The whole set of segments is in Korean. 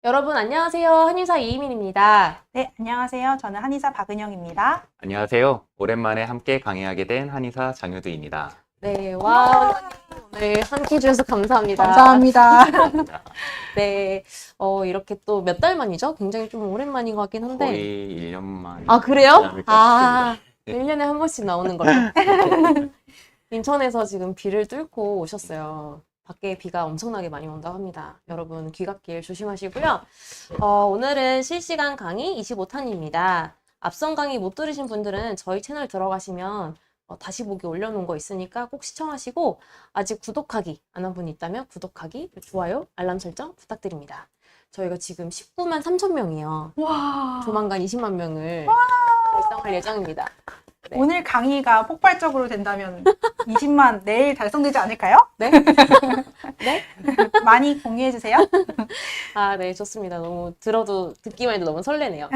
여러분 안녕하세요. 한의사 이희민입니다. 네, 안녕하세요. 저는 한의사 박은영입니다. 안녕하세요. 오랜만에 함께 강의하게 된 한의사 장효두입니다. 네, 와, 오늘 함께 해주셔서 감사합니다. 감사합니다. 네, 이렇게 또 몇 달 만이죠? 굉장히 좀 오랜만인 것 같긴 한데. 거의 1년 만. 아, 그래요? 아, 네. 1년에 한 번씩 나오는 걸로. 인천에서 지금 비를 뚫고 오셨어요. 밖에 비가 엄청나게 많이 온다고 합니다. 여러분 귀갓길 조심하시고요. 오늘은 실시간 강의 25탄입니다. 앞선 강의 못 들으신 분들은 저희 채널 들어가시면 다시 보기 올려놓은 거 있으니까 꼭 시청하시고 아직 구독하기 안 한 분이 있다면 구독하기, 좋아요, 알람 설정 부탁드립니다. 저희가 지금 19만 3천 명이에요. 와. 조만간 20만 명을 달성할 예정입니다. 네. 오늘 강의가 폭발적으로 된다면 20만 내일 달성되지 않을까요? 네? 네? 많이 공유해주세요. 아, 네, 좋습니다. 너무 들어도 듣기만 해도 너무 설레네요.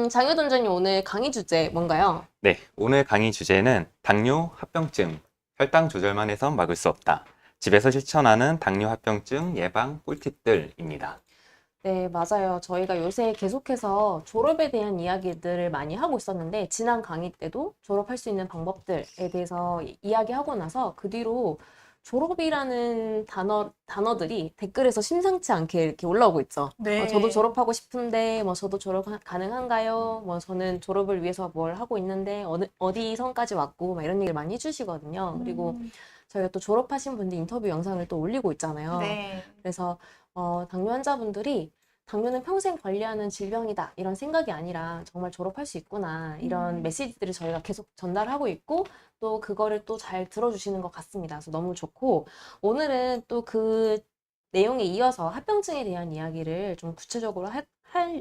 장효 원장님 오늘 강의 주제 뭔가요? 네, 오늘 강의 주제는 당뇨 합병증, 혈당 조절만 해선 막을 수 없다. 집에서 실천하는 당뇨 합병증 예방 꿀팁들입니다. 네, 맞아요. 저희가 요새 계속해서 졸업에 대한 이야기들을 많이 하고 있었는데 지난 강의 때도 졸업할 수 있는 방법들에 대해서 이야기하고 나서 그 뒤로 졸업이라는 단어들이 댓글에서 심상치 않게 이렇게 올라오고 있죠. 네. 저도 졸업하고 싶은데, 저도 졸업 가능한가요? 저는 졸업을 위해서 뭘 하고 있는데, 어디 선까지 왔고, 이런 얘기를 많이 해주시거든요. 그리고 저희가 또 졸업하신 분들 인터뷰 영상을 또 올리고 있잖아요. 네. 그래서, 당뇨 환자분들이 당뇨는 평생 관리하는 질병이다. 이런 생각이 아니라 정말 졸업할 수 있구나. 이런 메시지들을 저희가 계속 전달하고 있고, 또 그거를 또 잘 들어주시는 것 같습니다. 그래서 너무 좋고, 오늘은 또 그 내용에 이어서 합병증에 대한 이야기를 좀 구체적으로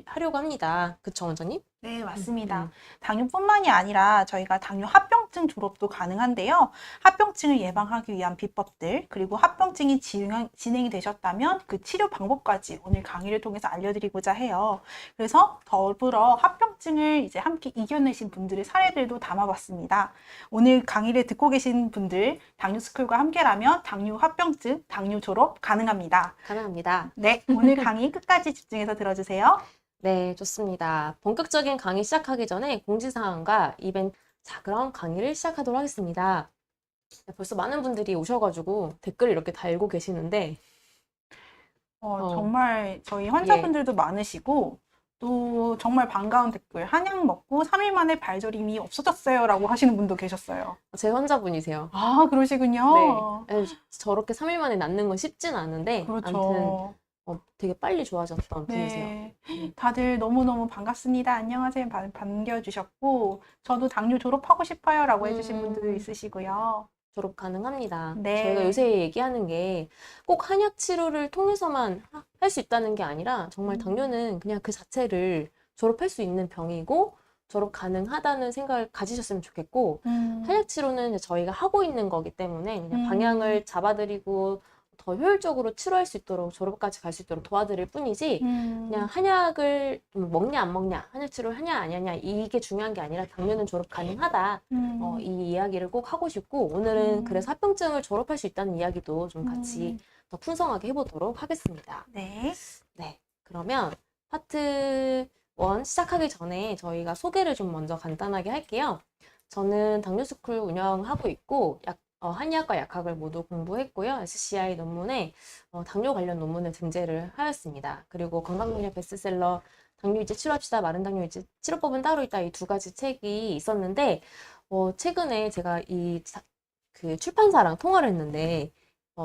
하려고 합니다. 그쵸, 원장님? 네, 맞습니다. 음. 당뇨뿐만이 아니라 저희가 당뇨 합병증 졸업도 가능한데요. 합병증을 예방하기 위한 비법들, 그리고 합병증이 진행이 되셨다면 그 치료 방법까지 오늘 강의를 통해서 알려드리고자 해요. 그래서 더불어 합병증을 이제 함께 이겨내신 분들의 사례들도 담아봤습니다. 오늘 강의를 듣고 계신 분들, 당뇨스쿨과 함께라면 당뇨 합병증, 당뇨 졸업 가능합니다. 가능합니다. 네, 오늘 강의 끝까지 집중해서 들어주세요. 네, 좋습니다. 본격적인 강의 시작하기 전에 공지사항과 이벤트, 자, 그럼 강의를 시작하도록 하겠습니다. 벌써 많은 분들이 오셔가지고 댓글 이렇게 달고 계시는데, 정말 저희 환자분들도 많으시고 또 정말 반가운 댓글 한약 먹고 3일 만에 발저림이 없어졌어요 라고 하시는 분도 계셨어요. 제 환자분이세요. 아, 그러시군요. 네. 저렇게 3일 만에 낫는 건 쉽진 않은데, 아무튼 그렇죠. 되게 빨리 좋아졌던 분이세요. 네. 다들 너무너무 반갑습니다. 안녕하세요. 반겨주셨고 저도 당뇨 졸업하고 싶어요 라고 해주신 분들도 있으시고요. 졸업 가능합니다. 네. 저희가 요새 얘기하는 게 꼭 한약 치료를 통해서만 할 수 있다는 게 아니라 정말 당뇨는 그냥 그 자체를 졸업할 수 있는 병이고 졸업 가능하다는 생각을 가지셨으면 좋겠고 한약 치료는 이제 저희가 하고 있는 거기 때문에 그냥 방향을 잡아드리고 더 효율적으로 치료할 수 있도록 졸업까지 갈 수 있도록 도와드릴 뿐이지 그냥 한약을 먹냐 안 먹냐 한약 치료를 하냐 안 하냐 이게 중요한 게 아니라 당뇨는 졸업 가능하다 이 이야기를 꼭 하고 싶고 오늘은 그래서 합병증을 졸업할 수 있다는 이야기도 좀 같이 더 풍성하게 해보도록 하겠습니다. 네. 네, 그러면 파트 1 시작하기 전에 저희가 소개를 좀 먼저 간단하게 할게요. 저는 당뇨스쿨 운영하고 있고 한의학과 약학을 모두 공부했고요. SCI 논문에 당뇨 관련 논문을 등재를 하였습니다. 그리고 건강분야 베스트셀러 당뇨이제 치료합시다. 마른 당뇨이제 치료법은 따로 있다. 이 두 가지 책이 있었는데 최근에 제가 그 출판사랑 통화를 했는데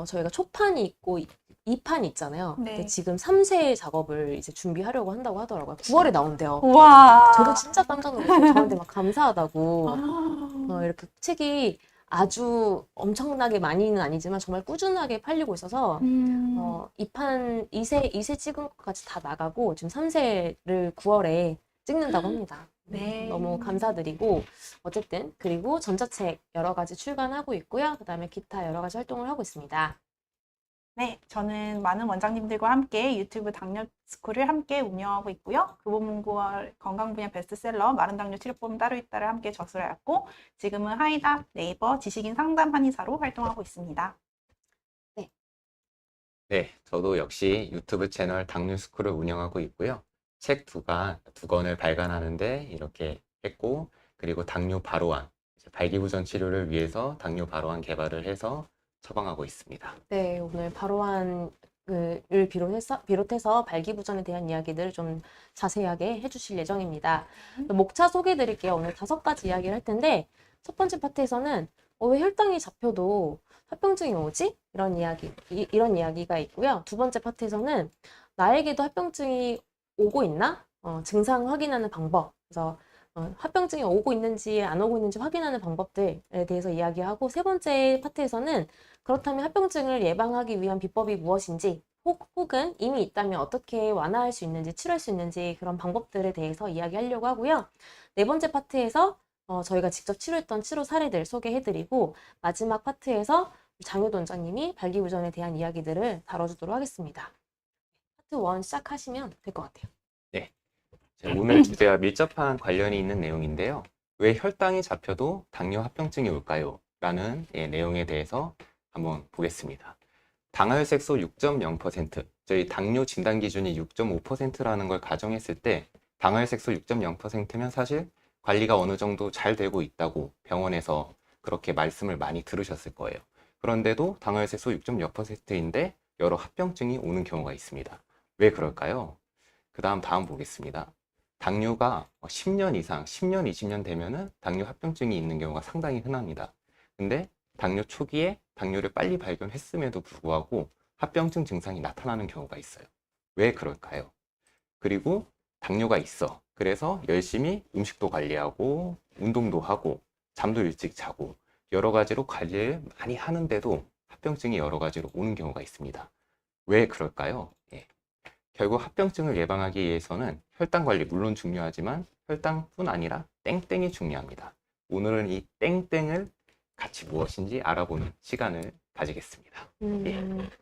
저희가 초판이 있고 2판이 있잖아요. 네. 근데 지금 3세 작업을 이제 준비하려고 한다고 하더라고요. 9월에 나온대요. 우와. 저도 진짜 깜짝 놀랐어요. 저한테 막 감사하다고. 아. 이렇게 책이 아주 엄청나게 많이는 아니지만 정말 꾸준하게 팔리고 있어서 2세 찍은 것까지 다 나가고 지금 3세를 9월에 찍는다고 합니다. 네. 너무 감사드리고 어쨌든 그리고 전자책 여러 가지 출간하고 있고요. 그 다음에 기타 여러 가지 활동을 하고 있습니다. 네, 저는 많은 원장님들과 함께 유튜브 당뇨스쿨을 함께 운영하고 있고요. 교보문고와 건강 분야 베스트셀러 마른 당뇨 치료법은 따로 있다를 함께 저술하였고 지금은 하이답, 네이버, 지식인 상담 한의사로 활동하고 있습니다. 네, 저도 역시 유튜브 채널 당뇨스쿨을 운영하고 있고요. 책 두 권을 발간하는데 이렇게 했고, 그리고 당뇨 바로환, 발기부전 치료를 위해서 당뇨 바로환 개발을 해서 처방하고 있습니다. 네, 오늘 바로환을 비롯해서 발기부전에 대한 이야기들을 좀 자세하게 해주실 예정입니다. 목차 소개해 드릴게요. 오늘 5가지 이야기를 할 텐데, 첫 번째 파트에서는 왜 혈당이 잡혀도 합병증이 오지? 이런 이야기가 있고요. 두 번째 파트에서는 나에게도 합병증이 오고 있나? 증상 확인하는 방법. 그래서 합병증이 오고 있는지 안 오고 있는지 확인하는 방법들에 대해서 이야기하고, 세 번째 파트에서는 그렇다면 합병증을 예방하기 위한 비법이 무엇인지, 혹은 이미 있다면 어떻게 완화할 수 있는지, 치료할 수 있는지 그런 방법들에 대해서 이야기하려고 하고요. 네 번째 파트에서 저희가 직접 치료했던 치료 사례들 소개해드리고, 마지막 파트에서 장효도 원장님이 발기부전에 대한 이야기들을 다뤄주도록 하겠습니다. 파트 1 시작하시면 될 것 같아요. 네. 오늘 주제와 밀접한 관련이 있는 내용인데요. 왜 혈당이 잡혀도 당뇨 합병증이 올까요? 라는 내용에 대해서 한번 보겠습니다. 당화혈색소 6.0%, 저희 당뇨 진단 기준이 6.5%라는 걸 가정했을 때 당화혈색소 6.0%면 사실 관리가 어느 정도 잘 되고 있다고 병원에서 그렇게 말씀을 많이 들으셨을 거예요. 그런데도 당화혈색소 6.0%인데 여러 합병증이 오는 경우가 있습니다. 왜 그럴까요? 다음 보겠습니다. 당뇨가 10년 이상, 10년, 20년 되면은 당뇨 합병증이 있는 경우가 상당히 흔합니다. 근데 당뇨 초기에 당뇨를 빨리 발견했음에도 불구하고 합병증 증상이 나타나는 경우가 있어요. 왜 그럴까요? 그리고 당뇨가 있어. 그래서 열심히 음식도 관리하고, 운동도 하고, 잠도 일찍 자고, 여러 가지로 관리를 많이 하는데도 합병증이 여러 가지로 오는 경우가 있습니다. 왜 그럴까요? 결국 합병증을 예방하기 위해서는 혈당 관리 물론 중요하지만 혈당뿐 아니라 땡땡이 중요합니다. 오늘은 이 땡땡을 같이 무엇인지 알아보는 시간을 가지겠습니다.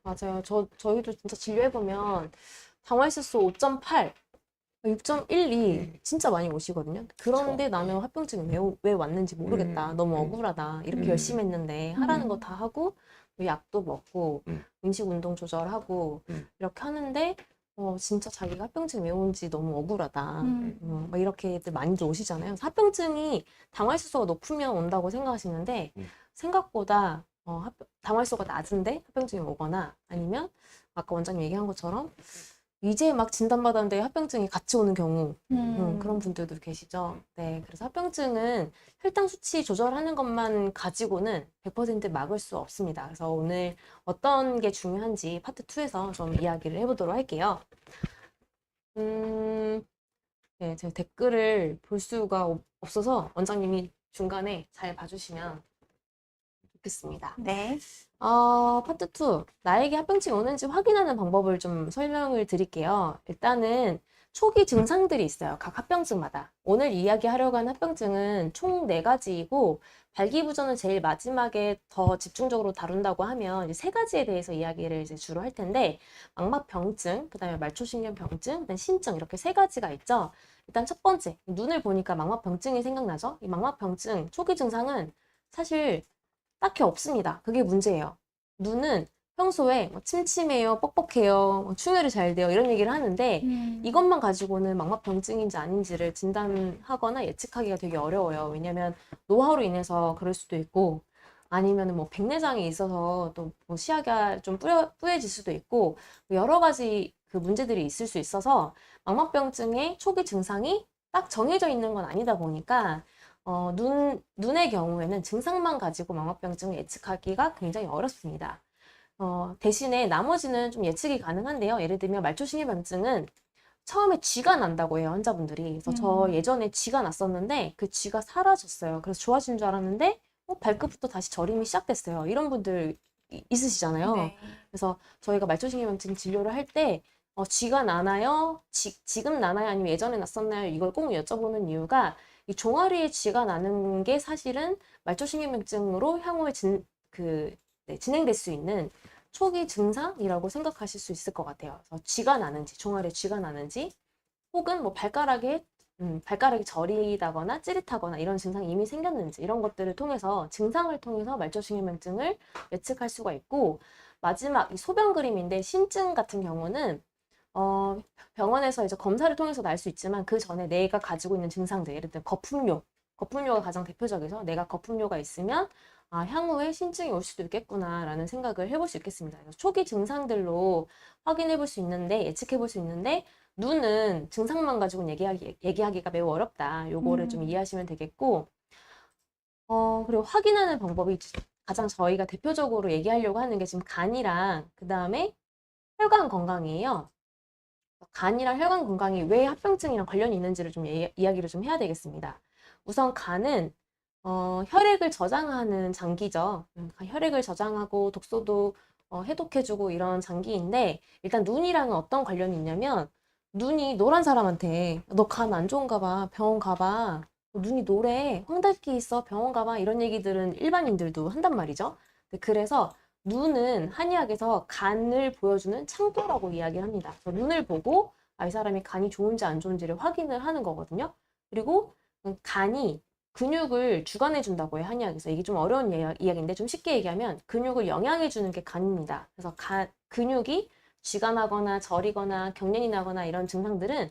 맞아요. 저희도 진짜 진료해보면 당화혈색소 5.8, 6.12 진짜 많이 오시거든요. 그런데 나는 합병증이 왜 왔는지 모르겠다. 너무 억울하다. 이렇게 열심히 했는데 하라는 거 다 하고 약도 먹고 음식 운동 조절하고 이렇게 하는데 진짜 자기가 합병증이 왜 오는지 너무 억울하다. 막 이렇게들 많이들 오시잖아요. 그래서 합병증이 당화혈색소가 높으면 온다고 생각하시는데 생각보다 당화혈색소가 낮은데 합병증이 오거나, 아니면 아까 원장님 얘기한 것처럼 이제 막 진단받았는데 합병증이 같이 오는 경우, 그런 분들도 계시죠. 네, 그래서 합병증은 혈당 수치 조절하는 것만 가지고는 100% 막을 수 없습니다. 그래서 오늘 어떤 게 중요한지 파트 2에서 좀 이야기를 해보도록 할게요. 네, 제가 댓글을 볼 수가 없어서 원장님이 중간에 잘 봐주시면 좋겠습니다. 네. 파트 2. 나에게 합병증이 오는지 확인하는 방법을 좀 설명을 드릴게요. 일단은 초기 증상들이 있어요. 각 합병증마다. 오늘 이야기하려고 하는 합병증은 총 4가지이고, 발기부전은 제일 마지막에 더 집중적으로 다룬다고 하면 이제 3가지에 대해서 이야기를 이제 주로 할 텐데, 망막병증, 그 다음에 말초신경병증, 그다음에 신증, 이렇게 3가지가 있죠. 일단 첫 번째, 눈을 보니까 망막병증이 생각나죠? 이 망막병증 초기 증상은 사실 딱히 없습니다. 그게 문제예요. 눈은 평소에 침침해요, 뻑뻑해요, 충혈이 잘 돼요, 이런 얘기를 하는데 이것만 가지고는 망막병증인지 아닌지를 진단하거나 예측하기가 되게 어려워요. 왜냐면 노화로 인해서 그럴 수도 있고, 아니면 뭐 백내장이 있어서 또 뭐 시야가 좀 뿌얘질 수도 있고, 여러 가지 그 문제들이 있을 수 있어서 망막병증의 초기 증상이 딱 정해져 있는 건 아니다 보니까 눈의 경우에는 증상만 가지고 망막병증을 예측하기가 굉장히 어렵습니다. 대신에 나머지는 좀 예측이 가능한데요. 예를 들면 말초신경병증은 처음에 쥐가 난다고 해요, 환자분들이. 그래서 저 예전에 쥐가 났었는데 그 쥐가 사라졌어요. 그래서 좋아진 줄 알았는데 발끝부터 다시 저림이 시작됐어요. 이런 분들 있으시잖아요. 네. 그래서 저희가 말초신경병증 진료를 할 때 쥐가 나나요? 지금 나나요? 아니면 예전에 났었나요? 이걸 꼭 여쭤보는 이유가, 이 종아리에 쥐가 나는 게 사실은 말초신경병증으로 향후에 진행될 수 있는 초기 증상이라고 생각하실 수 있을 것 같아요. 그래서 쥐가 나는지, 종아리에 쥐가 나는지, 혹은 뭐 발가락이 저리다거나 찌릿하거나 이런 증상이 이미 생겼는지, 이런 것들을 통해서, 증상을 통해서 말초신경병증을 예측할 수가 있고, 마지막 이 소변 그림인데 신증 같은 경우는 병원에서 이제 검사를 통해서 날 수 있지만 그 전에 내가 가지고 있는 증상들, 예를 들어 거품료가 가장 대표적이죠. 내가 거품료가 있으면 향후에 신증이 올 수도 있겠구나라는 생각을 해볼 수 있겠습니다. 그래서 초기 증상들로 확인해 볼 수 있는데, 예측해 볼 수 있는데, 눈은 증상만 가지고는 얘기하기가 매우 어렵다. 요거를 좀 이해하시면 되겠고, 그리고 확인하는 방법이 가장 저희가 대표적으로 얘기하려고 하는 게 지금 간이랑 그 다음에 혈관 건강이에요. 간이랑 혈관 건강이 왜 합병증이랑 관련이 있는지를 좀 이야기를 좀 해야 되겠습니다. 우선 간은 혈액을 저장하는 장기죠. 혈액을 저장하고 독소도 해독해주고 이런 장기인데, 일단 눈이랑은 어떤 관련이 있냐면, 눈이 노란 사람한테 너 간 안 좋은가 봐, 병원 가봐, 눈이 노래, 황달기 있어, 병원 가봐, 이런 얘기들은 일반인들도 한단 말이죠. 그래서 눈은 한의학에서 간을 보여주는 창도라고 이야기를 합니다. 그래서 눈을 보고 이 사람이 간이 좋은지 안 좋은지를 확인을 하는 거거든요. 그리고 간이 근육을 주관해 준다고 해요, 한의학에서. 이게 좀 어려운 이야기인데 좀 쉽게 얘기하면 근육을 영양해 주는 게 간입니다. 그래서 근육이 쥐가 나거나 저리거나 경련이 나거나 이런 증상들은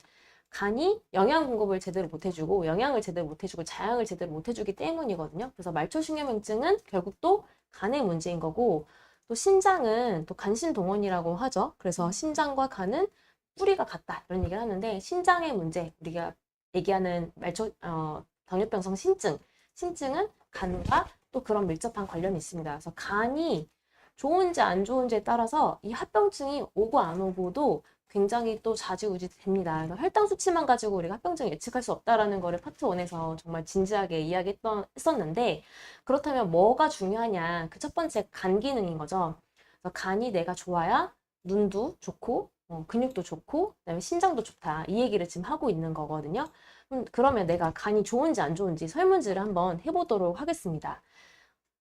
간이 영양 공급을 제대로 못 해주고 영양을 제대로 못 해주고 자양을 제대로 못 해주기 때문이거든요. 그래서 말초신경염증은 결국 또 간의 문제인 거고, 또 신장은 또 간신동원이라고 하죠. 그래서 신장과 간은 뿌리가 같다 이런 얘기를 하는데, 신장의 문제, 우리가 얘기하는 당뇨병성 신증은 간과 또 그런 밀접한 관련이 있습니다. 그래서 간이 좋은지 안 좋은지에 따라서 이 합병증이 오고 안 오고도 굉장히 또 좌지우지 됩니다. 혈당 수치만 가지고 우리가 합병증 예측할 수 없다라는 거를 파트 1에서 정말 진지하게 이야기했었는데, 그렇다면 뭐가 중요하냐? 그 첫 번째 간 기능인 거죠. 그래서 간이 내가 좋아야 눈도 좋고 근육도 좋고 그다음에 신장도 좋다, 이 얘기를 지금 하고 있는 거거든요. 그러면 내가 간이 좋은지 안 좋은지 설문지를 한번 해보도록 하겠습니다.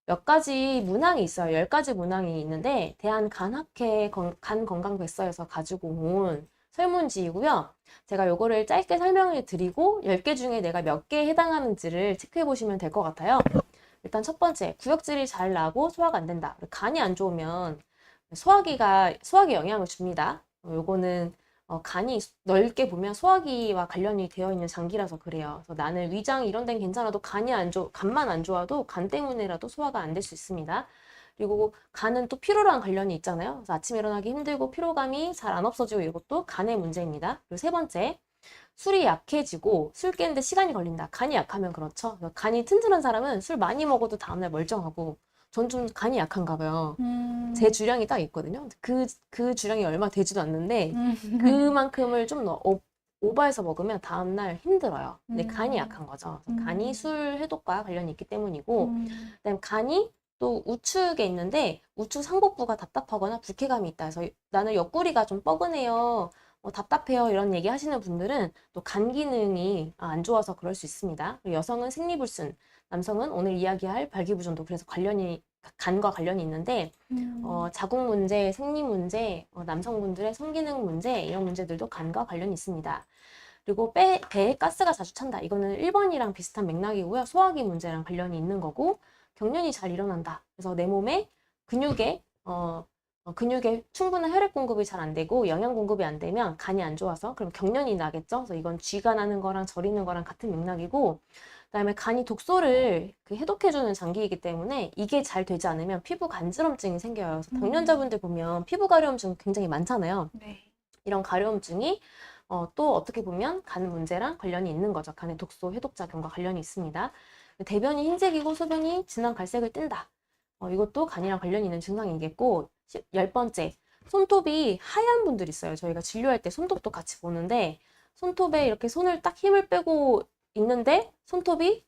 몇 가지 문항이 있어요. 10가지 문항이 있는데 대한간학회 간건강백서에서 가지고 온 설문지이고요. 제가 요거를 짧게 설명을 드리고 10개 중에 내가 몇 개에 해당하는지를 체크해 보시면 될 것 같아요. 일단 첫 번째, 구역질이 잘 나고 소화가 안 된다. 간이 안 좋으면 소화기에 영향을 줍니다. 요거는 간이 넓게 보면 소화기와 관련이 되어 있는 장기라서 그래요. 그래서 나는 위장 이런 데는 괜찮아도 간만 안 좋아도 간 때문에라도 소화가 안 될 수 있습니다. 그리고 간은 또 피로랑 관련이 있잖아요. 그래서 아침에 일어나기 힘들고 피로감이 잘 안 없어지고, 이것도 간의 문제입니다. 그리고 세 번째, 술이 약해지고 술 깨는데 시간이 걸린다. 간이 약하면 그렇죠. 간이 튼튼한 사람은 술 많이 먹어도 다음날 멀쩡하고, 전 좀 간이 약한가 봐요. 제 주량이 딱 있거든요. 그 주량이 얼마 되지도 않는데 그만큼을 좀 오버해서 먹으면 다음날 힘들어요. 근데 간이 약한 거죠. 간이 술 해독과 관련이 있기 때문이고, 그다음에 간이 또 우측에 있는데 우측 상복부가 답답하거나 불쾌감이 있다. 그래서 나는 옆구리가 좀 뻐근해요, 답답해요, 이런 얘기 하시는 분들은 또 간 기능이 안 좋아서 그럴 수 있습니다. 그리고 여성은 생리불순, 남성은 오늘 이야기할 발기부전도 그래서 간과 관련이 있는데, 자궁 문제, 생리 문제, 남성분들의 성기능 문제, 이런 문제들도 간과 관련이 있습니다. 그리고 배에 가스가 자주 찬다. 이거는 1번이랑 비슷한 맥락이고요. 소화기 문제랑 관련이 있는 거고, 경련이 잘 일어난다. 그래서 내 몸에 근육에 충분한 혈액 공급이 잘 안 되고 영양 공급이 안 되면 간이 안 좋아서 그럼 경련이 나겠죠. 그래서 이건 쥐가 나는 거랑 저리는 거랑 같은 맥락이고, 그다음에 간이 독소를 해독해주는 장기이기 때문에 이게 잘 되지 않으면 피부 간지럼증이 생겨요. 그래서 당뇨자분들 보면 피부 가려움증 굉장히 많잖아요. 네. 이런 가려움증이 또 어떻게 보면 간 문제랑 관련이 있는 거죠. 간의 독소 해독 작용과 관련이 있습니다. 대변이 흰색이고 소변이 진한 갈색을 띈다. 이것도 간이랑 관련이 있는 증상이겠고, 10번째, 손톱이 하얀 분들 있어요. 저희가 진료할 때 손톱도 같이 보는데, 손톱에 이렇게 손을 딱 힘을 빼고 있는데 손톱이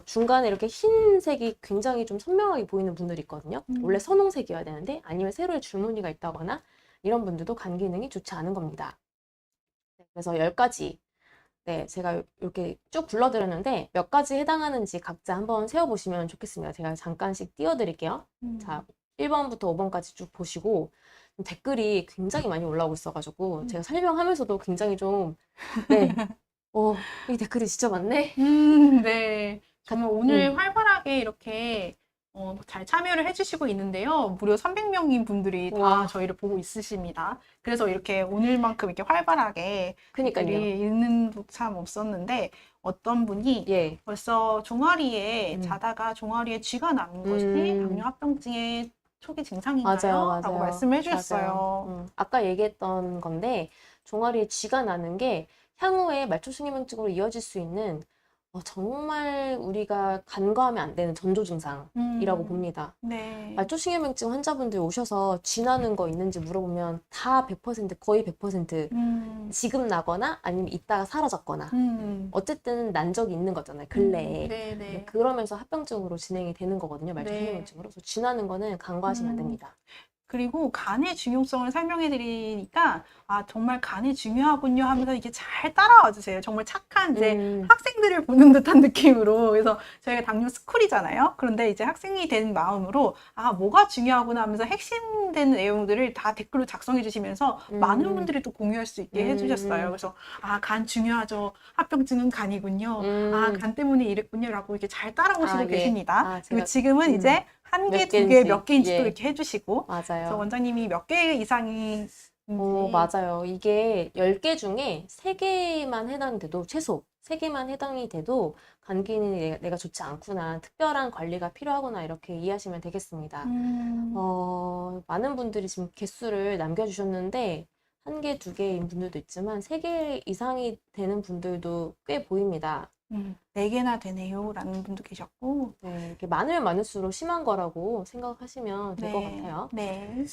중간에 이렇게 흰색이 굉장히 좀 선명하게 보이는 분들이 있거든요. 원래 선홍색이어야 되는데, 아니면 세로에 줄무늬가 있다거나 이런 분들도 간 기능이 좋지 않은 겁니다. 그래서 10가지, 네, 제가 이렇게 쭉 불러드렸는데 몇 가지 해당하는지 각자 한번 세어보시면 좋겠습니다. 제가 잠깐씩 띄워드릴게요. 자, 1번부터 5번까지 쭉 보시고, 댓글이 굉장히 많이 올라오고 있어가지고 제가 설명하면서도 굉장히 좀, 네, 이 댓글이 진짜 많네. 네. 정말 오늘 활발하게 이렇게 잘 참여를 해주시고 있는데요. 무려 300명인 분들이 다 와. 저희를 보고 있으십니다. 그래서 이렇게 오늘만큼 이렇게 활발하게 그니까요. 댓글이 있는 도 참 없었는데 어떤 분이 예. 벌써 종아리에 음. 자다가 종아리에 쥐가 나는 것이 음. 당뇨 합병증의 초기 증상인가요? 맞아요, 라고 맞아요. 말씀을 해주셨어요. 맞아요. 아까 얘기했던 건데 종아리에 쥐가 나는 게 향후에 말초신경증으로 이어질 수 있는 정말 우리가 간과하면 안 되는 전조 증상이라고 봅니다. 네. 말초신경증 환자분들 오셔서 쥐 나는 거 있는지 물어보면 다 100%, 거의 100% 지금 나거나 아니면 이따가 사라졌거나 어쨌든 난 적이 있는 거잖아요, 근래에. 네네. 그러면서 합병증으로 진행이 되는 거거든요, 말초신경증으로. 그래서 쥐 나는 거는 간과하시면 안 됩니다. 그리고 간의 중요성을 설명해 드리니까 정말 간이 중요하군요 하면서 이게 잘 따라와 주세요. 정말 착한 이제 학생들을 보는 듯한 느낌으로. 그래서 저희가 당뇨 스쿨이잖아요. 그런데 이제 학생이 된 마음으로 뭐가 중요하구나 하면서 핵심된 내용들을 다 댓글로 작성해 주시면서 많은 분들이 또 공유할 수 있게 해 주셨어요. 그래서 간 중요하죠. 합병증은 간이군요. 간 때문에 이랬군요. 라고 이렇게 잘 따라오시고 예. 계십니다. 그리고 제가, 지금은 이제 한 개, 몇 두 개, 개인지, 몇 개인지도 예. 이렇게 해주시고. 그래서 맞아요. 원장님이 몇 개 이상이 맞아요. 이게 10개 중에 3개만 해당이 돼도, 최소 3개만 해당이 돼도 간 기능이 내가 좋지 않구나, 특별한 관리가 필요하구나, 이렇게 이해하시면 되겠습니다. 많은 분들이 지금 개수를 남겨주셨는데, 1개, 2개인 분들도 있지만 3개 이상이 되는 분들도 꽤 보입니다. 4개나 되네요 라는 분도 계셨고. 네, 이렇게 많으면 많을수록 심한 거라고 생각하시면 될 것 네. 같아요. 네.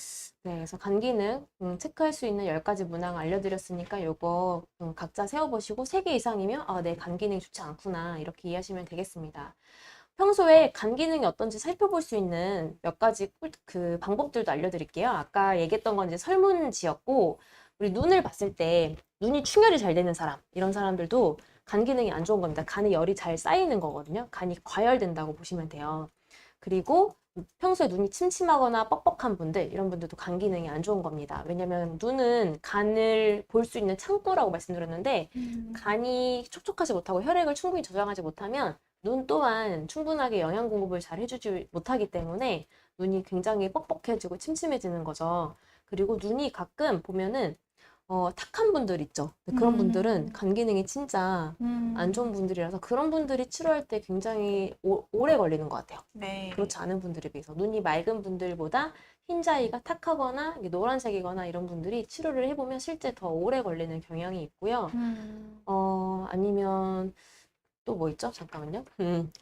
네, 그래서 간 기능 체크할 수 있는 10가지 문항 알려드렸으니까 요거 각자 세워보시고 3개 이상이면 내 간 기능이 좋지 않구나, 이렇게 이해하시면 되겠습니다. 평소에 간 기능이 어떤지 살펴볼 수 있는 몇 가지 그 방법들도 알려드릴게요. 아까 얘기했던 건 이제 설문지였고, 우리 눈을 봤을 때 눈이 충혈이 잘 되는 사람, 이런 사람들도 간 기능이 안 좋은 겁니다. 간에 열이 잘 쌓이는 거거든요. 간이 과열된다고 보시면 돼요. 그리고 평소에 눈이 침침하거나 뻑뻑한 분들, 이런 분들도 간 기능이 안 좋은 겁니다. 왜냐면 눈은 간을 볼 수 있는 창구라고 말씀드렸는데, 간이 촉촉하지 못하고 혈액을 충분히 저장하지 못하면 눈 또한 충분하게 영양 공급을 잘 해주지 못하기 때문에 눈이 굉장히 뻑뻑해지고 침침해지는 거죠. 그리고 눈이 가끔 보면은 탁한 분들 있죠. 그런 분들은 간 기능이 진짜 안 좋은 분들이라서 그런 분들이 치료할 때 굉장히 오래 걸리는 것 같아요. 네. 그렇지 않은 분들에 비해서 눈이 맑은 분들보다 흰자위가 탁하거나 노란색이거나 이런 분들이 치료를 해보면 실제 더 오래 걸리는 경향이 있고요. 아니면 또 뭐 있죠? 잠깐만요.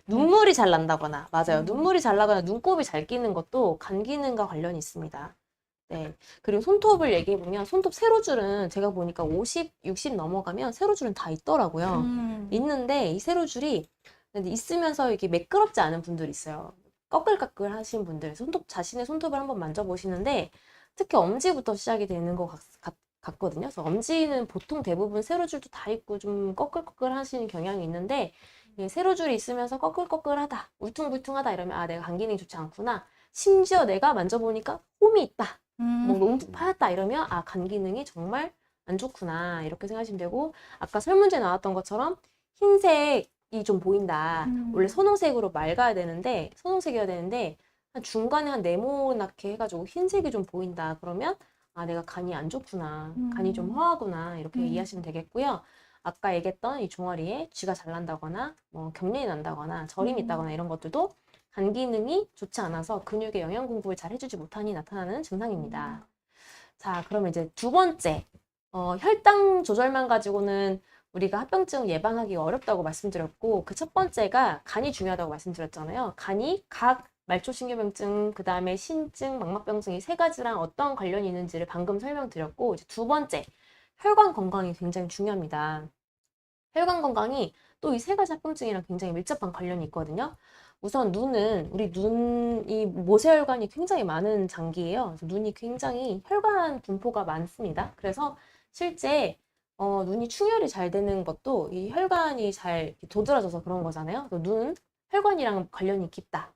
눈물이 잘 난다거나, 맞아요. 눈물이 잘 나거나 눈곱이 잘 끼는 것도 간 기능과 관련이 있습니다. 네. 그리고 손톱을 얘기해보면 손톱 세로줄은 제가 보니까 50, 60 넘어가면 세로줄은 다 있더라고요. 있는데 이 세로줄이 있으면서 이게 매끄럽지 않은 분들이 있어요. 꺼끌꺼끌 하신 분들, 자신의 손톱을 한번 만져보시는데 특히 엄지부터 시작이 되는 것 같거든요. 그래서 엄지는 보통 대부분 세로줄도 다 있고 좀 꺼끌꺼끌 하시는 경향이 있는데, 세로줄이 있으면서 꺼끌꺼끌하다, 울퉁불퉁하다 이러면 내가 간 기능이 좋지 않구나. 심지어 내가 만져보니까 홈이 있다, 뭐 너무 파였다 이러면 간 기능이 정말 안 좋구나, 이렇게 생각하시면 되고, 아까 설문지에 나왔던 것처럼 흰색이 좀 보인다. 원래 선홍색으로 맑아야 되는데, 선홍색이어야 되는데 한 중간에 한 네모나게 해가지고 흰색이 좀 보인다. 그러면 내가 간이 안 좋구나, 간이 좀 허하구나, 이렇게 이해하시면 되겠고요. 아까 얘기했던 이 종아리에 쥐가 잘 난다거나 뭐 경련이 난다거나 저림이 있다거나 이런 것들도 간 기능이 좋지 않아서 근육에 영양 공급을 잘 해주지 못하니 나타나는 증상입니다. 자, 그러면 이제 두 번째, 혈당 조절만 가지고는 우리가 합병증 예방하기 어렵다고 말씀드렸고, 그 첫 번째가 간이 중요하다고 말씀드렸잖아요. 간이 각 말초신경병증, 그 다음에 신증, 망막병증 이 3가지랑 어떤 관련이 있는지를 방금 설명드렸고, 이제 두 번째, 혈관 건강이 굉장히 중요합니다. 혈관 건강이 또 이 3가지 합병증이랑 굉장히 밀접한 관련이 있거든요. 우선 눈은, 우리 눈이 모세혈관이 굉장히 많은 장기예요. 그래서 눈이 굉장히 혈관 분포가 많습니다. 그래서 실제 눈이 충혈이 잘 되는 것도 이 혈관이 잘 도드라져서 그런 거잖아요. 그래서 눈, 혈관이랑 관련이 깊다.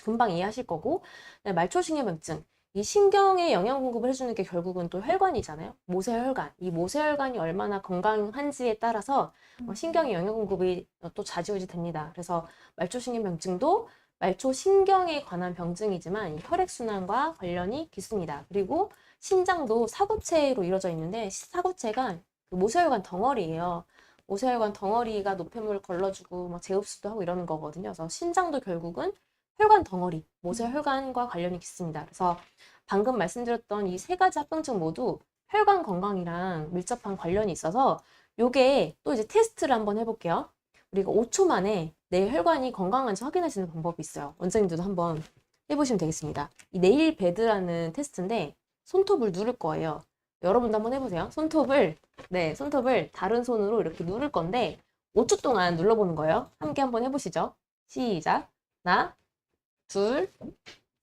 금방 이해하실 거고, 말초신경병증, 이 신경에 영양 공급을 해주는 게 결국은 또 혈관이잖아요. 모세혈관. 이 모세혈관이 얼마나 건강한지에 따라서 신경의 영양 공급이 또 좌지우지 됩니다. 그래서 말초신경병증도 말초 신경에 관한 병증이지만 이 혈액순환과 관련이 깊습니다. 그리고 신장도 사구체로 이루어져 있는데 사구체가 그 모세혈관 덩어리예요. 모세혈관 덩어리가 노폐물을 걸러주고 막 재흡수도 하고 이러는 거거든요. 그래서 신장도 결국은 혈관 덩어리, 모세혈관과 관련이 깊습니다. 그래서 방금 말씀드렸던 이 세 가지 합병증 모두 혈관 건강이랑 밀접한 관련이 있어서 요게 또 이제 테스트를 한번 해볼게요. 우리가 5초 만에 내 혈관이 건강한지 확인할 수 있는 방법이 있어요. 원장님들도 한번 해보시면 되겠습니다. 이 네일 베드라는 테스트인데 손톱을 누를 거예요. 여러분도 한번 해보세요. 손톱을 다른 손으로 이렇게 누를 건데 5초 동안 눌러보는 거예요. 함께 한번 해보시죠. 시작. 하나, 둘,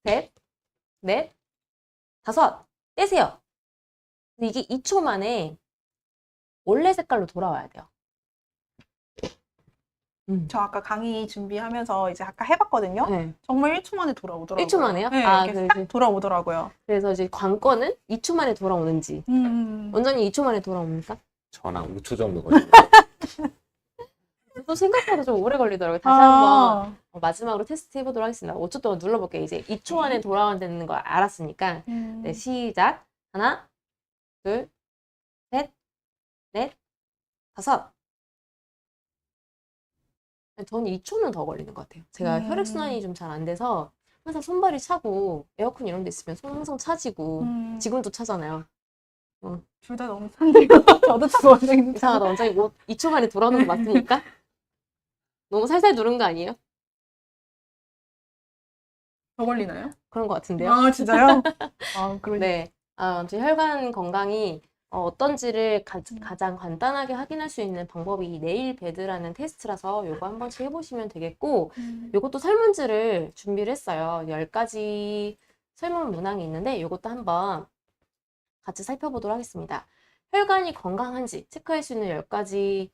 셋, 넷, 다섯. 떼세요. 근데 이게 2초 만에 원래 색깔로 돌아와야 돼요. 저 아까 강의 준비하면서 이제 아까 해봤거든요. 네. 정말 1초 만에 돌아오더라고요. 1초 만에요? 네, 아, 이렇게 딱 돌아오더라고요. 그래서 이제 관건은 2초 만에 돌아오는지. 원장님 2초 만에 돌아옵니까? 전화 5초 정도 걸려요. 또 생각보다 좀 오래 걸리더라고요. 다시 한번 마지막으로 테스트 해보도록 하겠습니다. 5초 동안 눌러볼게요. 이제 2초 안에 돌아온다는 걸 알았으니까. 네, 시작. 하나, 둘, 셋, 넷, 다섯. 저는 2초는 더 걸리는 것 같아요. 제가 혈액순환이 좀 잘 안 돼서 항상 손발이 차고 에어컨 이런 데 있으면 손 항상 차지고 지금도 차잖아요. 둘 다 너무 찬데요. 저도 차고 원장님 이상하다. 원장님 2초 만에 돌아오는 거 맞습니까? 너무 살살 누른 거 아니에요? 더 걸리나요? 그런 것 같은데요. 아 진짜요? 그러니 네. 아무튼 혈관 건강이 어떤지를 가장 간단하게 확인할 수 있는 방법이 이 네일 베드라는 테스트라서 요거 한 번씩 해보시면 되겠고, 요것도 설문지를 준비를 했어요. 10가지 설문 문항이 있는데 요것도 한번 같이 살펴보도록 하겠습니다. 혈관이 건강한지 체크할 수 있는 10가지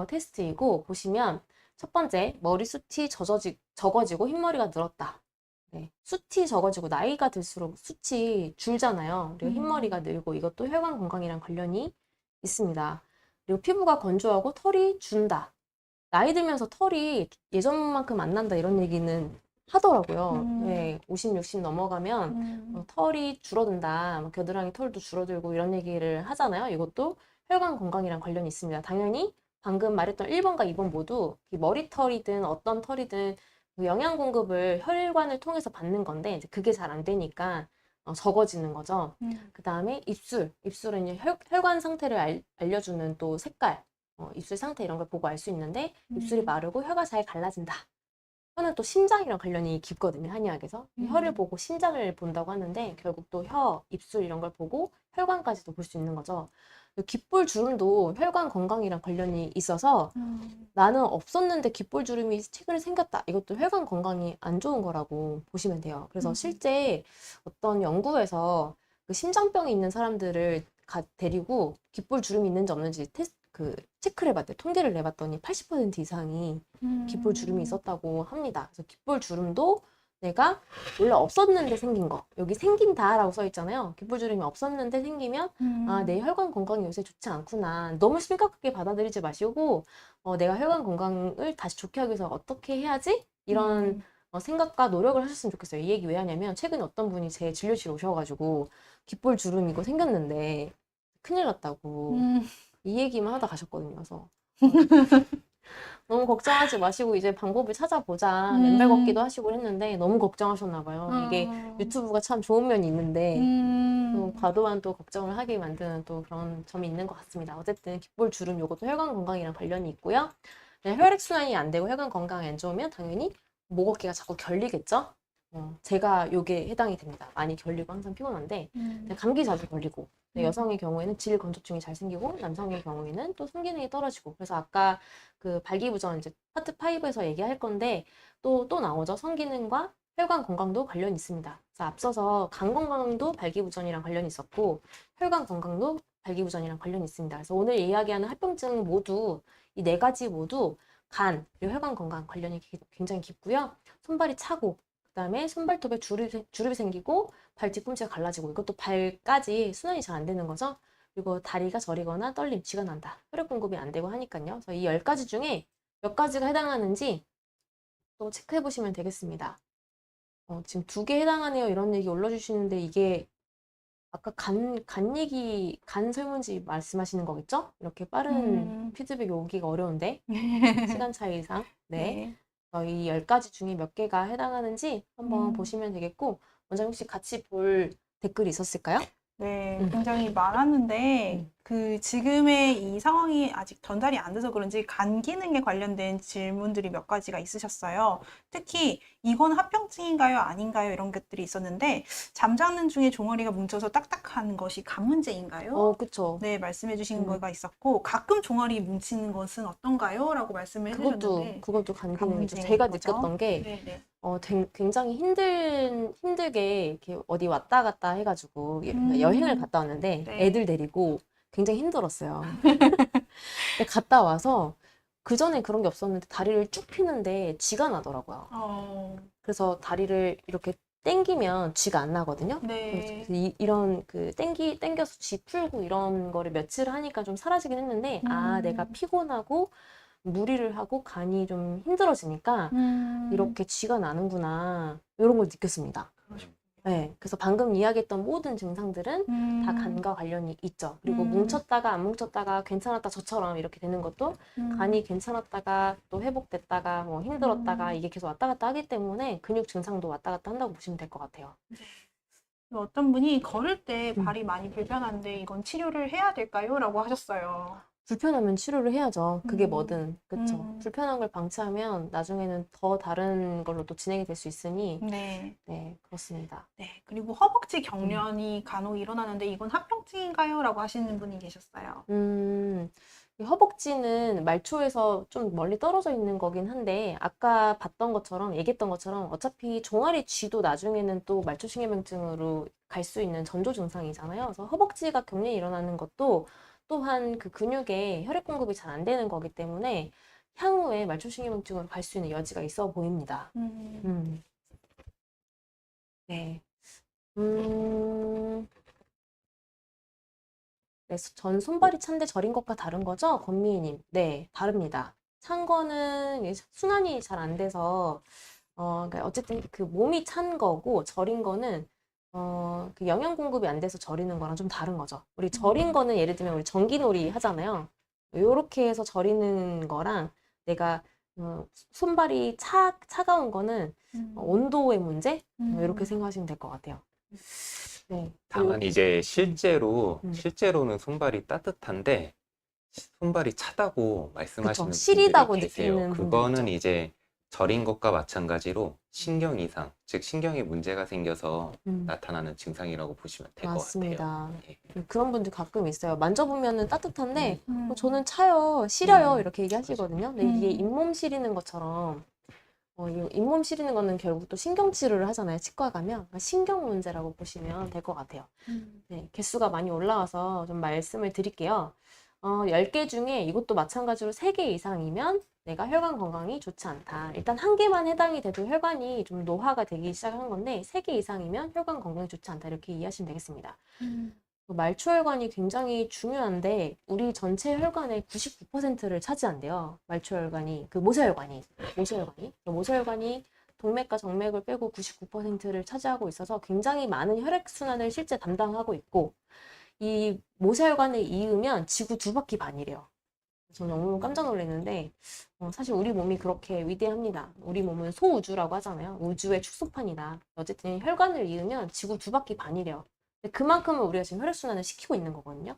테스트이고, 보시면 첫 번째, 머리 숱이 적어지고 흰머리가 늘었다. 네, 숱이 적어지고 나이가 들수록 숱이 줄잖아요. 그리고 흰머리가 늘고 이것도 혈관 건강이랑 관련이 있습니다. 그리고 피부가 건조하고 털이 준다. 나이 들면서 털이 예전만큼 안 난다 이런 얘기는 하더라고요. 네, 50, 60 넘어가면 털이 줄어든다. 겨드랑이 털도 줄어들고 이런 얘기를 하잖아요. 이것도 혈관 건강이랑 관련이 있습니다. 당연히 방금 말했던 1번과 2번 모두 머리털이든 어떤 털이든 영양 공급을 혈관을 통해서 받는 건데 이제 그게 잘 안 되니까 적어지는 거죠. 그 다음에 입술은 이제 혈관 상태를 알려주는 또 색깔, 입술 상태 이런 걸 보고 알 수 있는데 입술이 마르고 혀가 잘 갈라진다. 혀는 또 심장이랑 관련이 깊거든요. 한의학에서 혀를 보고 심장을 본다고 하는데 결국 또 혀, 입술 이런 걸 보고 혈관까지도 볼 수 있는 거죠. 귓볼 주름도 혈관 건강이랑 관련이 있어서 나는 없었는데 귓볼 주름이 최근에 생겼다. 이것도 혈관 건강이 안 좋은 거라고 보시면 돼요. 그래서 실제 어떤 연구에서 그 심장병이 있는 사람들을 데리고 귓볼 주름이 있는지 없는지 체크를 해봤대요. 통계를 내봤더니 80% 이상이 귓볼 주름이 있었다고 합니다. 그래서 귓볼 주름도 내가 원래 없었는데 생긴 거, 여기 생긴다라고 써 있잖아요. 귓볼 주름이 없었는데 생기면 내 혈관 건강이 요새 좋지 않구나. 너무 심각하게 받아들이지 마시고 내가 혈관 건강을 다시 좋게 하기 위해서 어떻게 해야지? 이런 생각과 노력을 하셨으면 좋겠어요. 이 얘기 왜 하냐면 최근에 어떤 분이 제 진료실 오셔가지고 귓볼 주름 이거 생겼는데 큰일 났다고 이 얘기만 하다 가셨거든요. 그래서 너무 걱정하지 마시고 이제 방법을 찾아보자. 맨발 걷기도 하시고 했는데 너무 걱정하셨나 봐요. 이게 유튜브가 참 좋은 면이 있는데 또 과도한 또 걱정을 하게 만드는 또 그런 점이 있는 것 같습니다. 어쨌든 귓볼 주름 요것도 혈관 건강이랑 관련이 있고요. 혈액순환이 안 되고 혈관 건강이 안 좋으면 당연히 목 어깨가 자꾸 결리겠죠. 제가 요게 해당이 됩니다. 많이 결리고 항상 피곤한데 감기 자주 걸리고 여성의 경우에는 질 건조증이 잘 생기고 남성의 경우에는 또 성기능이 떨어지고 그래서 아까 그 발기부전 이제 파트 5에서 얘기할 건데 또 나오죠. 성기능과 혈관 건강도 관련이 있습니다. 그래서 앞서서 간 건강도 발기부전이랑 관련이 있었고 혈관 건강도 발기부전이랑 관련이 있습니다. 그래서 오늘 이야기하는 합병증 모두 이 4가지 모두 간 그리고 혈관 건강 관련이 굉장히 깊고요. 손발이 차고 그다음에 손발톱에 주름이 생기고 발 뒤꿈치가 갈라지고 이것도 발까지 순환이 잘 안 되는 거죠. 그리고 다리가 저리거나 떨림, 쥐가 난다. 혈액 공급이 안 되고 하니까요. 그래서 이 10가지 중에 몇 가지가 해당하는지 또 체크해 보시면 되겠습니다. 지금 2개 해당하네요. 이런 얘기 올려주시는데 이게 아까 간 설문지 말씀하시는 거겠죠? 이렇게 빠른 피드백이 오기가 어려운데 시간 차이상. 네. 이 10가지 중에 몇 개가 해당하는지 한번 보시면 되겠고 원장님 혹시 같이 볼 댓글이 있었을까요? 네, 굉장히 많았는데 지금의 이 상황이 아직 전달이 안 돼서 그런지 간 기능에 관련된 질문들이 몇 가지가 있으셨어요. 특히 이건 합병증인가요? 아닌가요? 이런 것들이 있었는데 잠자는 중에 종아리가 뭉쳐서 딱딱한 것이 간 문제인가요? 그쵸. 네, 말씀해 주신 거가 있었고 가끔 종아리 뭉치는 것은 어떤가요? 라고 말씀을 해주셨는데 그것도 간 간 기능이죠. 문제인 제가 거죠? 느꼈던 게 네네. 굉장히 힘들게 이렇게 어디 왔다 갔다 해가지고 여행을 갔다 왔는데 네. 애들 데리고 굉장히 힘들었어요. 근데 갔다 와서 그 전에 그런 게 없었는데 다리를 쭉 피는데 쥐가 나더라고요. 그래서 다리를 이렇게 당기면 쥐가 안 나거든요. 네. 그래서 이런 당겨서 쥐 풀고 이런 거를 며칠 하니까 좀 사라지긴 했는데 내가 피곤하고 무리를 하고 간이 좀 힘들어지니까 이렇게 쥐가 나는구나 이런 걸 느꼈습니다. 네, 그래서 방금 이야기했던 모든 증상들은 다 간과 관련이 있죠. 그리고 뭉쳤다가 안 뭉쳤다가 괜찮았다 저처럼 이렇게 되는 것도 간이 괜찮았다가 또 회복됐다가 뭐 힘들었다가 이게 계속 왔다 갔다 하기 때문에 근육 증상도 왔다 갔다 한다고 보시면 될 것 같아요. 어떤 분이 걸을 때 발이 많이 불편한데 이건 치료를 해야 될까요? 라고 하셨어요. 불편하면 치료를 해야죠. 그게 뭐든. 그쵸. 불편한 걸 방치하면 나중에는 더 다른 걸로 또 진행이 될 수 있으니 네. 네, 그렇습니다. 네. 그리고 허벅지 경련이 간혹 일어나는데 이건 합병증인가요? 라고 하시는 분이 계셨어요. 이 허벅지는 말초에서 좀 멀리 떨어져 있는 거긴 한데 아까 얘기했던 것처럼 어차피 종아리 쥐도 나중에는 또 말초신경병증으로 갈 수 있는 전조 증상이잖아요. 그래서 허벅지가 경련이 일어나는 것도 또한 그 근육에 혈액 공급이 잘 안 되는 거기 때문에 향후에 말초신경병증으로 갈 수 있는 여지가 있어 보입니다. 네. 네, 전 손발이 찬데 저린 것과 다른 거죠? 권미희님. 네, 다릅니다. 찬 거는 순환이 잘 안 돼서, 그러니까 어쨌든 그 몸이 찬 거고, 저린 거는, 그 영양 공급이 안 돼서 저리는 거랑 좀 다른 거죠. 우리 저린 거는 예를 들면 우리 전기놀이 하잖아요. 요렇게 해서 저리는 거랑 내가, 손발이 차가운 거는 온도의 문제? 이렇게 생각하시면 될 것 같아요. 네. 다만 이제 실제로는 손발이 따뜻한데 손발이 차다고 말씀하시는 그쵸. 시리다고 분들이 계세요. 느끼는 분들 그거는 있죠. 이제 저린 것과 마찬가지로 신경 이상, 즉 신경에 문제가 생겨서 나타나는 증상이라고 보시면 될 것 같아요. 맞습니다. 예. 그런 분들 가끔 있어요. 만져보면은 따뜻한데 저는 차요, 시려요 이렇게 얘기하시거든요. 근데 이게 잇몸 시리는 것처럼 이 잇몸 시리는 거는 결국 또 신경 치료를 하잖아요. 치과 가면 그러니까 신경 문제라고 보시면 될 것 같아요. 네, 개수가 많이 올라와서 좀 말씀을 드릴게요. 10개 중에 이것도 마찬가지로 3개 이상이면 내가 혈관 건강이 좋지 않다. 일단 1개만 해당이 돼도 혈관이 좀 노화가 되기 시작한 건데 3개 이상이면 혈관 건강이 좋지 않다. 이렇게 이해하시면 되겠습니다. 말초혈관이 굉장히 중요한데 우리 전체 혈관의 99%를 차지한대요. 말초혈관이, 모세혈관이. 모세혈관이 동맥과 정맥을 빼고 99%를 차지하고 있어서 굉장히 많은 혈액순환을 실제 담당하고 있고 이 모세혈관을 이으면 지구 2바퀴 반이래요. 저는 너무 깜짝 놀랐는데 사실 우리 몸이 그렇게 위대합니다. 우리 몸은 소우주라고 하잖아요. 우주의 축소판이다. 어쨌든 혈관을 이으면 지구 2바퀴 반이래요. 그만큼은 우리가 지금 혈액순환을 시키고 있는 거거든요.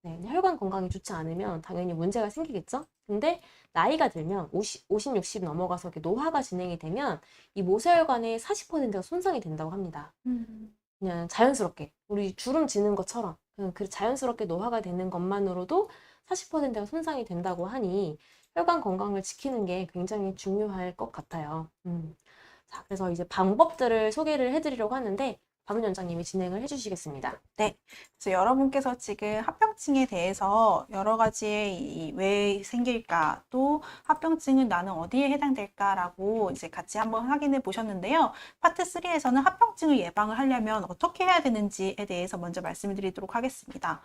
네, 혈관 건강이 좋지 않으면 당연히 문제가 생기겠죠? 근데 나이가 들면 50, 60 넘어가서 이렇게 노화가 진행이 되면 이 모세혈관의 40%가 손상이 된다고 합니다. 그냥 자연스럽게 우리 주름 지는 것처럼 그냥 그 자연스럽게 노화가 되는 것만으로도 40%가 손상이 된다고 하니 혈관 건강을 지키는 게 굉장히 중요할 것 같아요. 자, 그래서 이제 방법들을 소개를 해드리려고 하는데 박은 원장님이 진행을 해주시겠습니다. 네. 그래서 여러분께서 지금 합병증에 대해서 여러 가지의 왜 생길까, 또 합병증은 나는 어디에 해당될까라고 이제 같이 한번 확인해 보셨는데요. 파트 3에서는 합병증을 예방을 하려면 어떻게 해야 되는지에 대해서 먼저 말씀을 드리도록 하겠습니다.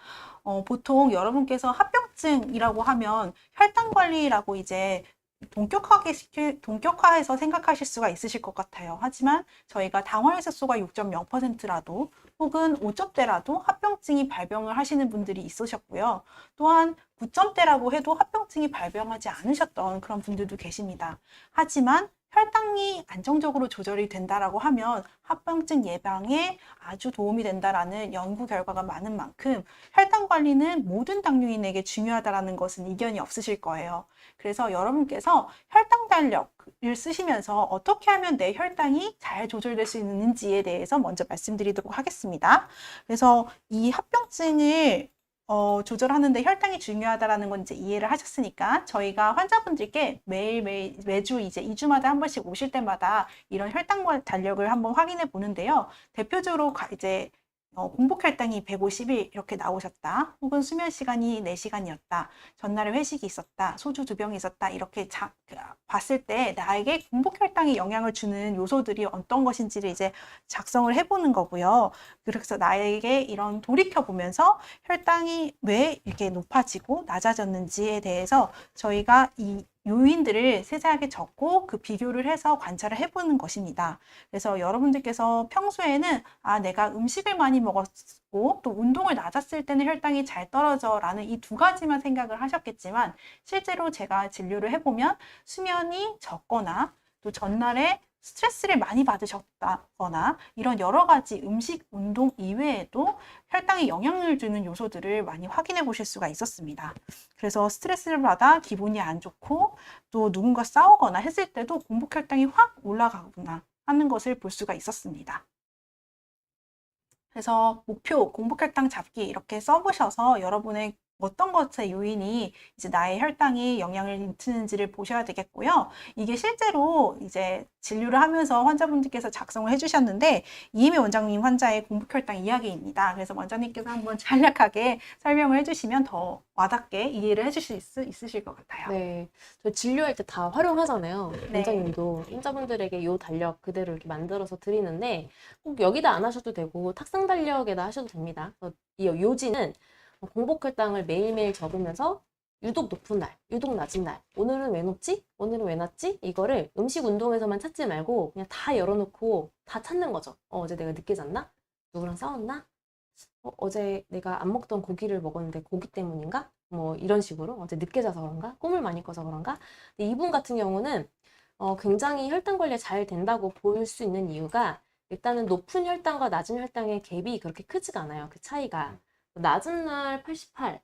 보통 여러분께서 합병증이라고 하면 혈당 관리라고 이제 동격화해서 생각하실 수가 있으실 것 같아요. 하지만 저희가 당화혈색소가 6.0%라도 혹은 5점대라도 합병증이 발병을 하시는 분들이 있으셨고요. 또한 9점대라고 해도 합병증이 발병하지 않으셨던 그런 분들도 계십니다. 하지만 혈당이 안정적으로 조절이 된다라고 하면 합병증 예방에 아주 도움이 된다라는 연구 결과가 많은 만큼 혈당 관리는 모든 당뇨인에게 중요하다라는 것은 이견이 없으실 거예요. 그래서 여러분께서 혈당 달력을 쓰시면서 어떻게 하면 내 혈당이 잘 조절될 수 있는지에 대해서 먼저 말씀드리도록 하겠습니다. 그래서 이 합병증을 조절하는데 혈당이 중요하다라는 건 이제 이해를 하셨으니까 저희가 환자분들께 매주 이제 2주마다 한 번씩 오실 때마다 이런 혈당 달력을 한번 확인해 보는데요. 대표적으로 이제 공복 혈당이 150일 이렇게 나오셨다. 혹은 수면 시간이 4시간이었다. 전날에 회식이 있었다. 소주 2병이 있었다. 이렇게 봤을 때 나에게 공복 혈당에 영향을 주는 요소들이 어떤 것인지를 이제 작성을 해보는 거고요. 그래서 나에게 이런 돌이켜 보면서 혈당이 왜 이렇게 높아지고 낮아졌는지에 대해서 저희가 이 요인들을 세세하게 적고 그 비교를 해서 관찰을 해보는 것입니다. 그래서 여러분들께서 평소에는 내가 음식을 많이 먹었고 또 운동을 낮았을 때는 혈당이 잘 떨어져 라는 이 두 가지만 생각을 하셨겠지만 실제로 제가 진료를 해보면 수면이 적거나 또 전날에 스트레스를 많이 받으셨다거나 이런 여러 가지 음식, 운동 이외에도 혈당에 영향을 주는 요소들을 많이 확인해 보실 수가 있었습니다. 그래서 스트레스를 받아 기분이 안 좋고 또 누군가 싸우거나 했을 때도 공복 혈당이 확 올라가거나 하는 것을 볼 수가 있었습니다. 그래서 목표, 공복 혈당 잡기 이렇게 써보셔서 여러분의 어떤 것의 요인이 이제 나의 혈당에 영향을 미치는지를 보셔야 되겠고요. 이게 실제로 이제 진료를 하면서 환자분들께서 작성을 해주셨는데 이임희 원장님 환자의 공복 혈당 이야기입니다. 그래서 원장님께서 한번 간략하게 설명을 해주시면 더 와닿게 이해를 해주실 수 있으실 것 같아요. 네, 저 진료할 때 다 활용하잖아요. 네. 원장님도 환자분들에게 요 달력 그대로 이렇게 만들어서 드리는데 꼭 여기다 안 하셔도 되고 탁상 달력에다 하셔도 됩니다. 이 요지는 공복 혈당을 매일매일 적으면서 유독 높은 날, 유독 낮은 날, 오늘은 왜 높지? 오늘은 왜 낮지? 이거를 음식 운동에서만 찾지 말고 그냥 다 열어놓고 다 찾는 거죠. 어제 내가 늦게 잤나? 누구랑 싸웠나? 어제 내가 안 먹던 고기를 먹었는데 고기 때문인가? 뭐 이런 식으로 어제 늦게 자서 그런가? 꿈을 많이 꿔서 그런가? 근데 이분 같은 경우는 굉장히 혈당 관리가 잘 된다고 볼 수 있는 이유가 일단은 높은 혈당과 낮은 혈당의 갭이 그렇게 크지가 않아요. 그 차이가. 낮은 날 88,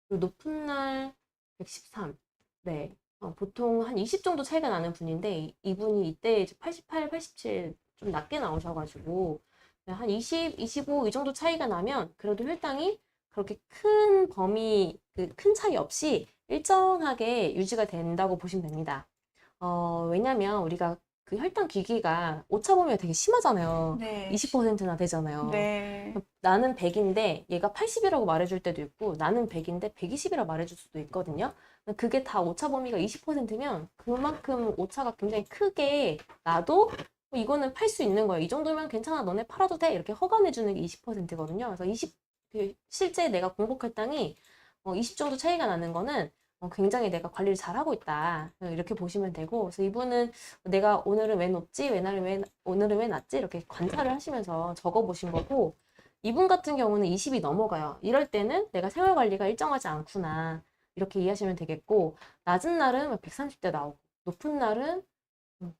그리고 높은 날 113. 네. 보통 한 20 정도 차이가 나는 분인데 이분이 이때 이제 88, 87 좀 낮게 나오셔가지고 한 20, 25 이 정도 차이가 나면 그래도 혈당이 그렇게 큰 범위, 그 큰 차이 없이 일정하게 유지가 된다고 보시면 됩니다. 왜냐면 우리가 그 혈당 기기가 오차 범위가 되게 심하잖아요. 네. 20%나 되잖아요. 네. 나는 100인데 얘가 80이라고 말해줄 때도 있고 나는 100인데 120이라고 말해줄 수도 있거든요. 그게 다 오차 범위가 20%면 그만큼 오차가 굉장히 크게 나도 이거는 팔 수 있는 거예요. 이 정도면 괜찮아. 너네 팔아도 돼. 이렇게 허가내주는 게 20%거든요. 그래서 실제 내가 공복 혈당이 20 정도 차이가 나는 거는 굉장히 내가 관리를 잘하고 있다. 이렇게 보시면 되고, 그래서 이분은 내가 오늘은 왜 높지? 오늘은 왜 낮지? 이렇게 관찰을 하시면서 적어보신 거고, 이분 같은 경우는 20이 넘어가요. 이럴 때는 내가 생활 관리가 일정하지 않구나. 이렇게 이해하시면 되겠고, 낮은 날은 130대 나오고, 높은 날은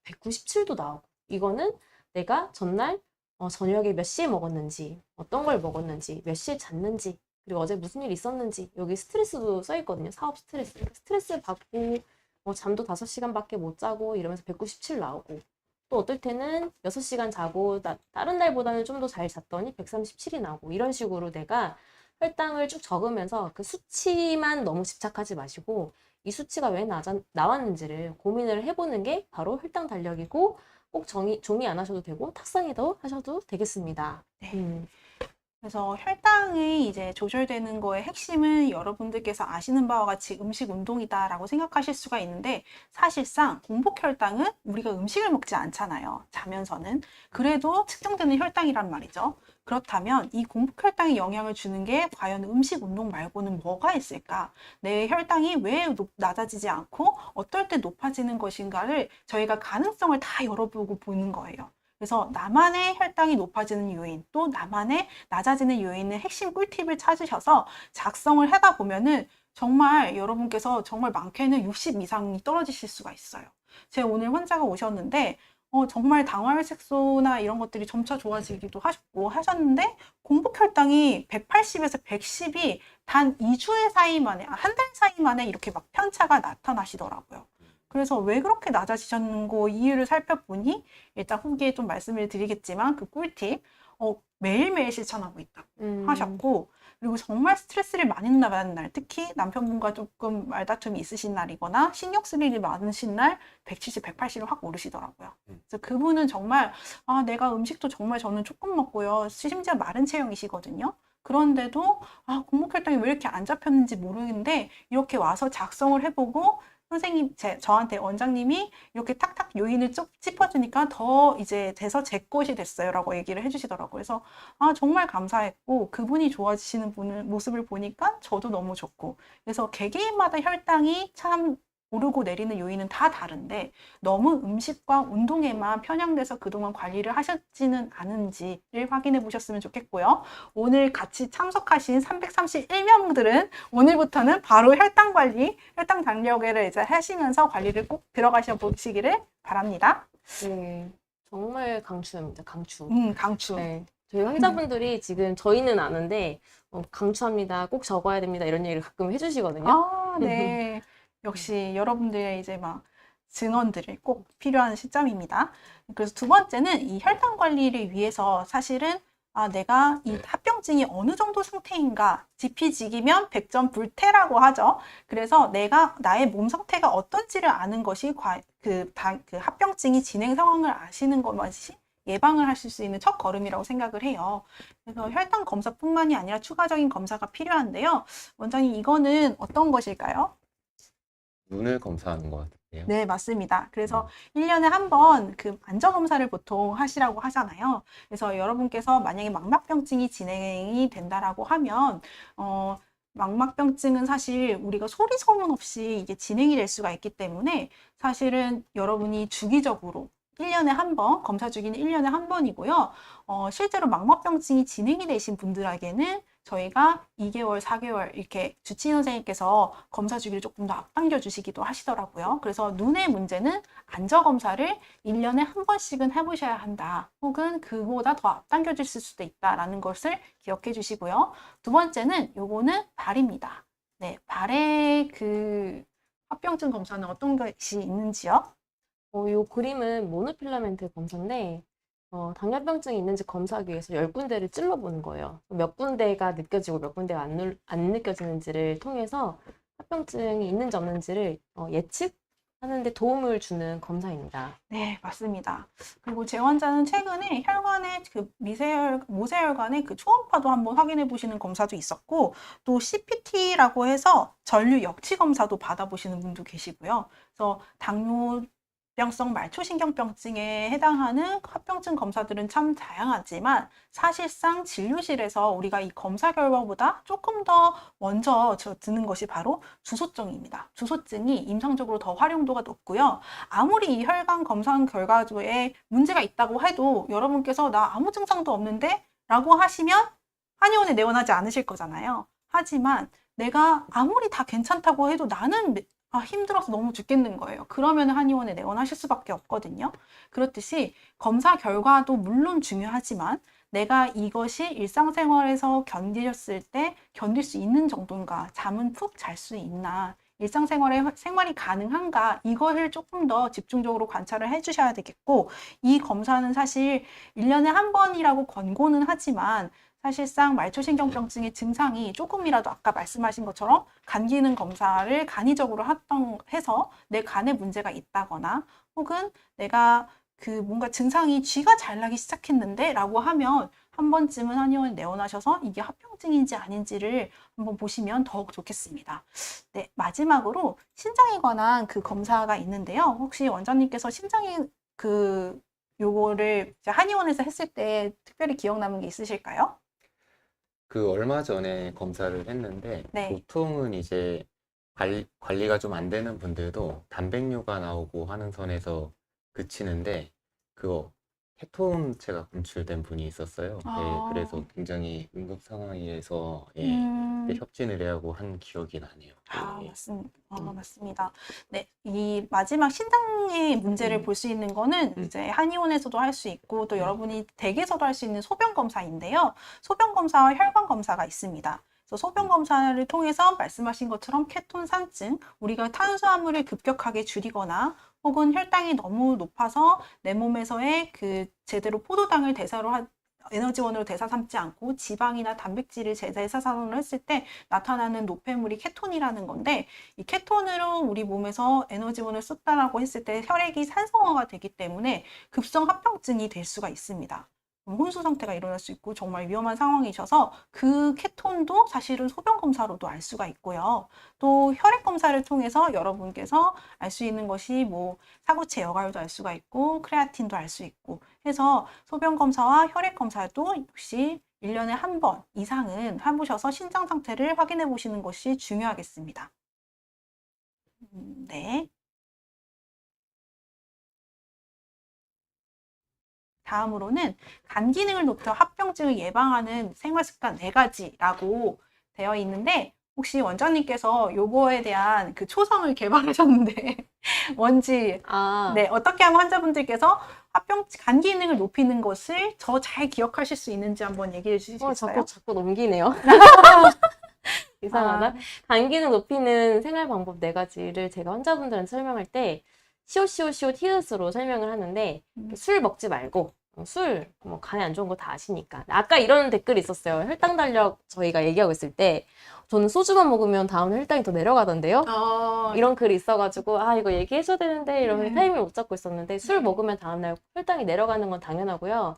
197도 나오고, 이거는 내가 전날 저녁에 몇 시에 먹었는지, 어떤 걸 먹었는지, 몇 시에 잤는지, 그리고 어제 무슨 일 있었는지, 여기 스트레스도 써있거든요. 사업 스트레스. 스트레스 받고 잠도 5시간밖에 못 자고 이러면서 197 나오고, 또 어떨 때는 6시간 자고 다른 날보다는 좀 더 잘 잤더니 137이 나오고, 이런 식으로 내가 혈당을 쭉 적으면서 그 수치만 너무 집착하지 마시고 이 수치가 왜 나왔는지를 고민을 해보는 게 바로 혈당 달력이고, 꼭 종이 안 하셔도 되고 탁상에도 하셔도 되겠습니다. 네. 그래서 혈당이 이제 조절되는 거의 핵심은 여러분들께서 아시는 바와 같이 음식 운동이다라고 생각하실 수가 있는데, 사실상 공복 혈당은 우리가 음식을 먹지 않잖아요. 자면서는. 그래도 측정되는 혈당이란 말이죠. 그렇다면 이 공복혈당에 영향을 주는 게 과연 음식, 운동 말고는 뭐가 있을까? 내 혈당이 왜 낮아지지 않고 어떨 때 높아지는 것인가를 저희가 가능성을 다 열어보고 보는 거예요. 그래서 나만의 혈당이 높아지는 요인, 또 나만의 낮아지는 요인의 핵심 꿀팁을 찾으셔서 작성을 하다 보면은 정말 여러분께서 정말 많게는 60 이상이 떨어지실 수가 있어요. 제가 오늘 환자가 오셨는데 정말 당화혈색소나 이런 것들이 점차 좋아지기도 하셨고 하셨는데 공복혈당이 180에서 110이 단 2주의 사이 만에, 한 달 사이 만에 이렇게 막 편차가 나타나시더라고요. 그래서 왜 그렇게 낮아지셨는고 이유를 살펴보니 일단 후기에 좀 말씀을 드리겠지만 그 꿀팁 매일매일 실천하고 있다고 하셨고, 그리고 정말 스트레스를 많이 받는 날, 특히 남편분과 조금 말다툼이 있으신 날이거나 신경 쓸 일이 많으신 날 170, 180을 확 오르시더라고요. 그래서 그분은 정말 내가 음식도 정말 저는 조금 먹고요. 심지어 마른 체형이시거든요. 그런데도 공복혈당이 왜 이렇게 안 잡혔는지 모르는데 이렇게 와서 작성을 해보고 선생님, 저한테 원장님이 이렇게 탁탁 요인을 쭉 짚어주니까 더 이제 돼서 제 것이 됐어요 라고 얘기를 해주시더라고요. 그래서 정말 감사했고 그분이 좋아지시는 모습을 보니까 저도 너무 좋고, 그래서 개개인마다 혈당이 참 오르고 내리는 요인은 다 다른데 너무 음식과 운동에만 편향돼서 그동안 관리를 하셨지는 않은지를 확인해 보셨으면 좋겠고요. 오늘 같이 참석하신 331명들은 오늘부터는 바로 혈당 관리, 혈당 단력을 이제 하시면서 관리를 꼭 들어가셔 보시기를 바랍니다. 네, 정말 강추합니다. 강추. 강추. 네, 저희 환자분들이 지금 저희는 아는데 강추합니다. 꼭 적어야 됩니다. 이런 얘기를 가끔 해주시거든요. 네. 역시 여러분들의 이제 막 증언들이 꼭 필요한 시점입니다. 그래서 두 번째는 이 혈당 관리를 위해서 사실은 내가 이 합병증이 어느 정도 상태인가, 지피지기면 100점 불태라고 하죠. 그래서 내가 나의 몸 상태가 어떤지를 아는 것이 그 합병증이 진행 상황을 아시는 것만이 예방을 하실 수 있는 첫 걸음이라고 생각을 해요. 그래서 혈당 검사뿐만이 아니라 추가적인 검사가 필요한데요. 원장님, 이거는 어떤 것일까요? 눈을 검사하는 것 같은데요. 네, 맞습니다. 그래서 1년에 한 번 그 안전검사를 보통 하시라고 하잖아요. 그래서 여러분께서 만약에 망막병증이 진행이 된다라고 하면, 망막병증은 사실 우리가 소리 소문 없이 이게 진행이 될 수가 있기 때문에 사실은 여러분이 주기적으로 1년에 한 번, 검사 주기는 1년에 한 번이고요. 실제로 망막병증이 진행이 되신 분들에게는 저희가 2개월, 4개월 이렇게 주치의 선생님께서 검사 주기를 조금 더 앞당겨 주시기도 하시더라고요. 그래서 눈의 문제는 안저검사를 1년에 한 번씩은 해보셔야 한다. 혹은 그보다 더 앞당겨 주실 수도 있다라는 것을 기억해 주시고요. 두 번째는 요거는 발입니다. 네, 발의 그 합병증 검사는 어떤 것이 있는지요? 이 그림은 모노필라멘트 검사인데 당뇨병증이 있는지 검사하기 위해서 10군데를 찔러보는 거예요. 몇 군데가 느껴지고 몇 군데가 안 느껴지는지를 통해서 합병증이 있는지 없는지를 예측하는 데 도움을 주는 검사입니다. 네, 맞습니다. 그리고 제 환자는 최근에 혈관의 그 모세혈관의 그 초음파도 한번 확인해 보시는 검사도 있었고, 또 CPT라고 해서 전류 역치 검사도 받아보시는 분도 계시고요. 그래서 당뇨병성 말초신경병증에 해당하는 합병증 검사들은 참 다양하지만 사실상 진료실에서 우리가 이 검사 결과보다 조금 더 먼저 드는 것이 바로 주소증입니다. 주소증이 임상적으로 더 활용도가 높고요. 아무리 이 혈관 검사 결과에 문제가 있다고 해도 여러분께서 나 아무 증상도 없는데? 라고 하시면 한의원에 내원하지 않으실 거잖아요. 하지만 내가 아무리 다 괜찮다고 해도 나는 힘들어서 너무 죽겠는 거예요. 그러면 한의원에 내원하실 수밖에 없거든요. 그렇듯이 검사 결과도 물론 중요하지만 내가 이것이 일상생활에서 견디셨을 때 견딜 수 있는 정도인가, 잠은 푹 잘 수 있나, 생활이 가능한가, 이거를 조금 더 집중적으로 관찰을 해주셔야 되겠고, 이 검사는 사실 1년에 한 번이라고 권고는 하지만 사실상 말초신경병증의 증상이 조금이라도 아까 말씀하신 것처럼 간 기능 검사를 간이적으로 해서 내 간에 문제가 있다거나 혹은 내가 뭔가 증상이 쥐가 잘 나기 시작했는데 라고 하면 한 번쯤은 한의원에 내원하셔서 이게 합병증인지 아닌지를 한번 보시면 더욱 좋겠습니다. 네, 마지막으로 신장에 관한 그 검사가 있는데요. 혹시 원장님께서 신장이 요거를 이제 한의원에서 했을 때 특별히 기억 남은 게 있으실까요? 그 얼마 전에 검사를 했는데 네. 보통은 이제 관리가 좀 안 되는 분들도 단백뇨가 나오고 하는 선에서 그치는데 그거 케톤체가 검출된 분이 있었어요. 예, 그래서 굉장히 응급 상황에서 그때 협진을 해야 하고 한 기억이 나네요. 예. 맞습니다. 맞습니다. 네, 이 마지막 신장의 문제를 볼 수 있는 거는 이제 한의원에서도 할 수 있고 또 여러분이 댁에서도 할 수 있는 소변 검사인데요. 소변 검사와 혈관 검사가 있습니다. 그래서 소변 검사를 통해서 말씀하신 것처럼 케톤 산증, 우리가 탄수화물을 급격하게 줄이거나 혹은 혈당이 너무 높아서 내 몸에서의 그 제대로 포도당을 에너지원으로 대사 삼지 않고 지방이나 단백질을 대사산으로 했을 때 나타나는 노폐물이 케톤이라는 건데, 이 케톤으로 우리 몸에서 에너지원을 썼다라고 했을 때 혈액이 산성화가 되기 때문에 급성 합병증이 될 수가 있습니다. 혼수 상태가 일어날 수 있고 정말 위험한 상황이셔서 그 케톤도 사실은 소변 검사로도 알 수가 있고요. 또 혈액 검사를 통해서 여러분께서 알 수 있는 것이 뭐 사구체 여과율도 알 수가 있고 크레아틴도 알 수 있고 해서 소변 검사와 혈액 검사도 역시 1년에 한 번 이상은 해보셔서 신장 상태를 확인해 보시는 것이 중요하겠습니다. 네. 다음으로는 간 기능을 높여 합병증을 예방하는 생활 습관 4가지라고 되어 있는데, 혹시 원장님께서 요거에 대한 그 초성을 개발하셨는데 뭔지 네, 어떻게 하면 환자분들께서 간 기능을 높이는 것을 더 잘 기억하실 수 있는지 한번 얘기해 주시겠어요? 자꾸 넘기네요. 이상하다. 간 기능 높이는 생활 방법 4가지를 제가 환자분들한테 설명할 때 히읗으로 설명을 하는데, 술 먹지 말고, 술, 뭐, 간에 안 좋은 거 다 아시니까. 아까 이런 댓글이 있었어요. 혈당 달력 저희가 얘기하고 있을 때, 저는 소주만 먹으면 다음날 혈당이 더 내려가던데요? 이런 글이 있어가지고, 이거 얘기해줘야 되는데, 이러면서 타이밍을 못 잡고 있었는데, 술 먹으면 다음날 혈당이 내려가는 건 당연하고요.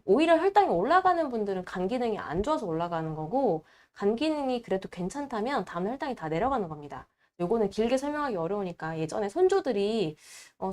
오히려 혈당이 올라가는 분들은 간 기능이 안 좋아서 올라가는 거고, 간 기능이 그래도 괜찮다면 다음날 혈당이 다 내려가는 겁니다. 요거는 길게 설명하기 어려우니까, 예전에 선조들이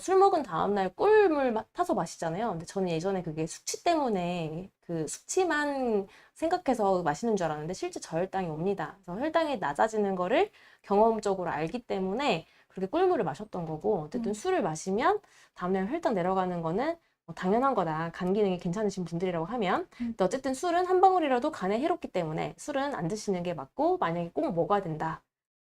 술 먹은 다음날 꿀물 타서 마시잖아요. 근데 저는 예전에 그게 숙취 때문에 그 숙취만 생각해서 마시는 줄 알았는데 실제 저혈당이 옵니다. 그래서 혈당이 낮아지는 거를 경험적으로 알기 때문에 그렇게 꿀물을 마셨던 거고, 어쨌든 술을 마시면 다음날 혈당 내려가는 거는 당연한 거다. 간 기능이 괜찮으신 분들이라고 하면. 근데 어쨌든 술은 한 방울이라도 간에 해롭기 때문에 술은 안 드시는 게 맞고, 만약에 꼭 먹어야 된다.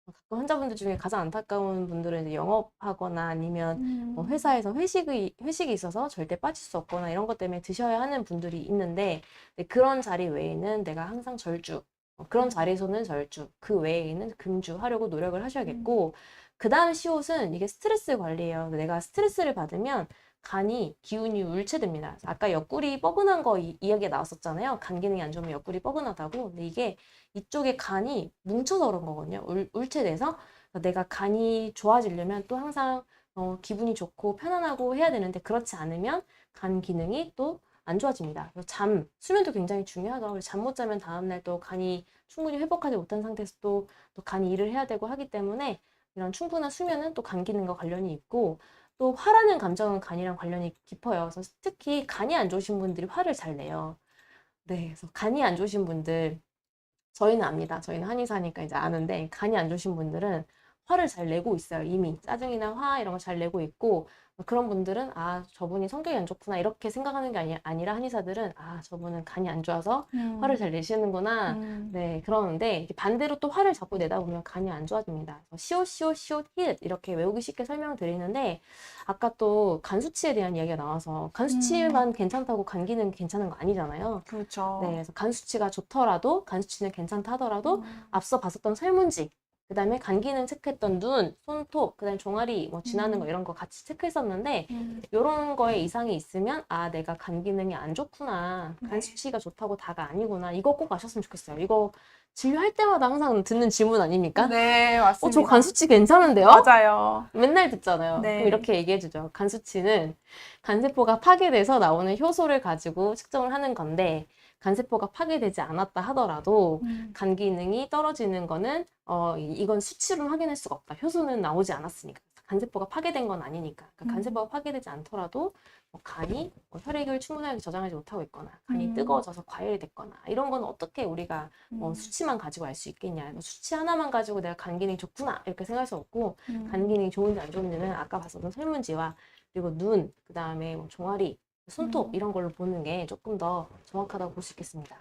가끔 환자분들 중에 가장 안타까운 분들은 이제 영업하거나 아니면 뭐 회사에서 회식이 있어서 절대 빠질 수 없거나 이런 것 때문에 드셔야 하는 분들이 있는데, 그런 자리 외에는 내가 항상 절주, 그런 자리에서는 절주, 그 외에는 금주 하려고 노력을 하셔야겠고, 그 다음 시옷은 이게 스트레스 관리예요. 내가 스트레스를 받으면 간이 기운이 울체됩니다. 아까 옆구리 뻐근한 거 이야기가 나왔었잖아요. 간 기능이 안 좋으면 옆구리 뻐근하다고. 근데 이게 이쪽에 간이 뭉쳐서 그런 거거든요. 울체돼서. 내가 간이 좋아지려면 또 항상 기분이 좋고 편안하고 해야 되는데, 그렇지 않으면 간 기능이 또 안 좋아집니다. 수면도 굉장히 중요하죠. 잠 못 자면 다음날 또 간이 충분히 회복하지 못한 상태에서 또 간이 일을 해야 되고 하기 때문에, 이런 충분한 수면은 또 간 기능과 관련이 있고, 또 화라는 감정은 간이랑 관련이 깊어요. 그래서 특히 간이 안 좋으신 분들이 화를 잘 내요. 네, 그래서 간이 안 좋으신 분들, 저희는 압니다. 저희는 한의사니까 이제 아는데, 간이 안 좋으신 분들은 화를 잘 내고 있어요. 이미 짜증이나 화 이런 거 잘 내고 있고, 그런 분들은 저분이 성격이 안 좋구나 이렇게 생각하는 게 아니라, 한의사들은 저분은 간이 안 좋아서 화를 잘 내시는구나. 네, 그러는데 이게 반대로 또 화를 자꾸 내다 보면 간이 안 좋아집니다. 시옷 히읗 이렇게 외우기 쉽게 설명드리는데, 아까 또 간 수치에 대한 이야기가 나와서, 간 수치만 괜찮다고 간 기능 괜찮은 거 아니잖아요. 그렇죠. 네, 그래서 간 수치가 좋더라도, 간 수치는 괜찮다 하더라도 앞서 봤었던 설문지, 그 다음에 간 기능 체크했던 눈, 손톱, 그 다음에 종아리, 뭐 지나는 거 이런 거 같이 체크했었는데, 이런 거에 이상이 있으면 내가 간 기능이 안 좋구나, 간 수치가 좋다고 다가 아니구나, 이거 꼭 아셨으면 좋겠어요. 이거 진료할 때마다 항상 듣는 질문 아닙니까? 네, 맞습니다. 저 간 수치 괜찮은데요? 맞아요. 맨날 듣잖아요. 네. 그럼 이렇게 얘기해주죠. 간 수치는 간세포가 파괴돼서 나오는 효소를 가지고 측정을 하는 건데, 간세포가 파괴되지 않았다 하더라도 음. 간 기능이 떨어지는 거는 이건 수치로 확인할 수가 없다. 효소는 나오지 않았으니까. 간세포가 파괴된 건 아니니까. 그러니까 간세포가 파괴되지 않더라도 뭐 간이 혈액을 충분하게 저장하지 못하고 있거나 간이 뜨거워져서 과열이 됐거나 이런 건 어떻게 우리가 수치만 가지고 알 수 있겠냐. 수치 하나만 가지고 내가 간 기능이 좋구나 이렇게 생각할 수 없고 간 기능이 좋은지 안 좋은지는 아까 봤었던 설문지와 그리고 눈, 그 다음에 뭐 종아리, 손톱 이런 걸로 보는 게 조금 더 정확하다고 볼 수 있겠습니다.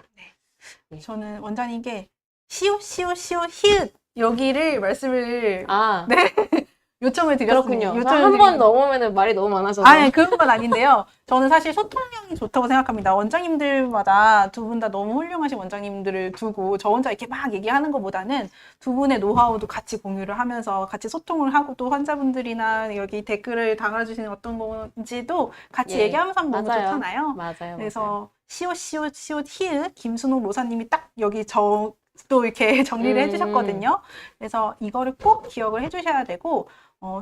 네. 저는 원장님께 시옷 히읗 여기를 말씀을 아, 네. 요청을 드렸습니다. 그렇군요. 한 번 넘으면 말이 너무 많아져서. 아니, 그런 건 아닌데요. 저는 사실 소통력이 좋다고 생각합니다. 원장님들마다 두 분 다 너무 훌륭하신 원장님들을 두고 저 혼자 이렇게 막 얘기하는 것보다는 두 분의 노하우도 같이 공유를 하면서 같이 소통을 하고 또 환자분들이나 여기 댓글을 달아주시는 어떤 건지도 같이 예, 얘기하면서 하면 너무 맞아요. 좋잖아요. 맞아요. 그래서 시옷 히읗 김순옥 로사님이 딱 여기 또 이렇게 정리를 해주셨거든요. 그래서 이거를 꼭 기억을 해주셔야 되고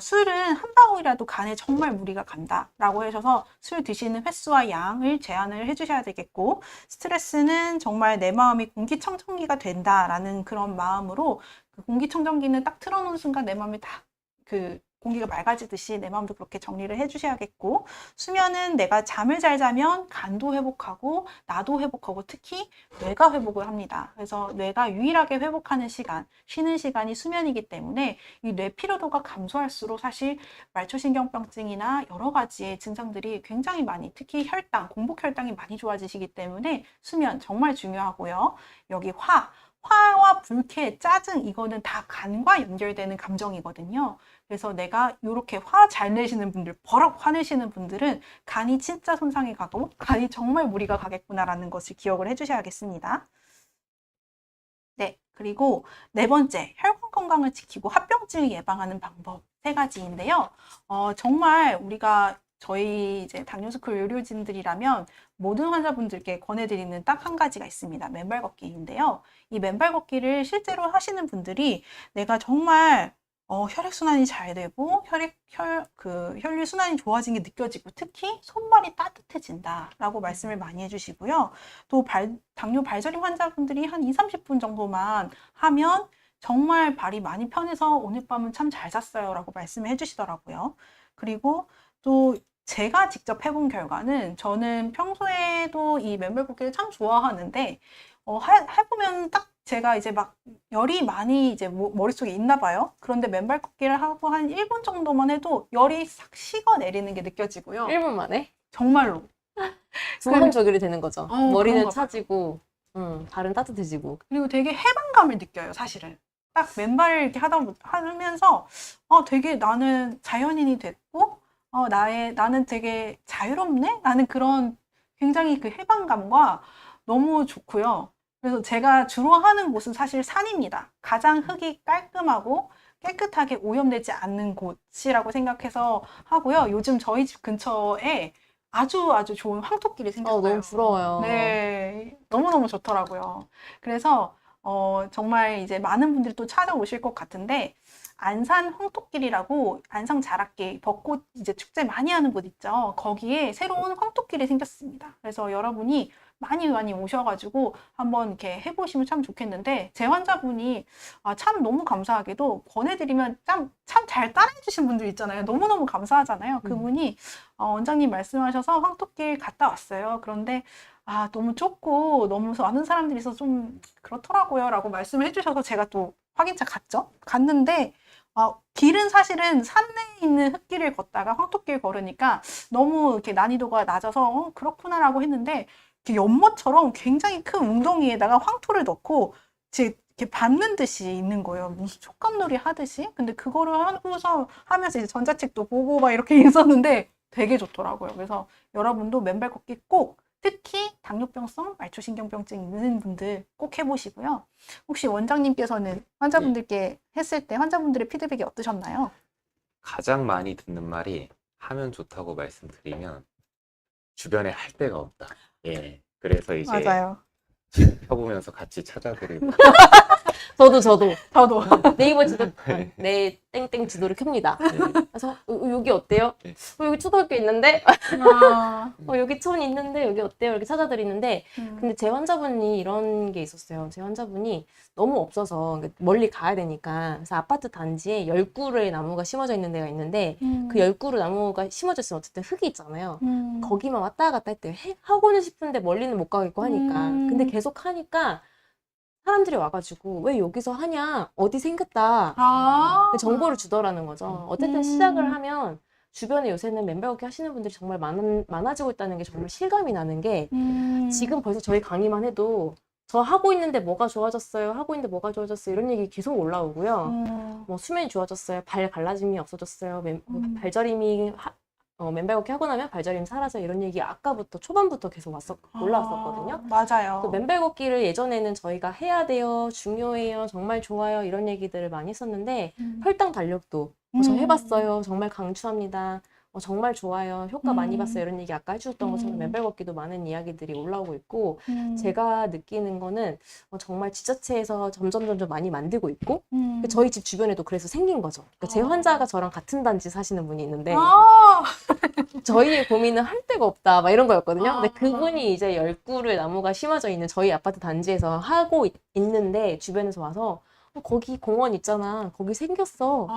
술은 한 방울이라도 간에 정말 무리가 간다라고 하셔서 술 드시는 횟수와 양을 제한을 해주셔야 되겠고 스트레스는 정말 내 마음이 공기청정기가 된다라는 그런 마음으로 그 공기청정기는 딱 틀어놓은 순간 내 마음이 딱 그 공기가 맑아지듯이 내 마음도 그렇게 정리를 해주셔야겠고 수면은 내가 잠을 잘 자면 간도 회복하고 나도 회복하고 특히 뇌가 회복을 합니다. 그래서 뇌가 유일하게 회복하는 시간, 쉬는 시간이 수면이기 때문에 이 뇌 피로도가 감소할수록 사실 말초신경병증이나 여러 가지의 증상들이 굉장히 많이 특히 혈당, 공복혈당이 많이 좋아지시기 때문에 수면 정말 중요하고요. 여기 화와 불쾌, 짜증 이거는 다 간과 연결되는 감정이거든요. 그래서 내가 이렇게 화 잘 내시는 분들, 버럭 화내시는 분들은 간이 진짜 손상이 가고 간이 정말 무리가 가겠구나라는 것을 기억을 해주셔야겠습니다. 네, 그리고 네 번째, 혈관 건강을 지키고 합병증을 예방하는 방법 3가지인데요. 정말 우리가 저희 이제 당뇨스쿨 의료진들이라면 모든 환자분들께 권해드리는 딱 한 가지가 있습니다. 맨발 걷기인데요. 이 맨발 걷기를 실제로 하시는 분들이 내가 정말 혈액순환이 잘 되고 혈류 순환이 좋아진 게 느껴지고 특히 손발이 따뜻해진다라고 말씀을 많이 해주시고요. 또 당뇨 발저림 환자분들이 한 20-30분 정도만 하면 정말 발이 많이 편해서 오늘 밤은 참 잘 잤어요 라고 말씀을 해주시더라고요. 그리고 또 제가 직접 해본 결과는 저는 평소에도 이 맨발 걷기를 참 좋아하는데 해보면 딱 제가 이제 막 열이 많이 이제 머릿속에 있나 봐요. 그런데 맨발 걷기를 하고 한 1분 정도만 해도 열이 싹 식어 내리는 게 느껴지고요. 1분 만에? 정말로. 두번조결이 되는 거죠. 그런가 머리는 봐요. 차지고, 발은 따뜻해지고. 그리고 되게 해방감을 느껴요, 사실은. 딱 맨발을 이렇게 하면서 되게 나는 자연인이 됐고 나는 되게 자유롭네? 나는 그런 굉장히 그 해방감과 너무 좋고요. 그래서 제가 주로 하는 곳은 사실 산입니다. 가장 흙이 깔끔하고 깨끗하게 오염되지 않는 곳이라고 생각해서 하고요. 요즘 저희 집 근처에 아주 좋은 황토길이 생겼어요. 너무 부러워요. 네, 너무너무 좋더라고요. 그래서 정말 이제 많은 분들이 또 찾아오실 것 같은데 안산 황토길이라고 안성 자락길 벚꽃 이제 축제 많이 하는 곳 있죠. 거기에 새로운 황토길이 생겼습니다. 그래서 여러분이 많이 오셔가지고 한번 이렇게 해보시면 참 좋겠는데 제 환자분이 참 너무 감사하게도 권해드리면 참 잘 따라해주신 분들 있잖아요. 너무너무 감사하잖아요. 그분이 원장님 말씀하셔서 황토길 갔다 왔어요. 그런데 너무 좁고 너무 많은 사람들이 있어서 좀 그렇더라고요 라고 말씀을 해주셔서 제가 또 확인차 갔는데 길은 사실은 산에 있는 흙길을 걷다가 황토길 걸으니까 너무 이렇게 난이도가 낮아서 그렇구나라고 했는데 이렇게 연못처럼 굉장히 큰 웅덩이에다가 황토를 넣고 이렇게 밟는 듯이 있는 거예요. 무슨 촉감놀이 하듯이. 근데 그거를 하면서 이제 전자책도 보고 막 이렇게 있었는데 되게 좋더라고요. 그래서 여러분도 맨발 걷기 꼭 특히 당뇨병성 말초신경병증 있는 분들 꼭 해보시고요. 혹시 원장님께서는 환자분들께 했을 때 환자분들의 피드백이 어떠셨나요? 가장 많이 듣는 말이 하면 좋다고 말씀드리면 주변에 할 데가 없다. 예. 그래서 이제 맞아요. 펴보면서 같이 찾아드리고 저도. 저도. 네이버 지도 내 땡땡 지도를 켭니다. 네. 그래서 여기 어때요? 네. 여기 초등학교 있는데? 아, 여기 촌 있는데 여기 어때요? 이렇게 찾아드리는데 음. 근데 제 환자분이 이런 게 있었어요. 제 환자분이 너무 없어서 멀리 가야 되니까 그래서 아파트 단지에 10그루의 나무가 심어져 있는 데가 있는데 그 10그루 나무가 심어져 있으면 어쨌든 흙이 있잖아요. 거기만 왔다 갔다 했대요. 하고는 싶은데 멀리는 못 가겠고 하니까. 근데 계속 하니까 사람들이 와가지고 왜 여기서 하냐? 어디 생겼다. 아, 그 정보를 주더라는 거죠. 어쨌든 시작을 하면 주변에 요새는 맨발 걷기 하시는 분들이 정말 많아지고 있다는 게 정말 실감이 나는 게 지금 벌써 저희 강의만 해도 저 하고 있는데 뭐가 좋아졌어요? 하고 있는데 뭐가 좋아졌어요? 이런 얘기 계속 올라오고요. 뭐 수면이 좋아졌어요. 발 갈라짐이 없어졌어요. 발저림이 맨발 걷기 하고 나면 발저림 사라져 이런 얘기 아까부터 초반부터 계속 올라왔었거든요. 맞아요. 그 맨발 걷기를 예전에는 저희가 해야 돼요, 중요해요, 정말 좋아요 이런 얘기들을 많이 했었는데 혈당 달력도 저 해봤어요, 정말 강추합니다. 정말 좋아요. 효과 많이 봤어요. 이런 얘기 아까 해주셨던 것처럼 맨발 걷기도 많은 이야기들이 올라오고 있고 제가 느끼는 거는 정말 지자체에서 점점 많이 만들고 있고 저희 집 주변에도 그래서 생긴 거죠. 그러니까 제 환자가 저랑 같은 단지 사시는 분이 있는데 저희의 고민은 할 데가 없다 막 이런 거였거든요. 근데 그분이 이제 10그루의 나무가 심어져 있는 저희 아파트 단지에서 하고 있는데 주변에서 와서 거기 공원 있잖아. 거기 생겼어.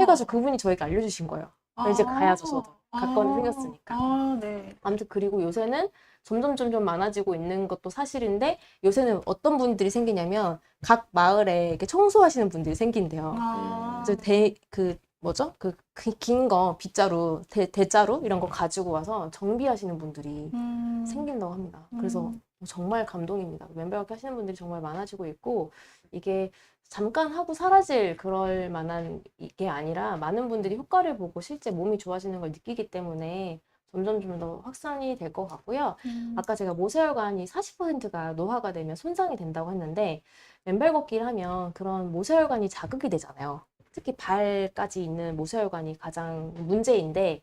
해가지고 그분이 저에게 알려주신 거예요. 이제 가야죠, 저도. 가까운 데 생겼으니까. 네. 아무튼 그리고 요새는 점점 많아지고 있는 것도 사실인데 요새는 어떤 분들이 생기냐면 각 마을에 이렇게 청소하시는 분들이 생긴대요. 그래서 뭐죠? 긴 거 빗자루, 대자루 이런 거 가지고 와서 정비하시는 분들이 생긴다고 합니다. 그래서 정말 감동입니다. 맨발 걷기 하시는 분들이 정말 많아지고 있고 이게 잠깐 하고 사라질 그럴 만한 게 아니라 많은 분들이 효과를 보고 실제 몸이 좋아지는 걸 느끼기 때문에 점점 좀 더 확산이 될 것 같고요. 아까 제가 모세혈관이 40%가 노화가 되면 손상이 된다고 했는데 맨발 걷기를 하면 그런 모세혈관이 자극이 되잖아요. 특히 발까지 있는 모세혈관이 가장 문제인데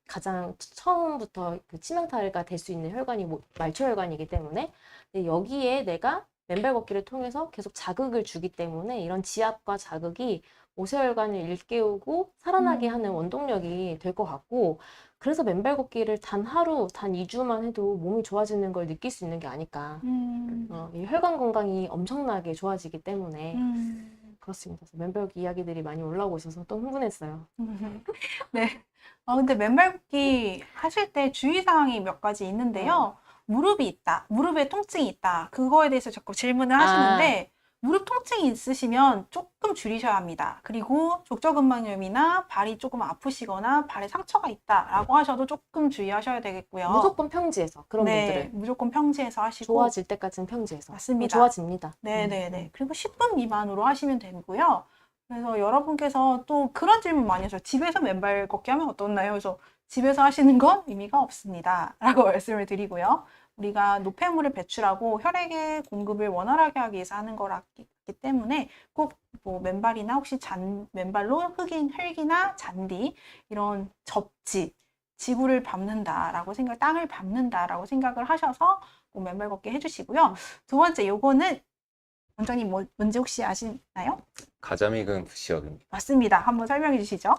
가장 처음부터 그 치명타가 될 수 있는 혈관이 말초혈관이기 때문에 근데 여기에 내가 맨발 걷기를 통해서 계속 자극을 주기 때문에 이런 지압과 자극이 모세혈관을 일깨우고 살아나게 하는 원동력이 될 것 같고 그래서 맨발 걷기를 단 하루, 단 2주만 해도 몸이 좋아지는 걸 느낄 수 있는 게 아닐까. 이 혈관 건강이 엄청나게 좋아지기 때문에 그렇습니다. 그래서 맨발 걷기 이야기들이 많이 올라오고 있어서 또 흥분했어요. 네. 근데 맨발 걷기 하실 때 주의사항이 몇 가지 있는데요. 무릎이 있다, 무릎에 통증이 있다. 그거에 대해서 자꾸 질문을 하시는데 무릎 통증이 있으시면 조금 줄이셔야 합니다. 그리고 족저근막염이나 발이 조금 아프시거나 발에 상처가 있다라고 하셔도 조금 주의하셔야 되겠고요. 무조건 평지에서 그런 네, 분들은 무조건 평지에서 하시고 좋아질 때까지는 평지에서 맞습니다. 좋아집니다. 네네네. 그리고 10분 미만으로 하시면 되고요. 그래서 여러분께서 또 그런 질문 많이 하셔요. 집에서 맨발 걷기 하면 어떻나요? 그래서 집에서 하시는 건 의미가 없습니다. 라고 말씀을 드리고요. 우리가 노폐물을 배출하고 혈액의 공급을 원활하게 하기 위해서 하는 거라기 때문에 꼭 뭐 맨발이나 혹시 맨발로 흙이나 잔디, 이런 접지, 지구를 밟는다라고 땅을 밟는다라고 생각을 하셔서 꼭 맨발 걷기 해주시고요. 두 번째, 요거는 원장님 뭔지 혹시 아시나요? 가자미근 부시역입니다. 맞습니다. 한번 설명해 주시죠.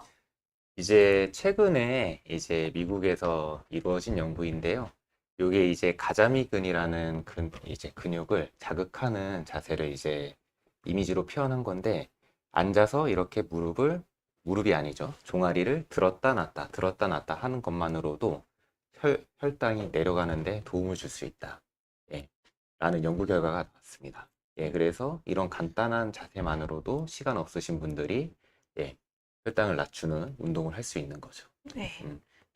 이제 최근에 이제 미국에서 이루어진 연구인데요. 이게 이제 가자미근이라는 이제 근육을 자극하는 자세를 이제 이미지로 표현한 건데 앉아서 이렇게 무릎이 아니죠. 종아리를 들었다 놨다 하는 것만으로도 혈당이 내려가는데 도움을 줄 수 있다. 예, 라는 연구 결과가 나왔습니다. 예, 그래서 이런 간단한 자세만으로도 시간 없으신 분들이 혈당을 낮추는 운동을 할 수 있는 거죠. 네.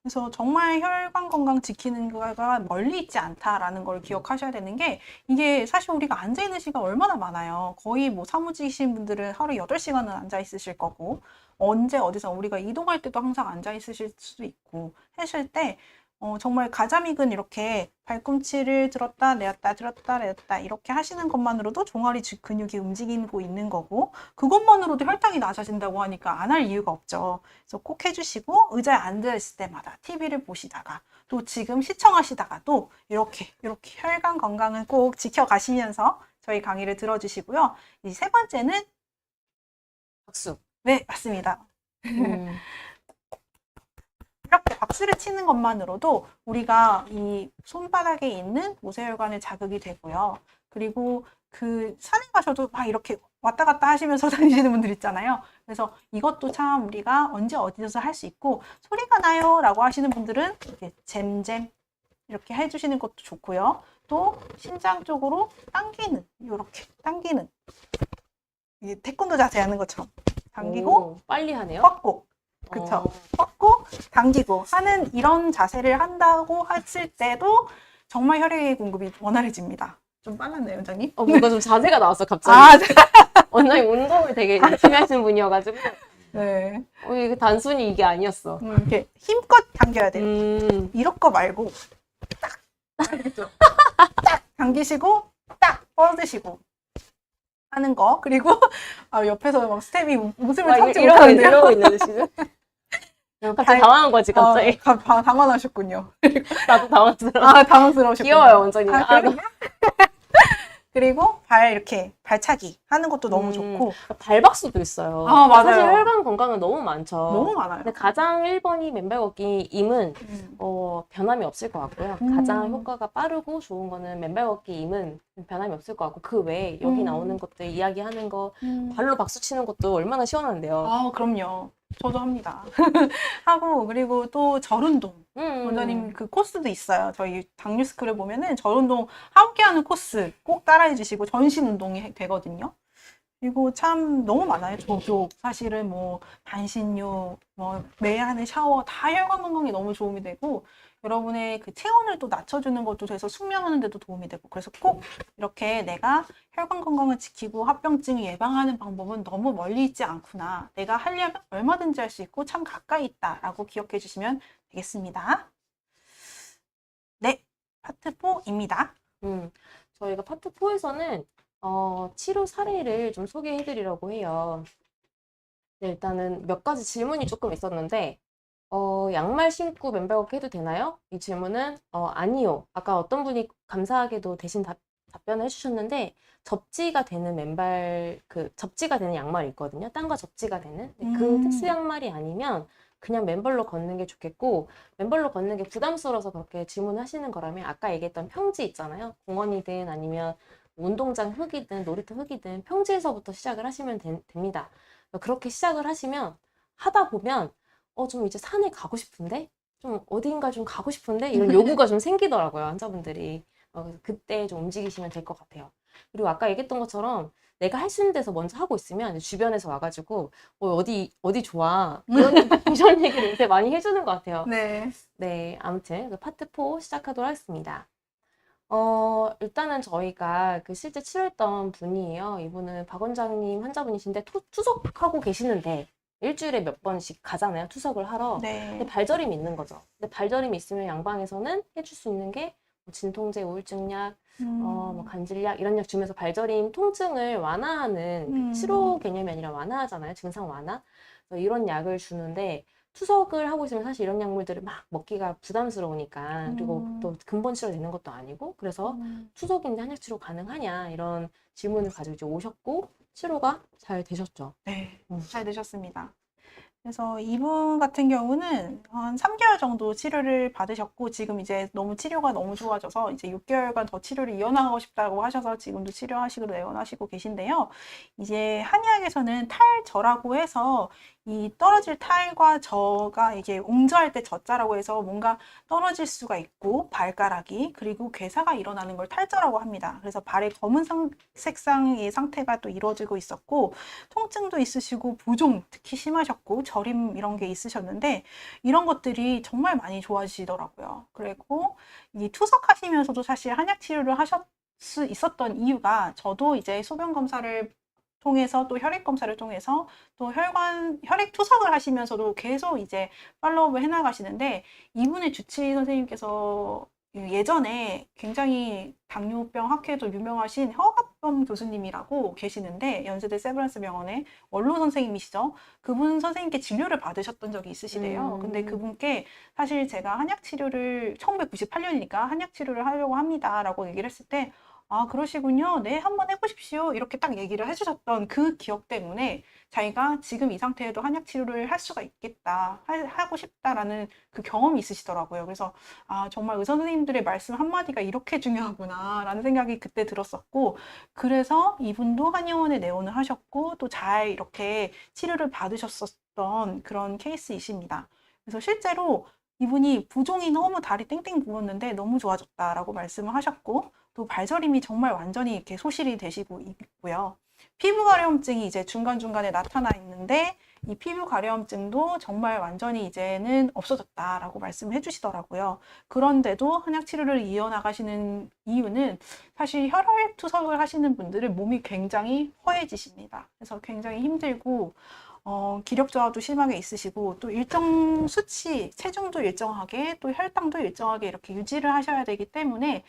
그래서 정말 혈관 건강 지키는 거가 멀리 있지 않다라는 걸 기억하셔야 되는 게 이게 사실 우리가 앉아있는 시간 얼마나 많아요. 거의 뭐 사무직이신 분들은 하루 8시간은 앉아있으실 거고 언제 어디서 우리가 이동할 때도 항상 앉아있으실 수도 있고 하실 때 정말 가자미근 이렇게 발꿈치를 들었다 내렸다 이렇게 하시는 것만으로도 종아리 근육이 움직이고 있는 거고 그것만으로도 혈당이 낮아진다고 하니까 안 할 이유가 없죠. 그래서 꼭 해주시고 의자에 앉아있을 때마다 TV를 보시다가 또 지금 시청하시다가도 이렇게 혈관 건강은 꼭 지켜가시면서 저희 강의를 들어주시고요. 이 세 번째는 박수. 네, 맞습니다. 음. 이렇게 박수를 치는 것만으로도 우리가 이 손바닥에 있는 모세혈관에 자극이 되고요. 그리고 그 산에 가셔도 막 이렇게 왔다 갔다 하시면서 다니시는 분들 있잖아요. 그래서 이것도 참 우리가 언제 어디서 할 수 있고 소리가 나요 라고 하시는 분들은 이렇게 잼잼 이렇게 해주시는 것도 좋고요. 또 심장 쪽으로 당기는 이렇게 당기는 이게 태권도 자세 하는 것처럼 당기고 오, 빨리 하네요. 뻗고 그쵸. 뻗고 당기고 하는 이런 자세를 한다고 했을 때도 정말 혈액의 공급이 원활해집니다. 좀 빨랐네요, 원장님. 뭔가 좀 자세가 나왔어, 갑자기. 아, 네. 원장님 운동을 되게 열심히 하시는 분이어가지고. 네. 이게 단순히 이게 아니었어. 이렇게 힘껏 당겨야 돼요. 이럴 거 말고 딱 알겠죠? 딱 당기시고 딱 뻗으시고 하는 거. 그리고 옆에서 막 스텝이 웃음을 참지 못하는데요. 이러고 있는데 지금. 갑자기 당황한 거지, 갑자기. 당황하셨군요. 나도 당황스러워. 아, 당황스러우셨군요. 귀여워요, 원장님. 그래요? 그리고 발 이렇게 발차기 하는 것도 너무 좋고 발박수도 있어요. 아, 맞아요. 사실 혈관 건강은 너무 많죠. 너무 많아요. 근데 가장 1번이 맨발 걷기 임은 변함이 없을 것 같고요. 가장 효과가 빠르고 좋은 거는 맨발 걷기 임은 변함이 없을 것 같고 그 외에 여기 나오는 것들 이야기하는 거 발로 박수 치는 것도 얼마나 시원한데요. 아, 그럼요. 저도 합니다. 하고 그리고 또 절운동. 원장님 그 코스도 있어요. 저희 당뇨스쿨에 보면은 절운동 함께하는 코스 꼭 따라해 주시고 전신 운동이 되거든요. 그리고 참 너무 많아요. 저도 사실은 뭐 반신욕, 뭐 매일 하는 샤워 다 혈관 건강에 너무 도움이 되고 여러분의 그 체온을 또 낮춰주는 것도 돼서 숙면하는 데도 도움이 되고 그래서 꼭 이렇게 내가 혈관 건강을 지키고 합병증을 예방하는 방법은 너무 멀리 있지 않구나. 내가 하려면 얼마든지 할 수 있고 참 가까이 있다라고 기억해 주시면 되겠습니다. 네, 파트 4입니다. 저희가 파트 4에서는 치료 사례를 좀 소개해 드리려고 해요. 네, 일단은 몇 가지 질문이 조금 있었는데 양말 신고 맨발 걷기 해도 되나요? 이 질문은 아니요. 아까 어떤 분이 감사하게도 대신 답변을 해주셨는데 접지가 되는 맨발 접지가 되는 양말이 있거든요. 땀과 접지가 되는 그 특수 양말이 아니면 그냥 맨발로 걷는 게 좋겠고 맨발로 걷는 게 부담스러워서 그렇게 질문하시는 거라면 아까 얘기했던 평지 있잖아요. 공원이든 아니면 운동장 흙이든 놀이터 흙이든 평지에서부터 시작을 하시면 됩니다. 그렇게 시작을 하시면 하다 보면 좀 이제 산에 가고 싶은데 좀 어딘가 좀 가고 싶은데 이런 요구가 좀 생기더라고요, 환자분들이. 그때 좀 움직이시면 될 것 같아요. 그리고 아까 얘기했던 것처럼 내가 할 수 있는 데서 먼저 하고 있으면 주변에서 와가지고 어디 좋아 이런 얘기를 요새 많이 해주는 것 같아요. 네, 아무튼 파트 4 시작하도록 하겠습니다. 일단은 저희가 실제 치료했던 분이에요. 이분은 박 원장님 환자분이신데 투석하고 계시는데 일주일에 몇 번씩 가잖아요. 투석을 하러. 근데 발저림이 있는 거죠. 근데 발저림이 있으면 양방에서는 해줄 수 있는 게 진통제, 우울증약, 뭐 간질약 이런 약 주면서 발저림 통증을 완화하는 치료 개념이 아니라 완화하잖아요. 증상 완화. 그래서 이런 약을 주는데 투석을 하고 있으면 사실 이런 약물들을 막 먹기가 부담스러우니까 그리고 또 근본 치료되는 것도 아니고 그래서 투석인데 한약 치료 가능하냐 이런 질문을 가지고 이제 오셨고 치료가 잘 되셨죠. 네, 잘 되셨습니다. 그래서 이분 같은 경우는 한 3개월 정도 치료를 받으셨고 지금 이제 너무 치료가 너무 좋아져서 이제 6개월간 더 치료를 이어나가고 싶다고 하셔서 지금도 치료하시고 내원하시고 계신데요. 이제 한의학에서는 탈저라고 해서 이 떨어질 탈과 저가 이게 옹저할 때 저자라고 해서 뭔가 떨어질 수가 있고 발가락이 그리고 괴사가 일어나는 걸 탈저라고 합니다. 그래서 발의 검은 색상의 상태가 또 이루어지고 있었고 통증도 있으시고 부종 특히 심하셨고 저림 이런 게 있으셨는데 이런 것들이 정말 많이 좋아지시더라고요. 그리고 이 투석하시면서도 사실 한약 치료를 하실 수 있었던 이유가 저도 이제 소변 검사를 통해서 또 혈액 검사를 통해서 또 혈액 투석을 하시면서도 계속 이제 팔로우업을 해나가시는데 이분의 주치의 선생님께서 예전에 굉장히 당뇨병 학회도 유명하신 허갑범 교수님이라고 계시는데 연세대 세브란스 병원의 원로 선생님이시죠. 그분 선생님께 진료를 받으셨던 적이 있으시대요. 근데 그분께 사실 제가 한약 치료를 1998년이니까 한약 치료를 하려고 합니다라고 얘기를 했을 때 아, 그러시군요. 네, 한번 해보십시오. 이렇게 딱 얘기를 해주셨던 그 기억 때문에 자기가 지금 이 상태에도 한약 치료를 할 수가 있겠다, 하고 싶다라는 그 경험이 있으시더라고요. 그래서 아, 정말 의사 선생님들의 말씀 한마디가 이렇게 중요하구나라는 생각이 그때 들었었고, 그래서 이분도 한의원에 내원을 하셨고 또 잘 이렇게 치료를 받으셨었던 그런 케이스이십니다. 그래서 실제로 이분이 부종이 너무 다리 땡땡 부었는데 너무 좋아졌다라고 말씀을 하셨고, 또 발저림이 정말 완전히 이렇게 소실이 되시고 있고요. 피부 가려움증이 이제 중간중간에 나타나 있는데 이 피부 가려움증도 정말 완전히 이제는 없어졌다라고 말씀을 해주시더라고요. 그런데도 한약 치료를 이어나가시는 이유는 사실 혈액 투석을 하시는 분들은 몸이 굉장히 허해지십니다. 그래서 굉장히 힘들고 기력 저하도 심하게 있으시고 또 일정 수치, 체중도 일정하게 또 혈당도 일정하게 이렇게 유지를 하셔야 되기 때문에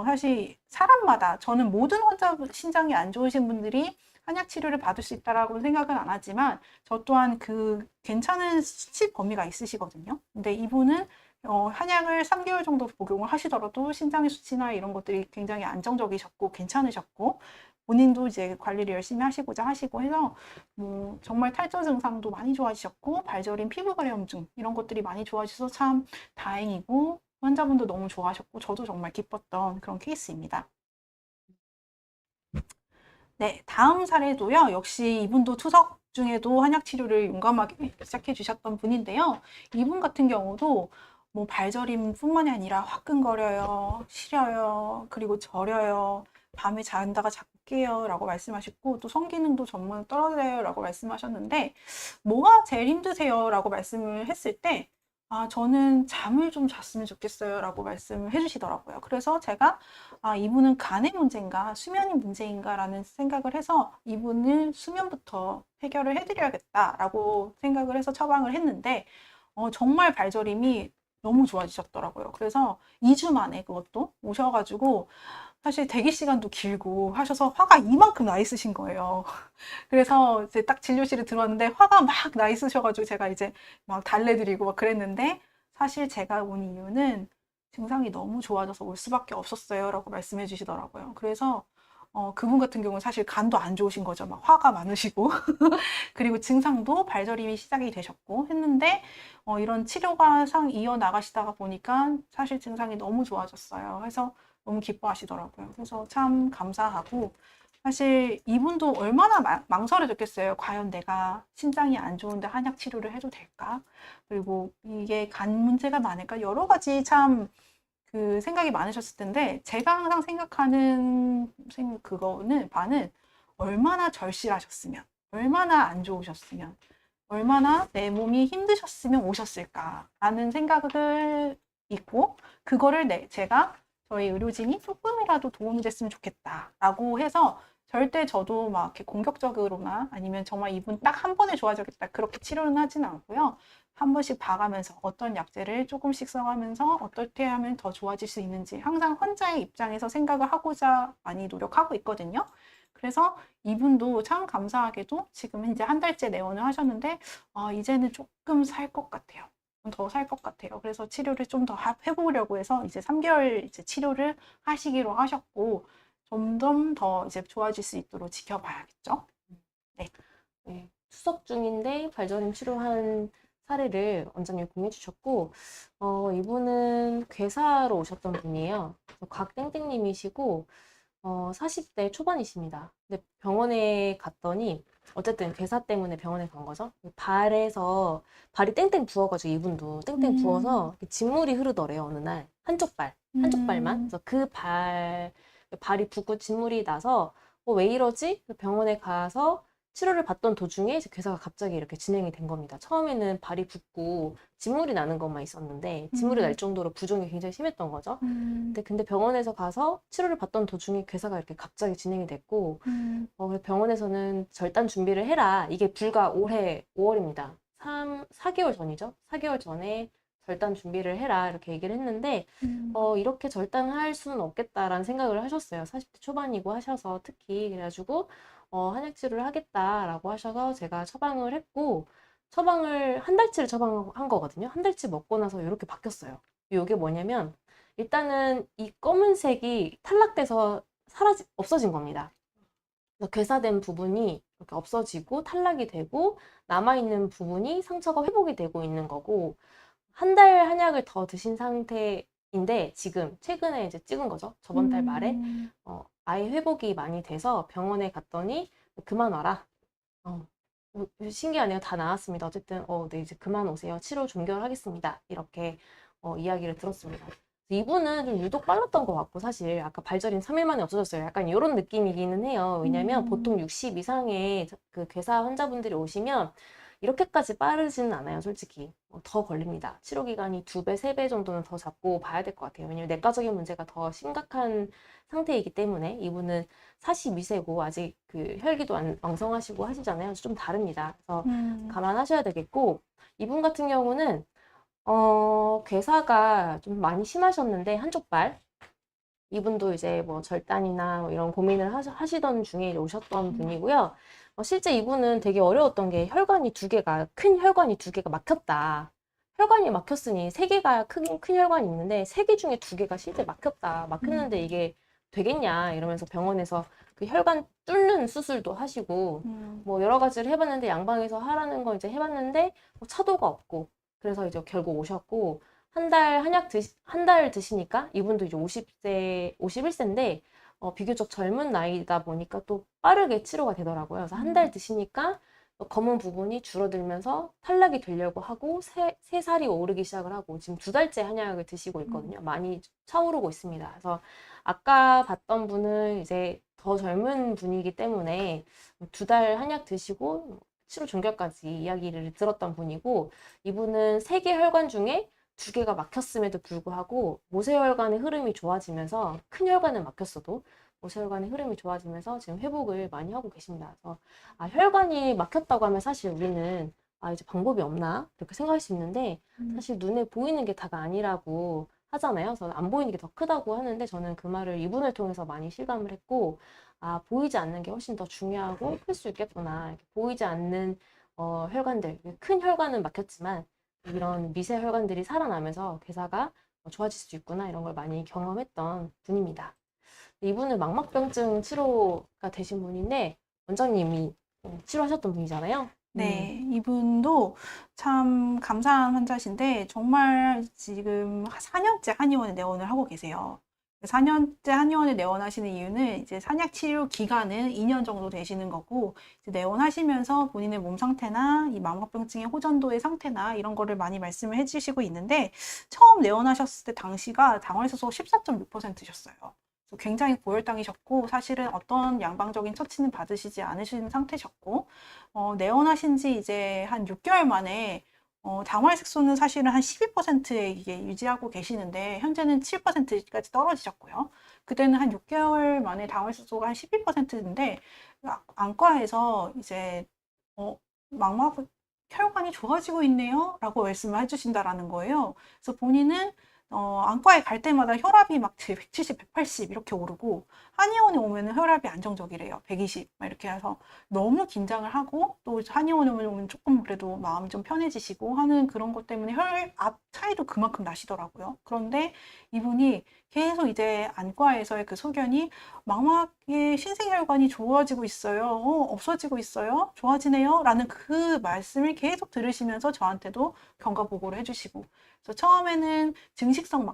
사실 사람마다 저는 모든 환자 신장이 안 좋으신 분들이 한약 치료를 받을 수 있다라고 생각은 안 하지만 저 또한 그 괜찮은 수치 범위가 있으시거든요. 근데 이분은 한약을 3개월 정도 복용을 하시더라도 신장의 수치나 이런 것들이 굉장히 안정적이셨고 괜찮으셨고 본인도 이제 관리를 열심히 하시고자 하시고 해서 뭐 정말 탈저 증상도 많이 좋아지셨고 발저림, 피부 가려움증 이런 것들이 많이 좋아지셔서 참 다행이고 환자분도 너무 좋아하셨고 저도 정말 기뻤던 그런 케이스입니다. 네, 다음 사례도요. 역시 이분도 투석 중에도 한약 치료를 용감하게 시작해 주셨던 분인데요. 이분 같은 경우도 뭐 발저림뿐만이 아니라 화끈거려요, 시려요, 그리고 저려요, 밤에 잔다가 자꾸 깨요 라고 말씀하셨고 또 성기능도 정말 떨어져요 라고 말씀하셨는데 뭐가 제일 힘드세요 라고 말씀을 했을 때 아, 저는 잠을 좀 잤으면 좋겠어요 라고 말씀을 해주시더라고요. 그래서 제가 아, 이분은 간의 문제인가 수면이 문제인가 라는 생각을 해서 이분은 수면부터 해결을 해드려야겠다 라고 생각을 해서 처방을 했는데 정말 발저림이 너무 좋아지셨더라고요. 그래서 2주 만에 그것도 오셔가지고 사실 대기 시간도 길고 하셔서 화가 이만큼 나 있으신 거예요. 그래서 이제 딱 진료실에 들어왔는데 화가 막 나 있으셔가지고 제가 이제 막 달래드리고 막 그랬는데 사실 제가 온 이유는 증상이 너무 좋아져서 올 수밖에 없었어요 라고 말씀해 주시더라고요. 그래서 그분 같은 경우는 사실 간도 안 좋으신 거죠. 막 화가 많으시고 그리고 증상도 발저림이 시작이 되셨고 했는데 이런 치료가 이어나가시다가 보니까 사실 증상이 너무 좋아졌어요. 그래서 너무 기뻐하시더라고요. 그래서 참 감사하고 사실 이분도 얼마나 망설여졌겠어요. 과연 내가 신장이 안 좋은데 한약 치료를 해도 될까? 그리고 이게 간 문제가 많을까? 여러 가지 참 그 생각이 많으셨을 텐데 제가 항상 생각하는 바는 얼마나 절실하셨으면, 얼마나 안 좋으셨으면, 얼마나 내 몸이 힘드셨으면 오셨을까라는 생각을 있고 그거를 제가 저희 의료진이 조금이라도 도움이 됐으면 좋겠다라고 해서 절대 저도 막 이렇게 공격적으로나 아니면 정말 이분 딱 한 번에 좋아지겠다 그렇게 치료는 하진 않고요. 한 번씩 봐가면서 어떤 약제를 조금씩 써가면서 어떻게 하면 더 좋아질 수 있는지 항상 환자의 입장에서 생각을 하고자 많이 노력하고 있거든요. 그래서 이분도 참 감사하게도 지금 이제 한 달째 내원을 하셨는데 이제는 조금 살 것 같아요. 더 살 것 같아요. 그래서 치료를 좀 더 해보려고 해서 이제 3개월 이제 치료를 하시기로 하셨고 점점 더 이제 좋아질 수 있도록 지켜봐야겠죠. 네. 네, 투석 중인데 발저림 치료한 사례를 원장님이 공유해 주셨고 이분은 괴사로 오셨던 분이에요. 곽땡땡님이시고 40대 초반이십니다. 근데 병원에 갔더니 어쨌든 괴사 때문에 병원에 간 거죠. 발에서 발이 땡땡 부어가지고 이분도 땡땡 부어서 이렇게 진물이 흐르더래요. 어느 날 한쪽 발만. 그래서 그 발이 붓고 진물이 나서 왜 이러지? 병원에 가서 치료를 받던 도중에 이제 괴사가 갑자기 이렇게 진행이 된 겁니다. 처음에는 발이 붓고 진물이 나는 것만 있었는데 진물이 날 정도로 부종이 굉장히 심했던 거죠. 근데 병원에서 가서 치료를 받던 도중에 괴사가 이렇게 갑자기 진행이 됐고 그래서 병원에서는 절단 준비를 해라. 이게 불과 올해 5월입니다. 4개월 전이죠. 4개월 전에 절단 준비를 해라 이렇게 얘기를 했는데 이렇게 절단할 수는 없겠다라는 생각을 하셨어요. 40대 초반이고 하셔서 특히 그래가지고 한약 치료를 하겠다라고 하셔서 제가 처방을 했고 처방을 한 달치를 처방한 거거든요. 한 달치 먹고 나서 이렇게 바뀌었어요. 이게 뭐냐면 일단은 이 검은색이 탈락돼서 없어진 겁니다. 그래서 괴사된 부분이 이렇게 없어지고 탈락이 되고 남아있는 부분이 상처가 회복이 되고 있는 거고, 한 달 한약을 더 드신 상태인데 지금 최근에 이제 찍은 거죠. 저번 달 말에 아예 회복이 많이 돼서 병원에 갔더니 그만 와라. 신기하네요. 다 나았습니다. 어쨌든 네, 이제 그만 오세요. 치료 종결하겠습니다. 이렇게 이야기를 들었습니다. 이분은 좀 유독 빨랐던 것 같고, 사실 아까 발절인 3일 만에 없어졌어요. 약간 이런 느낌이기는 해요. 왜냐면 보통 60 이상의 그 괴사 환자분들이 오시면 이렇게까지 빠르지는 않아요. 솔직히 더 걸립니다. 치료 기간이 2배, 3배 정도는 더 잡고 봐야 될 것 같아요. 왜냐면 내과적인 문제가 더 심각한 상태이기 때문에. 이분은 42세고 아직 그 혈기도 왕성하시고 하시잖아요. 그래서 좀 다릅니다. 그래서 감안하셔야 되겠고, 이분 같은 경우는 괴사가 좀 많이 심하셨는데 한쪽 발, 이분도 이제 뭐 절단이나 뭐 이런 고민을 하시던 중에 오셨던 분이고요. 실제 이분은 되게 어려웠던 게 큰 혈관이 두 개가 막혔다. 혈관이 막혔으니 세 개가 큰 혈관이 있는데 3개 중에 2개가 실제 막혔다. 막혔는데 이게 되겠냐 이러면서 병원에서 그 혈관 뚫는 수술도 하시고 뭐 여러 가지를 해봤는데, 양방에서 하라는 거 이제 해봤는데 뭐 차도가 없고, 그래서 이제 결국 오셨고, 한 달 드시니까 이분도 이제 51세인데 비교적 젊은 나이다 보니까 또 빠르게 치료가 되더라고요. 그래서 한 달 드시니까 검은 부분이 줄어들면서 탈락이 되려고 하고 세 살이 오르기 시작을 하고 지금 2달째 한약을 드시고 있거든요. 많이 차오르고 있습니다. 그래서 아까 봤던 분은 이제 더 젊은 분이기 때문에 2달 한약 드시고 치료 종결까지 이야기를 들었던 분이고, 이분은 3개 혈관 중에 2개가 막혔음에도 불구하고 모세혈관의 흐름이 좋아지면서, 큰 혈관은 막혔어도 모세혈관의 흐름이 좋아지면서 지금 회복을 많이 하고 계십니다. 그래서 혈관이 막혔다고 하면 사실 우리는 이제 방법이 없나 이렇게 생각할 수 있는데, 사실 눈에 보이는 게 다가 아니라고 하잖아요. 그래서 안 보이는 게 더 크다고 하는데, 저는 그 말을 이분을 통해서 많이 실감을 했고, 보이지 않는 게 훨씬 더 중요하고 클 수 있겠구나. 이렇게 보이지 않는 혈관들, 큰 혈관은 막혔지만 이런 미세 혈관들이 살아나면서 괴사가 좋아질 수 있구나, 이런 걸 많이 경험했던 분입니다. 이분은 망막병증 치료가 되신 분인데 원장님이 치료하셨던 분이잖아요. 네, 이분도 참 감사한 환자신데 정말 지금 4년째 한의원에 내원을 하고 계세요. 4년째 한의원에 내원하시는 이유는 이제 산약 치료 기간은 2년 정도 되시는 거고, 이제 내원하시면서 본인의 몸 상태나 이 망막병증의 호전도의 상태나 이런 거를 많이 말씀을 해주시고 있는데, 처음 내원하셨을 때 당시가 당화혈소가 14.6%셨어요. 굉장히 고혈당이셨고, 사실은 어떤 양방적인 처치는 받으시지 않으신 상태셨고, 내원하신 지 이제 한 6개월 만에 당화의 색소는 사실은 한 12%에 이게 유지하고 계시는데 현재는 7%까지 떨어지셨고요. 그때는 한 6개월 만에 당화의 색소가 한 12%인데 안과에서 이제 망막 혈관이 좋아지고 있네요 라고 말씀을 해주신다라는 거예요. 그래서 본인은 안과에 갈 때마다 혈압이 막 170, 180 이렇게 오르고, 한의원에 오면 혈압이 안정적이래요. 120 막 이렇게 해서 너무 긴장을 하고, 또 한의원에 오면 조금 그래도 마음이 좀 편해지시고 하는 그런 것 때문에 혈압 차이도 그만큼 나시더라고요. 그런데 이분이 계속 이제 안과에서의 그 소견이 망막의 신생혈관이 좋아지고 있어요. 없어지고 있어요. 좋아지네요. 라는 그 말씀을 계속 들으시면서 저한테도 경과 보고를 해주시고, 그래서 처음에는 증식성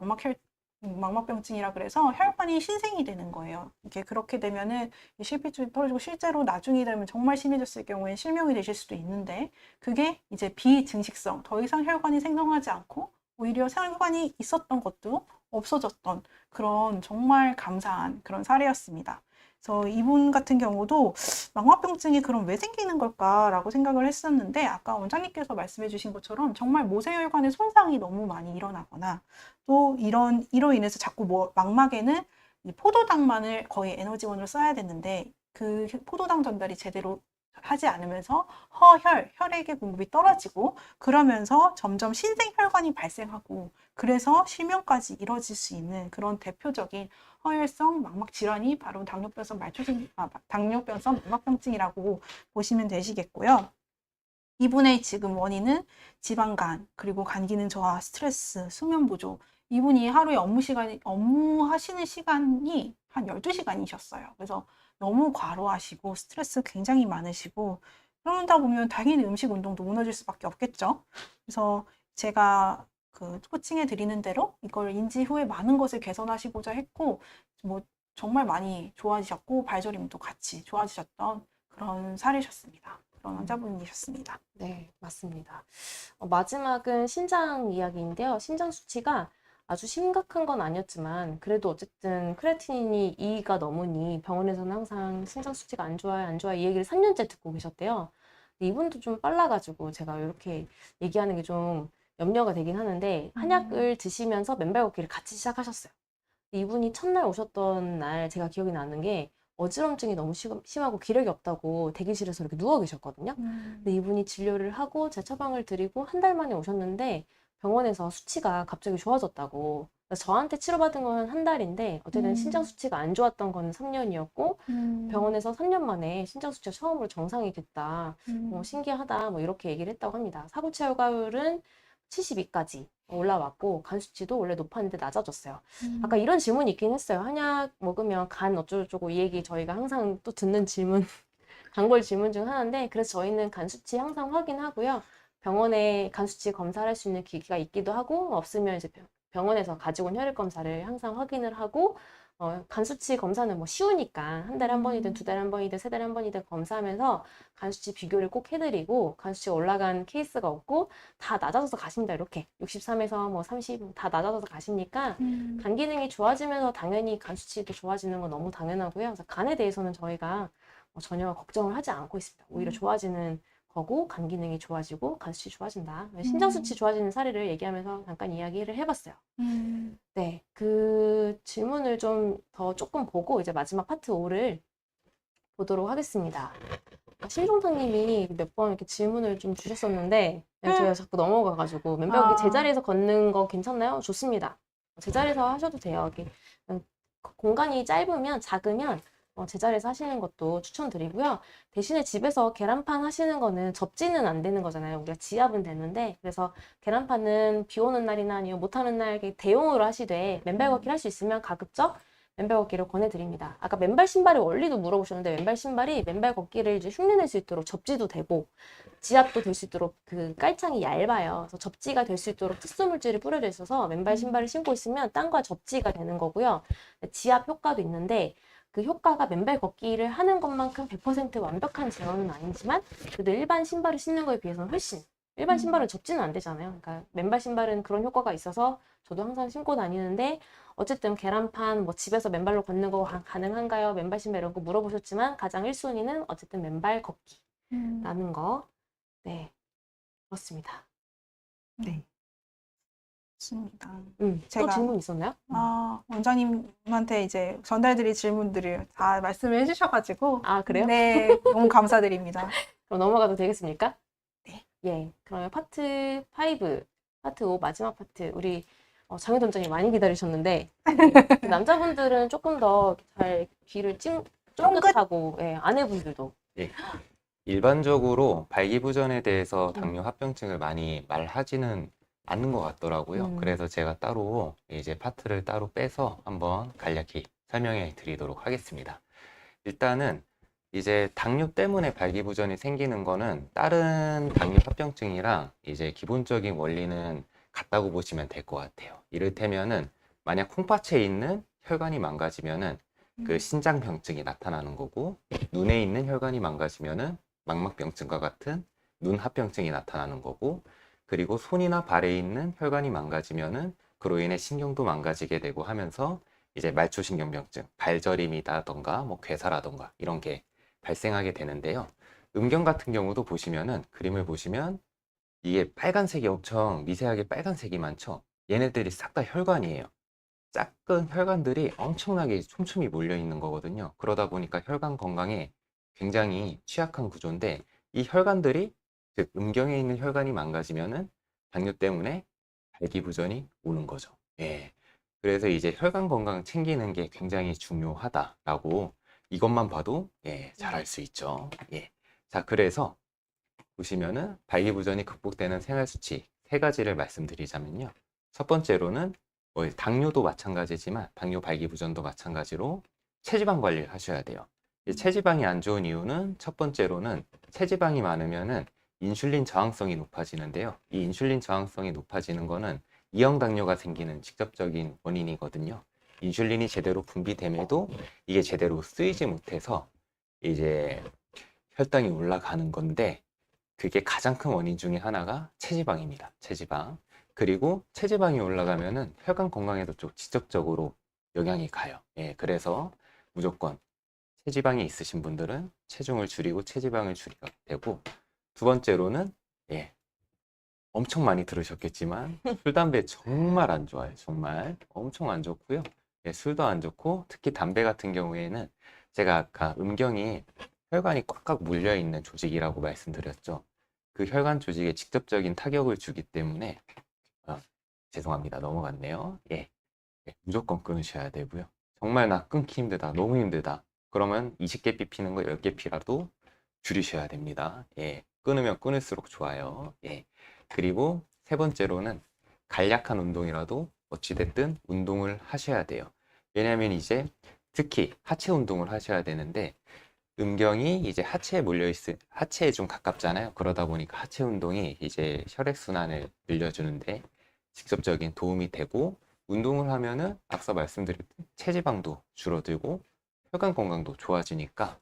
망막병증이라 그래서 혈관이 신생이 되는 거예요. 이게 그렇게 되면은 실핏줄이 떨어지고 실제로 나중에 되면 정말 심해졌을 경우에 실명이 되실 수도 있는데, 그게 이제 비증식성, 더 이상 혈관이 생성하지 않고 오히려 혈관이 있었던 것도 없어졌던 그런 정말 감사한 그런 사례였습니다. 그래서 이분 같은 경우도 망막병증이 그럼 왜 생기는 걸까라고 생각을 했었는데, 아까 원장님께서 말씀해 주신 것처럼 정말 모세혈관의 손상이 너무 많이 일어나거나, 또 이로 인해서 자꾸 망막에는 이 포도당만을 거의 에너지원으로 써야 되는데 그 포도당 전달이 제대로 하지 않으면서 혈액의 공급이 떨어지고, 그러면서 점점 신생혈관이 발생하고, 그래서 실명까지 이뤄질 수 있는 그런 대표적인 허혈성 망막 질환이 바로 당뇨병성 망막병증이라고 보시면 되시겠고요. 이분의 지금 원인은 지방간, 그리고 간 기능 저하, 스트레스, 수면 부족, 이분이 하루에 업무하시는 시간이 한 12시간이셨어요. 그래서 너무 과로하시고 스트레스 굉장히 많으시고 그러다 보면 당연히 음식 운동도 무너질 수밖에 없겠죠. 그래서 제가 그 코칭해 드리는 대로 이걸 인지 후에 많은 것을 개선하시고자 했고 뭐 정말 많이 좋아지셨고 발저림도 같이 좋아지셨던 그런 사례셨습니다. 그런 환자분이셨습니다. 네, 맞습니다. 마지막은 신장 이야기인데요. 신장 수치가 아주 심각한 건 아니었지만 그래도 어쨌든 크레아티닌이 2가 넘으니 병원에서는 항상 신장 수치가 안 좋아요, 안 좋아요 이 얘기를 3년째 듣고 계셨대요. 근데 이분도 좀 빨라가지고 제가 이렇게 얘기하는 게 좀 염려가 되긴 하는데 한약을 드시면서 맨발 걷기를 같이 시작하셨어요. 이분이 첫날 오셨던 날 제가 기억이 나는 게 어지럼증이 너무 심하고 기력이 없다고 대기실에서 이렇게 누워 계셨거든요. 근데 이분이 진료를 하고 제 처방을 드리고 한 달 만에 오셨는데 병원에서 수치가 갑자기 좋아졌다고. 그래서 저한테 치료받은 건 한 달인데 어쨌든 신장 수치가 안 좋았던 건 3년이었고 병원에서 3년 만에 신장 수치가 처음으로 정상이 됐다. 신기하다. 뭐 이렇게 얘기를 했다고 합니다. 사고 체열가율은 72까지 올라왔고 간 수치도 원래 높았는데 낮아졌어요. 아까 이런 질문이 있긴 했어요. 한약 먹으면 간 어쩌고저쩌고 이 얘기 저희가 항상 또 듣는 질문, 단골 질문 중 하나인데 그래서 저희는 간 수치 항상 확인하고요. 병원에 간 수치 검사를 할 수 있는 기기가 있기도 하고 없으면 이제 병원에서 가지고 온 혈액 검사를 항상 확인을 하고 간 수치 검사는 뭐 쉬우니까 한 달에 한 번이든 두 달에 한 번이든 세 달에 한 번이든 검사하면서 간 수치 비교를 꼭 해드리고 간 수치 올라간 케이스가 없고 다 낮아져서 가십니다. 이렇게 63에서 뭐 30 다 낮아져서 가시니까 간 기능이 좋아지면서 당연히 간 수치도 좋아지는 건 너무 당연하고요. 그래서 간에 대해서는 저희가 전혀 걱정을 하지 않고 있습니다. 오히려 좋아지는 거고 간 기능이 좋아지고 간 수치 좋아진다. 신장 수치 좋아지는 사례를 얘기하면서 잠깐 이야기를 해봤어요. 네, 그 질문을 좀 더 조금 보고 이제 마지막 파트 5를 보도록 하겠습니다. 신종사님이 몇 번 이렇게 질문을 좀 주셨었는데 제가 자꾸 넘어가가지고 맨발 걷기 제자리에서 걷는 거 괜찮나요? 좋습니다. 제자리에서 하셔도 돼요. 이렇게 공간이 짧으면 작으면 제자리에서 하시는 것도 추천드리고요. 대신에 집에서 계란판 하시는 거는 접지는 안 되는 거잖아요. 우리가 지압은 되는데 그래서 계란판은 비 오는 날이나 아니면 못하는 날 이렇게 대용으로 하시되 맨발 걷기를 할 수 있으면 가급적 맨발 걷기를 권해드립니다. 아까 맨발 신발의 원리도 물어보셨는데 맨발 신발이 맨발 걷기를 이제 흉내낼 수 있도록 접지도 되고 지압도 될 수 있도록 그 깔창이 얇아요. 그래서 접지가 될 수 있도록 특수 물질이 뿌려져 있어서 맨발 신발을 신고 있으면 땅과 접지가 되는 거고요. 지압 효과도 있는데 그 효과가 맨발 걷기를 하는 것만큼 100% 완벽한 제어는 아니지만 그래도 일반 신발을 신는 거에 비해서는 훨씬 일반 신발은 접지는 안 되잖아요. 그러니까 맨발 신발은 그런 효과가 있어서 저도 항상 신고 다니는데 어쨌든 계란판 뭐 집에서 맨발로 걷는 거 가능한가요? 맨발 신발 이런 거 물어보셨지만 가장 1순위는 어쨌든 맨발 걷기라는 거. 네, 그렇습니다. 네. 좋습니다. 또 제가 질문 있었나요? 원장님한테 이제 전달드릴 질문들을 다 말씀을 해주셔가지고 아, 그래요? 네, 너무 감사드립니다. 그럼 넘어가도 되겠습니까? 네. 예, 그러면 파트 5, 파트 5 마지막 파트 우리 장혜도 원장님 많이 기다리셨는데 남자분들은 조금 더 잘 귀를 쫑긋하고 예, 아내분들도 예. 일반적으로 발기부전에 대해서 당뇨 합병증을 많이 말하지는 않는 것 같더라고요. 그래서 제가 따로 이제 파트를 따로 빼서 한번 간략히 설명해 드리도록 하겠습니다. 일단은 이제 당뇨 때문에 발기부전이 생기는 거는 다른 당뇨 합병증이랑 이제 기본적인 원리는 같다고 보시면 될 것 같아요. 이를테면은 만약 콩팥에 있는 혈관이 망가지면은 그 신장병증이 나타나는 거고 눈에 있는 혈관이 망가지면은 망막병증과 같은 눈 합병증이 나타나는 거고 그리고 손이나 발에 있는 혈관이 망가지면은 그로 인해 신경도 망가지게 되고 하면서 이제 말초신경병증, 발저림이라던가 뭐 괴사라던가 이런 게 발생하게 되는데요. 음경 같은 경우도 보시면은 그림을 보시면 이게 빨간색이 엄청 미세하게 빨간색이 많죠. 얘네들이 싹 다 혈관이에요. 작은 혈관들이 엄청나게 촘촘히 몰려 있는 거거든요. 그러다 보니까 혈관 건강에 굉장히 취약한 구조인데 이 혈관들이 즉 음경에 있는 혈관이 망가지면은 당뇨 때문에 발기부전이 오는 거죠. 예. 그래서 이제 혈관 건강 챙기는 게 굉장히 중요하다라고 이것만 봐도 예, 잘 알 수 있죠. 예. 자, 그래서 보시면은 발기부전이 극복되는 생활 수치 세 가지를 말씀드리자면요. 첫 번째로는 당뇨도 마찬가지지만 당뇨 발기부전도 마찬가지로 체지방 관리를 하셔야 돼요. 이 체지방이 안 좋은 이유는 첫 번째로는 체지방이 많으면은 인슐린 저항성이 높아지는데요. 이 인슐린 저항성이 높아지는 거는 이형 당뇨가 생기는 직접적인 원인이거든요. 인슐린이 제대로 분비됨에도 이게 제대로 쓰이지 못해서 이제 혈당이 올라가는 건데, 그게 가장 큰 원인 중에 하나가 체지방입니다. 체지방. 그리고 체지방이 올라가면은 혈관 건강에도 좀 직접적으로 영향이 가요. 예, 그래서 무조건 체지방이 있으신 분들은 체중을 줄이고 체지방을 줄여야 되고, 두 번째로는 엄청 많이 들으셨겠지만 술, 담배 정말 안 좋아요. 정말 엄청 안 좋고요. 술도 안 좋고, 특히 담배 같은 경우에는 제가 아까 음경이 혈관이 꽉꽉 물려 있는 조직이라고 말씀드렸죠. 그 혈관 조직에 직접적인 타격을 주기 때문에 죄송합니다. 넘어갔네요. 무조건 끊으셔야 되고요. 정말 나 끊기 힘들다. 너무 힘들다. 그러면 20개 피 피는 거 10개 피라도 줄이셔야 됩니다. 끊으면 끊을수록 좋아요. 그리고 세 번째로는 간략한 운동이라도 어찌됐든 운동을 하셔야 돼요. 왜냐하면 이제 특히 하체 운동을 하셔야 되는데, 음경이 이제 하체에 좀 가깝잖아요. 그러다 보니까 하체 운동이 이제 혈액순환을 늘려주는데 직접적인 도움이 되고, 운동을 하면은 앞서 말씀드렸던 체지방도 줄어들고 혈관 건강도 좋아지니까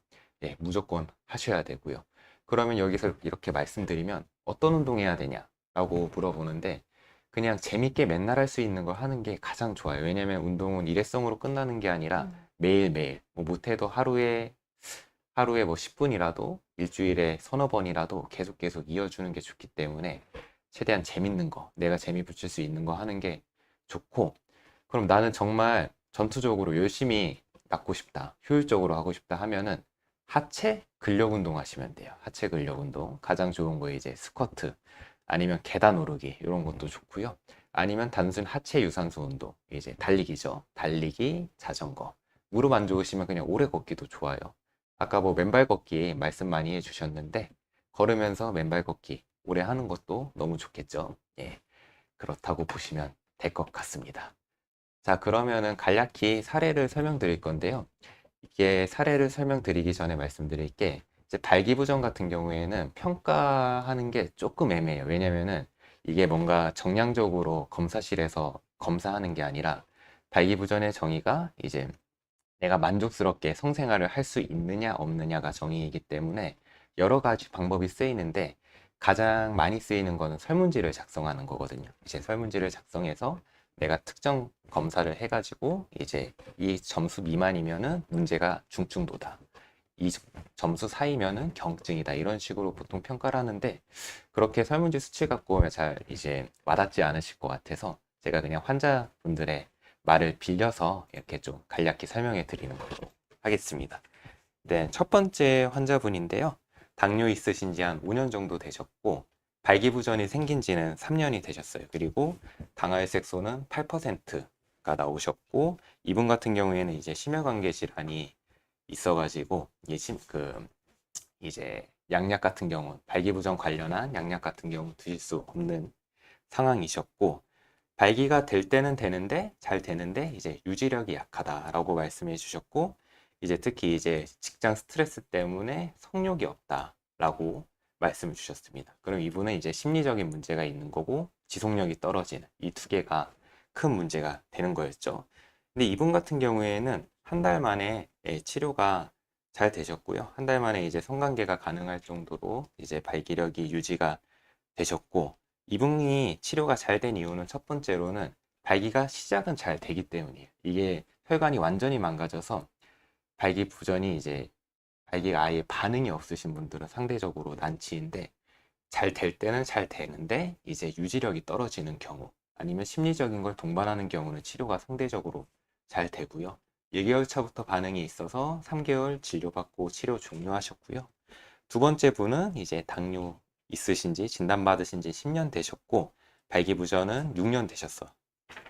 무조건 하셔야 되고요. 그러면 여기서 이렇게 말씀드리면 어떤 운동해야 되냐라고 물어보는데, 그냥 재밌게 맨날 할 수 있는 걸 하는 게 가장 좋아요. 왜냐면 운동은 일회성으로 끝나는 게 아니라 매일매일, 못해도 하루에 뭐 10분이라도, 일주일에 서너 번이라도 계속 이어주는 게 좋기 때문에 최대한 재밌는 거, 내가 재미 붙일 수 있는 거 하는 게 좋고, 그럼 나는 정말 전투적으로 열심히 낫고 싶다, 효율적으로 하고 싶다 하면은 하체 근력 운동 하시면 돼요. 하체 근력 운동 가장 좋은 거 이제 스쿼트, 아니면 계단 오르기, 이런 것도 좋고요. 아니면 단순 하체 유산소 운동, 이제 달리기죠. 달리기, 자전거. 무릎 안 좋으시면 그냥 오래 걷기도 좋아요. 아까 뭐 맨발 걷기 말씀 많이 해주셨는데, 걸으면서 맨발 걷기 오래 하는 것도 너무 좋겠죠. 그렇다고 보시면 될 것 같습니다. 자, 그러면은 간략히 사례를 설명드릴 건데요. 이게 사례를 설명드리기 전에 말씀드릴 게, 이제 발기부전 같은 경우에는 평가하는 게 조금 애매해요. 왜냐면은 이게 뭔가 정량적으로 검사실에서 검사하는 게 아니라, 발기부전의 정의가 이제 내가 만족스럽게 성생활을 할 수 있느냐 없느냐가 정의이기 때문에 여러 가지 방법이 쓰이는데, 가장 많이 쓰이는 거는 설문지를 작성하는 거거든요. 이제 설문지를 작성해서 내가 특정 검사를 해가지고 이제 이 점수 미만이면은 문제가 중증도다, 이 점수 사이면은 경증이다, 이런 식으로 보통 평가를 하는데, 그렇게 설문지 수치 갖고 오면 잘 이제 와닿지 않으실 것 같아서 제가 그냥 환자분들의 말을 빌려서 이렇게 좀 간략히 설명해 드리는 걸로 하겠습니다. 네, 첫 번째 환자분인데요. 당뇨 있으신 지 한 5년 정도 되셨고, 발기부전이 생긴 지는 3년이 되셨어요. 그리고 당화혈색소는 8%가 나오셨고, 이분 같은 경우에는 이제 심혈관계 질환이 있어가지고 이제 양약 같은 경우, 발기부전 관련한 양약 같은 경우 드실 수 없는 상황이셨고, 발기가 될 때는 되는데 잘 되는데 이제 유지력이 약하다라고 말씀해 주셨고, 이제 특히 이제 직장 스트레스 때문에 성욕이 없다라고 말씀을 주셨습니다. 그럼 이분은 이제 심리적인 문제가 있는 거고, 지속력이 떨어지는 이 두 개가 큰 문제가 되는 거였죠. 근데 이분 같은 경우에는 한 달 만에 치료가 잘 되셨고요. 한 달 만에 이제 성관계가 가능할 정도로 이제 발기력이 유지가 되셨고, 이분이 치료가 잘 된 이유는 첫 번째로는 발기가 시작은 잘 되기 때문이에요. 이게 혈관이 완전히 망가져서 발기부전이 이제 발기가 아예 반응이 없으신 분들은 상대적으로 난치인데, 잘 될 때는 잘 되는데 이제 유지력이 떨어지는 경우, 아니면 심리적인 걸 동반하는 경우는 치료가 상대적으로 잘 되고요. 1개월 차부터 반응이 있어서 3개월 진료받고 치료 종료하셨고요. 두 번째 분은 이제 당뇨 있으신지 진단받으신 지 10년 되셨고, 발기부전은 6년 되셨어.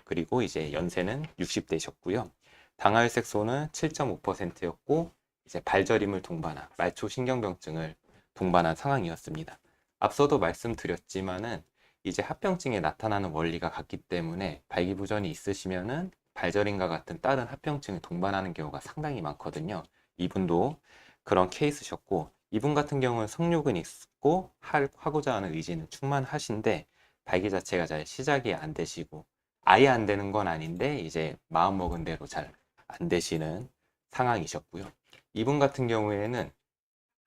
그리고 이제 연세는 60대셨고요. 당화혈색소는 7.5%였고, 이제 발저림을 동반한 말초신경병증을 동반한 상황이었습니다. 앞서도 말씀드렸지만은 이제 합병증에 나타나는 원리가 같기 때문에 발기부전이 있으시면은 발저림과 같은 다른 합병증을 동반하는 경우가 상당히 많거든요. 이분도 그런 케이스셨고, 이분 같은 경우는 성욕은 있고 하고자 하는 의지는 충만하신데 발기 자체가 잘 시작이 안 되시고, 아예 안 되는 건 아닌데 이제 마음 먹은 대로 잘 안 되시는 상황이셨고요. 이분 같은 경우에는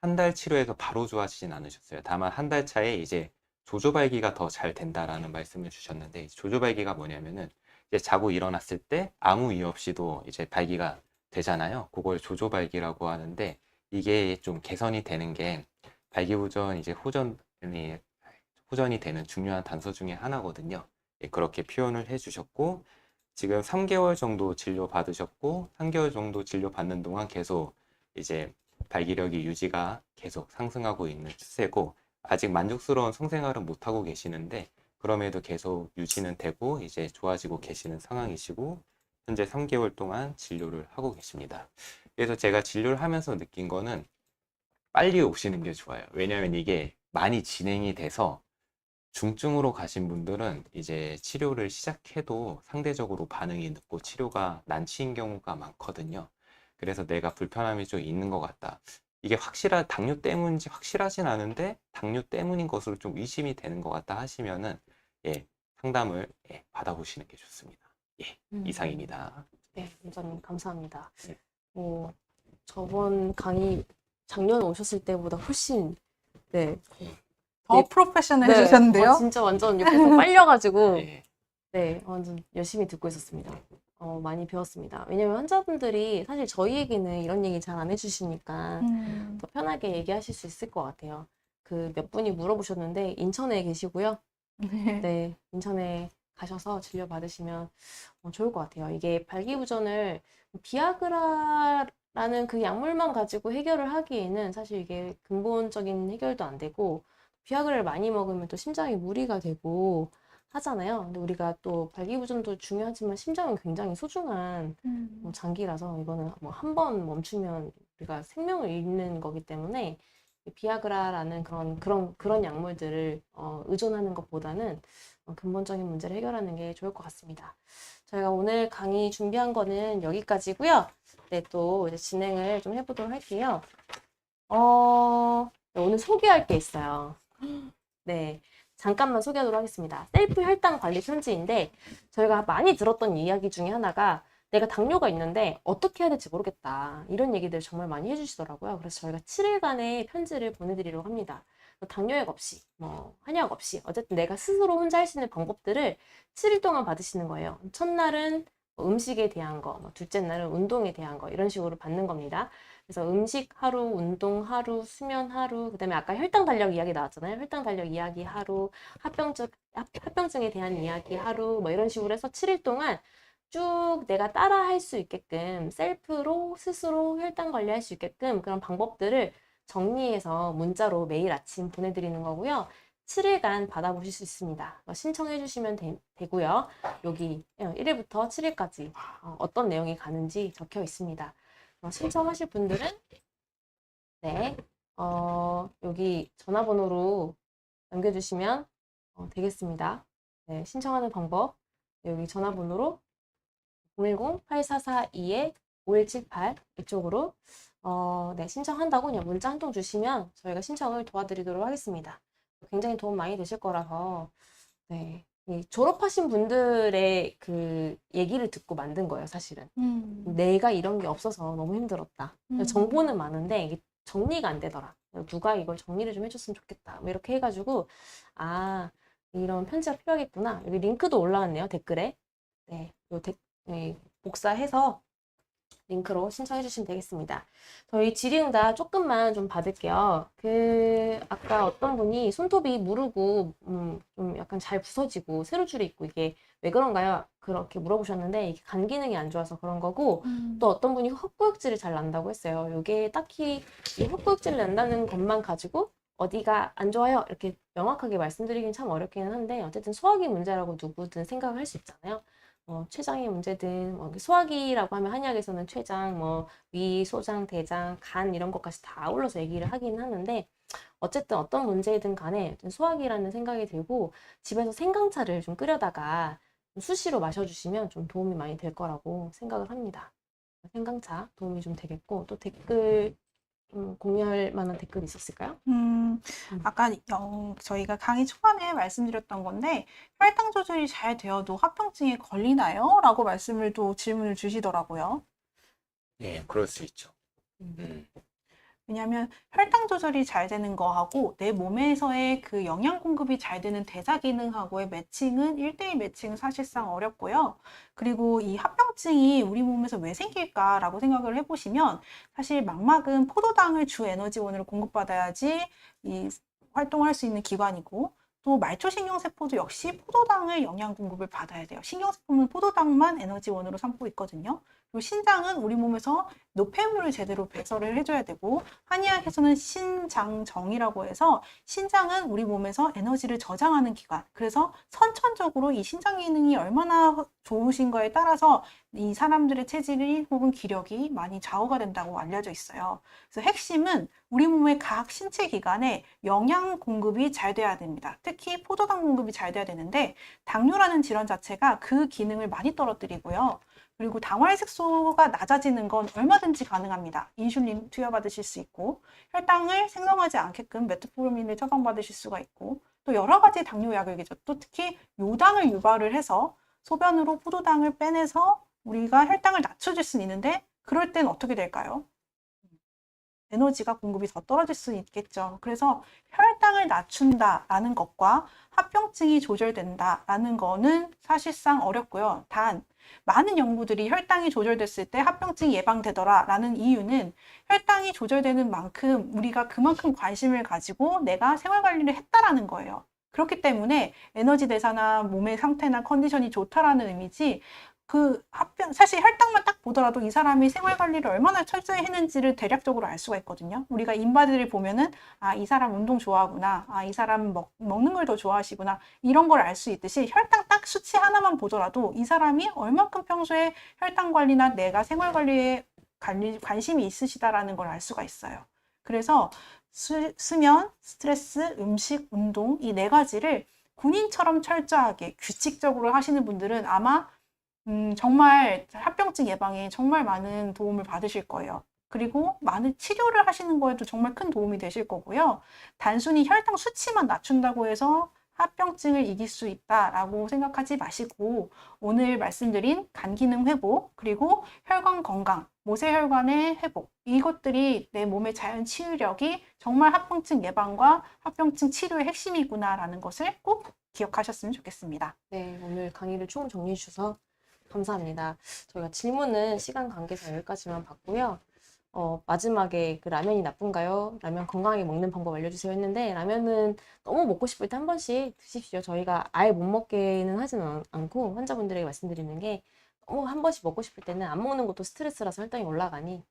한 달 치료해서 바로 좋아지진 않으셨어요. 다만 한 달 차에 이제 조조발기가 더 잘 된다라는 말씀을 주셨는데, 조조발기가 뭐냐면은 이제 자고 일어났을 때 아무 이유 없이도 이제 발기가 되잖아요. 그걸 조조발기라고 하는데, 이게 좀 개선이 되는 게 발기부전 이제 호전이 되는 중요한 단서 중에 하나거든요. 예, 그렇게 표현을 해주셨고, 지금 3개월 정도 진료 받으셨고, 3개월 정도 진료 받는 동안 계속 이제 발기력이 유지가 계속 상승하고 있는 추세고, 아직 만족스러운 성생활은 못하고 계시는데 그럼에도 계속 유지는 되고 이제 좋아지고 계시는 상황이시고, 현재 3개월 동안 진료를 하고 계십니다. 그래서 제가 진료를 하면서 느낀 거는 빨리 오시는 게 좋아요. 왜냐하면 이게 많이 진행이 돼서 중증으로 가신 분들은 이제 치료를 시작해도 상대적으로 반응이 늦고 치료가 난치인 경우가 많거든요. 그래서 내가 불편함이 좀 있는 것 같다. 이게 당뇨 때문인지 확실하진 않은데 당뇨 때문인 것으로 좀 의심이 되는 것 같다 하시면은, 예, 상담을 받아보시는 게 좋습니다. 예, 이상입니다. 네, 원장님 감사합니다. 네. 저번 강의 작년에 오셨을 때보다 훨씬 더 네. 프로페셔널해지셨는데요. 진짜 완전 옆에서 빨려가지고 예, 완전 열심히 듣고 있었습니다. 많이 배웠습니다. 왜냐면 환자분들이 사실 저희에게는 이런 얘기 잘 안 해주시니까 더 편하게 얘기하실 수 있을 것 같아요. 그 몇 분이 물어보셨는데 인천에 계시고요. 네, 인천에 가셔서 진료 받으시면 좋을 것 같아요. 이게 발기부전을 비아그라라는 그 약물만 가지고 해결을 하기에는 사실 이게 근본적인 해결도 안 되고, 비아그라를 많이 먹으면 또 심장에 무리가 되고 하잖아요. 근데 우리가 또 발기부전도 중요하지만 심장은 굉장히 소중한 장기라서 이거는 뭐 한 번 멈추면 우리가 생명을 잃는 거기 때문에 비아그라라는 그런 약물들을 의존하는 것보다는 근본적인 문제를 해결하는 게 좋을 것 같습니다. 저희가 오늘 강의 준비한 거는 여기까지고요. 네, 또 이제 진행을 좀 해보도록 할게요. 오늘 소개할 게 있어요. 네, 잠깐만 소개하도록 하겠습니다. 셀프 혈당 관리 편지인데, 저희가 많이 들었던 이야기 중에 하나가 내가 당뇨가 있는데 어떻게 해야 될지 모르겠다, 이런 얘기들 정말 많이 해주시더라고요. 그래서 저희가 7일간의 편지를 보내드리려고 합니다. 당뇨약 없이, 한약 없이, 어쨌든 내가 스스로 혼자 할 수 있는 방법들을 7일 동안 받으시는 거예요. 첫날은 음식에 대한 거, 둘째 날은 운동에 대한 거, 이런 식으로 받는 겁니다. 그래서 음식 하루, 운동 하루, 수면 하루, 그다음에 아까 혈당 달력 이야기 나왔잖아요. 혈당 달력 이야기 하루, 합병증에 대한 이야기 하루, 이런 식으로 해서 7일 동안 쭉 내가 따라 할 수 있게끔, 셀프로 스스로 혈당 관리할 수 있게끔 그런 방법들을 정리해서 문자로 매일 아침 보내드리는 거고요. 7일간 받아보실 수 있습니다. 신청해 주시면 되고요. 여기 1일부터 7일까지 어떤 내용이 가는지 적혀 있습니다. 신청하실 분들은 여기 전화번호로 남겨주시면 되겠습니다. 네, 신청하는 방법 여기 전화번호로 010-8442-5178 이쪽으로 네, 신청한다고 그냥 문자 한 통 주시면 저희가 신청을 도와드리도록 하겠습니다. 굉장히 도움 많이 되실 거라서, 네, 졸업하신 분들의 그 얘기를 듣고 만든 거예요, 사실은. 내가 이런 게 없어서 너무 힘들었다. 정보는 많은데 이게 정리가 안 되더라. 누가 이걸 정리를 좀 해줬으면 좋겠다. 이렇게 해가지고, 이런 편지가 필요하겠구나. 여기 링크도 올라왔네요, 댓글에. 네, 복사해서 링크로 신청해 주시면 되겠습니다. 저희 질의응답 조금만 좀 받을게요. 아까 어떤 분이 손톱이 무르고 좀 약간 잘 부서지고 세로줄이 있고 이게 왜 그런가요? 그렇게 물어보셨는데, 이게 간 기능이 안 좋아서 그런 거고, 또 어떤 분이 헛구역질이 잘 난다고 했어요. 이게 딱히 이 헛구역질 난다는 것만 가지고 어디가 안 좋아요, 이렇게 명확하게 말씀드리긴 참 어렵기는 한데, 어쨌든 소화기 문제라고 누구든 생각을 할 수 있잖아요. 췌장의 문제든, 소화기라고 하면 한약에서는 췌장, 위, 소장, 대장, 간 이런 것까지 다 아울러서 얘기를 하긴 하는데, 어쨌든 어떤 문제이든 간에 수학이라는 생각이 들고 집에서 생강차를 좀 끓여다가 좀 수시로 마셔주시면 좀 도움이 많이 될 거라고 생각을 합니다. 생강차 도움이 좀 되겠고 또 댓글 좀 공유할 만한 댓글이 있었을까요? 아까 저희가 강의 초반에 말씀드렸던 건데 혈당 조절이 잘 되어도 합병증에 걸리나요? 라고 말씀을 또 질문을 주시더라고요. 예, 그럴 수 있죠. 음. 음. 왜냐하면 혈당 조절이 잘 되는 거하고 내 몸에서의 그 영양 공급이 잘 되는 대사 기능하고의 매칭은 1대1 매칭은 사실상 어렵고요. 그리고 이 합병증이 우리 몸에서 왜 생길까라고 생각을 해보시면 사실 망막은 포도당을 주 에너지원으로 공급받아야지 이 활동을 할 수 있는 기관이고 또 말초신경세포도 역시 포도당을 영양 공급을 받아야 돼요. 신경세포는 포도당만 에너지원으로 삼고 있거든요. 그리고 신장은 우리 몸에서 노폐물을 제대로 배설을 해줘야 되고 한의학에서는 신장정이라고 해서 신장은 우리 몸에서 에너지를 저장하는 기관. 그래서 선천적으로 이 신장 기능이 얼마나 좋으신 거에 따라서 이 사람들의 체질이 혹은 기력이 많이 좌우가 된다고 알려져 있어요. 그래서 핵심은 우리 몸의 각 신체 기관에 영양 공급이 잘 돼야 됩니다. 특히 포도당 공급이 잘 돼야 되는데 당뇨라는 질환 자체가 그 기능을 많이 떨어뜨리고요. 그리고 당화혈색소가 낮아지는 건 얼마든지 가능합니다. 인슐린 투여받으실 수 있고 혈당을 생성하지 않게끔 메트포르민을 처방받으실 수가 있고 또 여러 가지 당뇨약이죠. 또 특히 요당을 유발을 해서 소변으로 포도당을 빼내서 우리가 혈당을 낮춰줄 수는 있는데 그럴 땐 어떻게 될까요? 에너지가 공급이 더 떨어질 수 있겠죠. 그래서 혈당을 낮춘다라는 것과 합병증이 조절된다라는 거는 사실상 어렵고요. 단 많은 연구들이 혈당이 조절됐을 때 합병증이 예방되더라라는 이유는 혈당이 조절되는 만큼 우리가 그만큼 관심을 가지고 내가 생활관리를 했다라는 거예요. 그렇기 때문에 에너지 대사나 몸의 상태나 컨디션이 좋다라는 의미지 사실 혈당만 딱 보더라도 이 사람이 생활 관리를 얼마나 철저히 했는지를 대략적으로 알 수가 있거든요. 우리가 인바디를 보면은, 아, 이 사람 운동 좋아하구나. 아, 이 사람 먹는 걸 더 좋아하시구나. 이런 걸 알 수 있듯이 혈당 딱 수치 하나만 보더라도 이 사람이 얼만큼 평소에 혈당 관리나 내가 생활 관리에 관심이 있으시다라는 걸 알 수가 있어요. 그래서 수면, 스트레스, 음식, 운동 이 네 가지를 군인처럼 철저하게 규칙적으로 하시는 분들은 아마 정말 합병증 예방에 정말 많은 도움을 받으실 거예요. 그리고 많은 치료를 하시는 거에도 정말 큰 도움이 되실 거고요. 단순히 혈당 수치만 낮춘다고 해서 합병증을 이길 수 있다라고 생각하지 마시고 오늘 말씀드린 간 기능 회복 그리고 혈관 건강, 모세혈관의 회복 이것들이 내 몸의 자연 치유력이 정말 합병증 예방과 합병증 치료의 핵심이구나라는 것을 꼭 기억하셨으면 좋겠습니다. 네, 오늘 강의를 총 정리해 주셔서 감사합니다. 저희가 질문은 시간 관계상 여기까지만 받고요. 마지막에 그 라면이 나쁜가요? 라면 건강하게 먹는 방법 알려주세요 했는데 라면은 너무 먹고 싶을 때 한 번씩 드십시오. 저희가 아예 못 먹게는 하지는 않고 환자분들에게 말씀드리는 게 너무 한 번씩 먹고 싶을 때는 안 먹는 것도 스트레스라서 혈당이 올라가니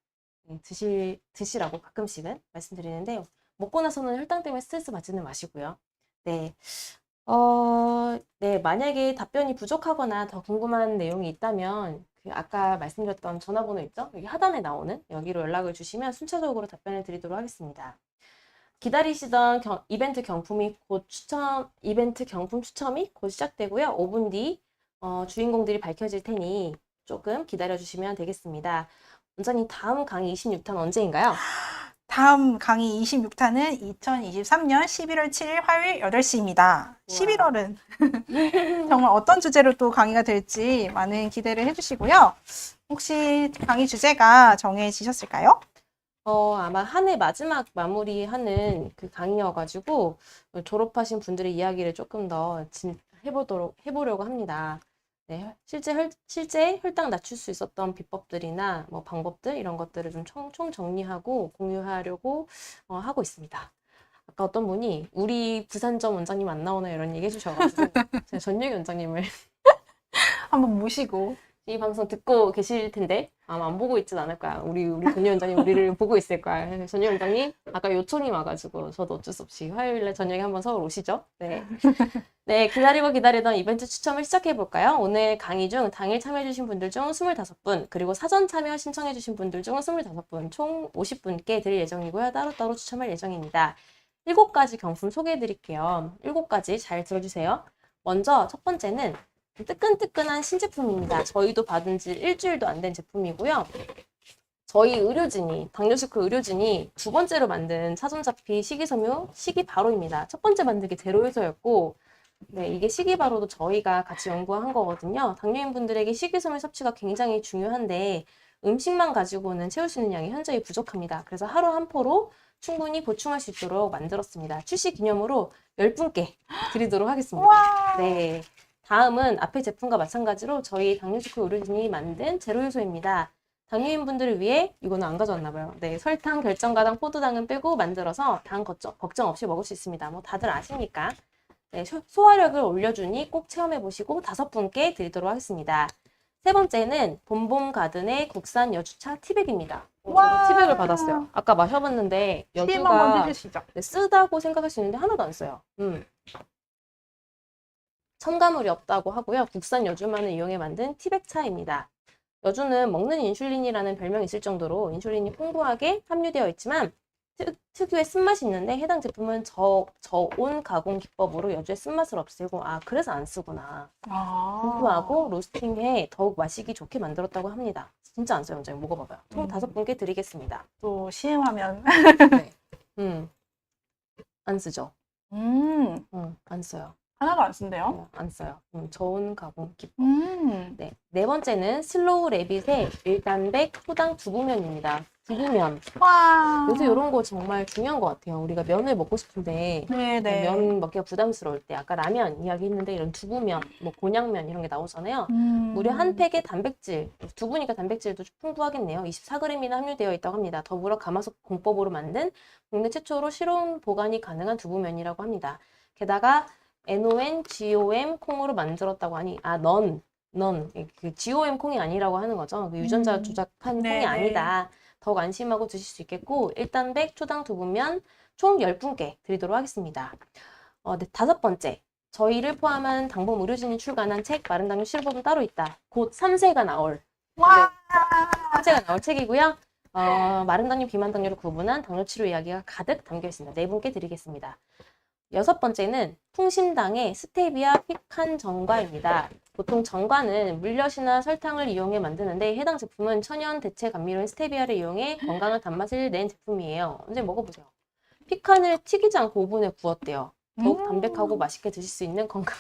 드시라고 가끔씩은 말씀드리는데 먹고 나서는 혈당 때문에 스트레스 받지는 마시고요. 네. 네, 만약에 답변이 부족하거나 더 궁금한 내용이 있다면 그 아까 말씀드렸던 전화번호 있죠? 여기 하단에 나오는 여기로 연락을 주시면 순차적으로 답변을 드리도록 하겠습니다. 기다리시던 이벤트 경품 추첨이 곧 시작되고요. 5분 뒤 주인공들이 밝혀질 테니 조금 기다려 주시면 되겠습니다. 원장님 다음 강의 26탄 언제인가요? 다음 강의 26탄은 2023년 11월 7일 화요일 8시입니다. 11월은 정말 어떤 주제로 또 강의가 될지 많은 기대를 해주시고요. 혹시 강의 주제가 정해지셨을까요? 아마 한 해 마지막 마무리하는 그 강의여가지고 졸업하신 분들의 이야기를 조금 더 해보려고 합니다. 네, 실제 혈당 낮출 수 있었던 비법들이나 뭐 방법들 이런 것들을 좀 총 정리하고 공유하려고 하고 있습니다. 아까 어떤 분이 우리 부산점 원장님 안 나오나요? 이런 얘기 해주셔가지고 제가 전유기 원장님을 한번 모시고 이 방송 듣고 계실 텐데 아마 안 보고 있진 않을 거야. 우리 전유 원장님 우리를 보고 있을 거야. 전유 원장님 아까 요청이 와가지고 저도 어쩔 수 없이 화요일에 저녁에 한번 서울 오시죠. 네. 네, 기다리던 이벤트 추첨을 시작해 볼까요? 오늘 강의 중 당일 참여해주신 분들 중 25분 그리고 사전 참여 신청해주신 분들 중 25분 총 50분께 드릴 예정이고요. 따로따로 추첨할 예정입니다. 7가지 경품 소개해 드릴게요. 7가지 잘 들어주세요. 먼저 첫 번째는 뜨끈뜨끈한 신제품입니다. 저희도 받은 지 일주일도 안 된 제품이고요. 저희 의료진이, 당뇨시크 의료진이 2번째로 만든 차손잡이 식이섬유 식이바로입니다. 첫 번째 만든 게 제로효소였고, 네, 이게 식이바로도 저희가 같이 연구한 거거든요. 당뇨인 분들에게 식이섬유 섭취가 굉장히 중요한데, 음식만 가지고는 채울 수 있는 양이 현저히 부족합니다. 그래서 하루 한 포로 충분히 보충할 수 있도록 만들었습니다. 출시 기념으로 10분께 드리도록 하겠습니다. 와. 네. 다음은 앞에 제품과 마찬가지로 저희 당뇨시크 의료진이 만든 제로효소입니다. 당뇨인 분들을 위해 이거는 안 가져왔나 봐요. 네, 설탕, 결정가당, 포도당은 빼고 만들어서 당 걱정 없이 먹을 수 있습니다. 뭐 다들 아시니까. 네, 소화력을 올려주니 꼭 체험해 보시고 5분께 드리도록 하겠습니다. 세 번째는 봄봄 가든의 국산 여주차 티백입니다. 와. 저도 티백을 받았어요. 아까 마셔봤는데 시음 여주가 한번 해주시죠. 네, 쓰다고 생각할 수 있는데 하나도 안 써요. 첨가물이 없다고 하고요. 국산 여주만을 이용해 만든 티백차입니다. 여주는 먹는 인슐린이라는 별명이 있을 정도로 인슐린이 풍부하게 함유되어 있지만 특유의 쓴맛이 있는데 해당 제품은 저온 가공 기법으로 여주의 쓴맛을 없애고 그래서 안 쓰구나. 분포하고 로스팅해 더욱 마시기 좋게 만들었다고 합니다. 진짜 안 써요, 원장님. 먹어봐봐요. 총 5분께 드리겠습니다. 또 시음하면. 네. 안 쓰죠? 안 써요. 하나도 안 쓴대요. 안 써요. 저온 가공 기법. 네. 네 번째는 슬로우 레빗의 1단백 소당 두부면입니다. 두부면. 와. 요새 이런 거 정말 중요한 것 같아요. 우리가 면을 먹고 싶은데 네네. 면 먹기가 부담스러울 때 아까 라면 이야기했는데 이런 두부면, 뭐 곤약면 이런 게 나오잖아요. 무려 한 팩의 단백질, 두부니까 단백질도 풍부하겠네요. 24g이나 함유되어 있다고 합니다. 더불어 가마솥 공법으로 만든 국내 최초로 실온 보관이 가능한 두부면이라고 합니다. 게다가 NON, GOM 콩으로 만들었다고 하니 그 GOM 콩이 아니라고 하는 거죠. 그 유전자 조작한 콩이 아니다. 더욱 안심하고 드실 수 있겠고 1단백 초당 두부면 총 10분께 드리도록 하겠습니다. 네, 5번째. 저희를 포함한 당범 의료진이 출간한 책 마른 당뇨 치료법은 따로 있다. 곧 3세가 나올 와. 3세가 나올 책이고요. 마른 당뇨, 비만 당뇨를 구분한 당뇨 치료 이야기가 가득 담겨 있습니다. 4분께 드리겠습니다. 6번째는 풍심당의 스테비아 피칸 정과입니다. 보통 정과는 물엿이나 설탕을 이용해 만드는데 해당 제품은 천연 대체 감미료인 스테비아를 이용해 건강한 단맛을 낸 제품이에요. 언제 먹어보세요. 피칸을 튀기지 않고 오븐에 구웠대요. 더욱 담백하고 맛있게 드실 수 있는 건강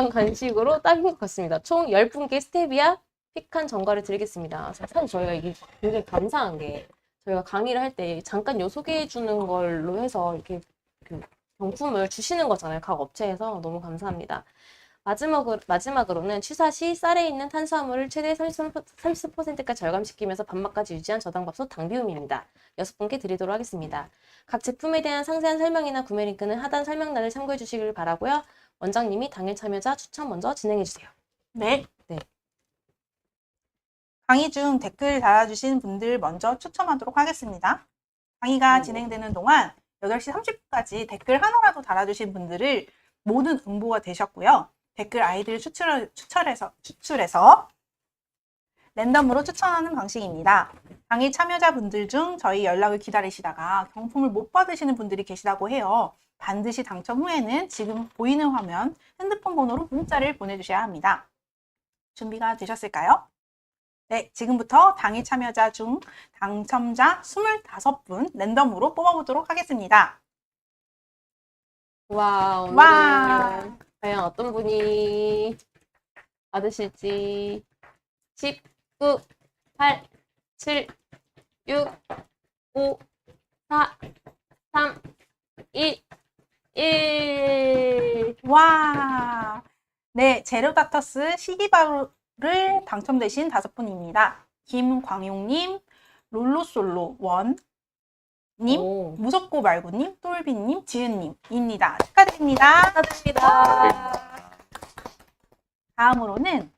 간식으로 딱인 것 같습니다. 총 10분께 스테비아 피칸 정과를 드리겠습니다. 사실 저희가 이게 굉장히 감사한 게 저희가 강의를 할 때 잠깐 소개해 주는 걸로 해서 이렇게 그 경품을 주시는 거잖아요. 각 업체에서 너무 감사합니다. 마지막으로는 취사 시 쌀에 있는 탄수화물을 최대 30%까지 절감시키면서 밥맛까지 유지한 저당밥솥 당비움입니다. 6분께 드리도록 하겠습니다. 각 제품에 대한 상세한 설명이나 구매 링크는 하단 설명란을 참고해 주시길 바라고요. 원장님이 당일 참여자 추천 먼저 진행해 주세요. 네. 강의 중 댓글 달아주신 분들 먼저 추첨하도록 하겠습니다. 강의가 진행되는 동안 8시 30분까지 댓글 하나라도 달아주신 분들을 모든 응보가 되셨고요. 댓글 아이디를 추출해서 랜덤으로 추천하는 방식입니다. 강의 참여자분들 중 저희 연락을 기다리시다가 경품을 못 받으시는 분들이 계시다고 해요. 반드시 당첨 후에는 지금 보이는 화면 핸드폰 번호로 문자를 보내주셔야 합니다. 준비가 되셨을까요? 네, 지금부터 당일 참여자 중 당첨자 25분 랜덤으로 뽑아보도록 하겠습니다. 와, 오늘은 와. 과연 어떤 분이 받으실지 10, 9, 8, 7, 6, 5, 4, 3, 2, 1. 와. 네, 제로닥터스 시기바로를 당첨되신 5분입니다. 김광용님, 롤로솔로 원님, 오. 무섭고 말고님, 똘비님, 지은님입니다. 축하드립니다. 축하드립니다. 다음으로는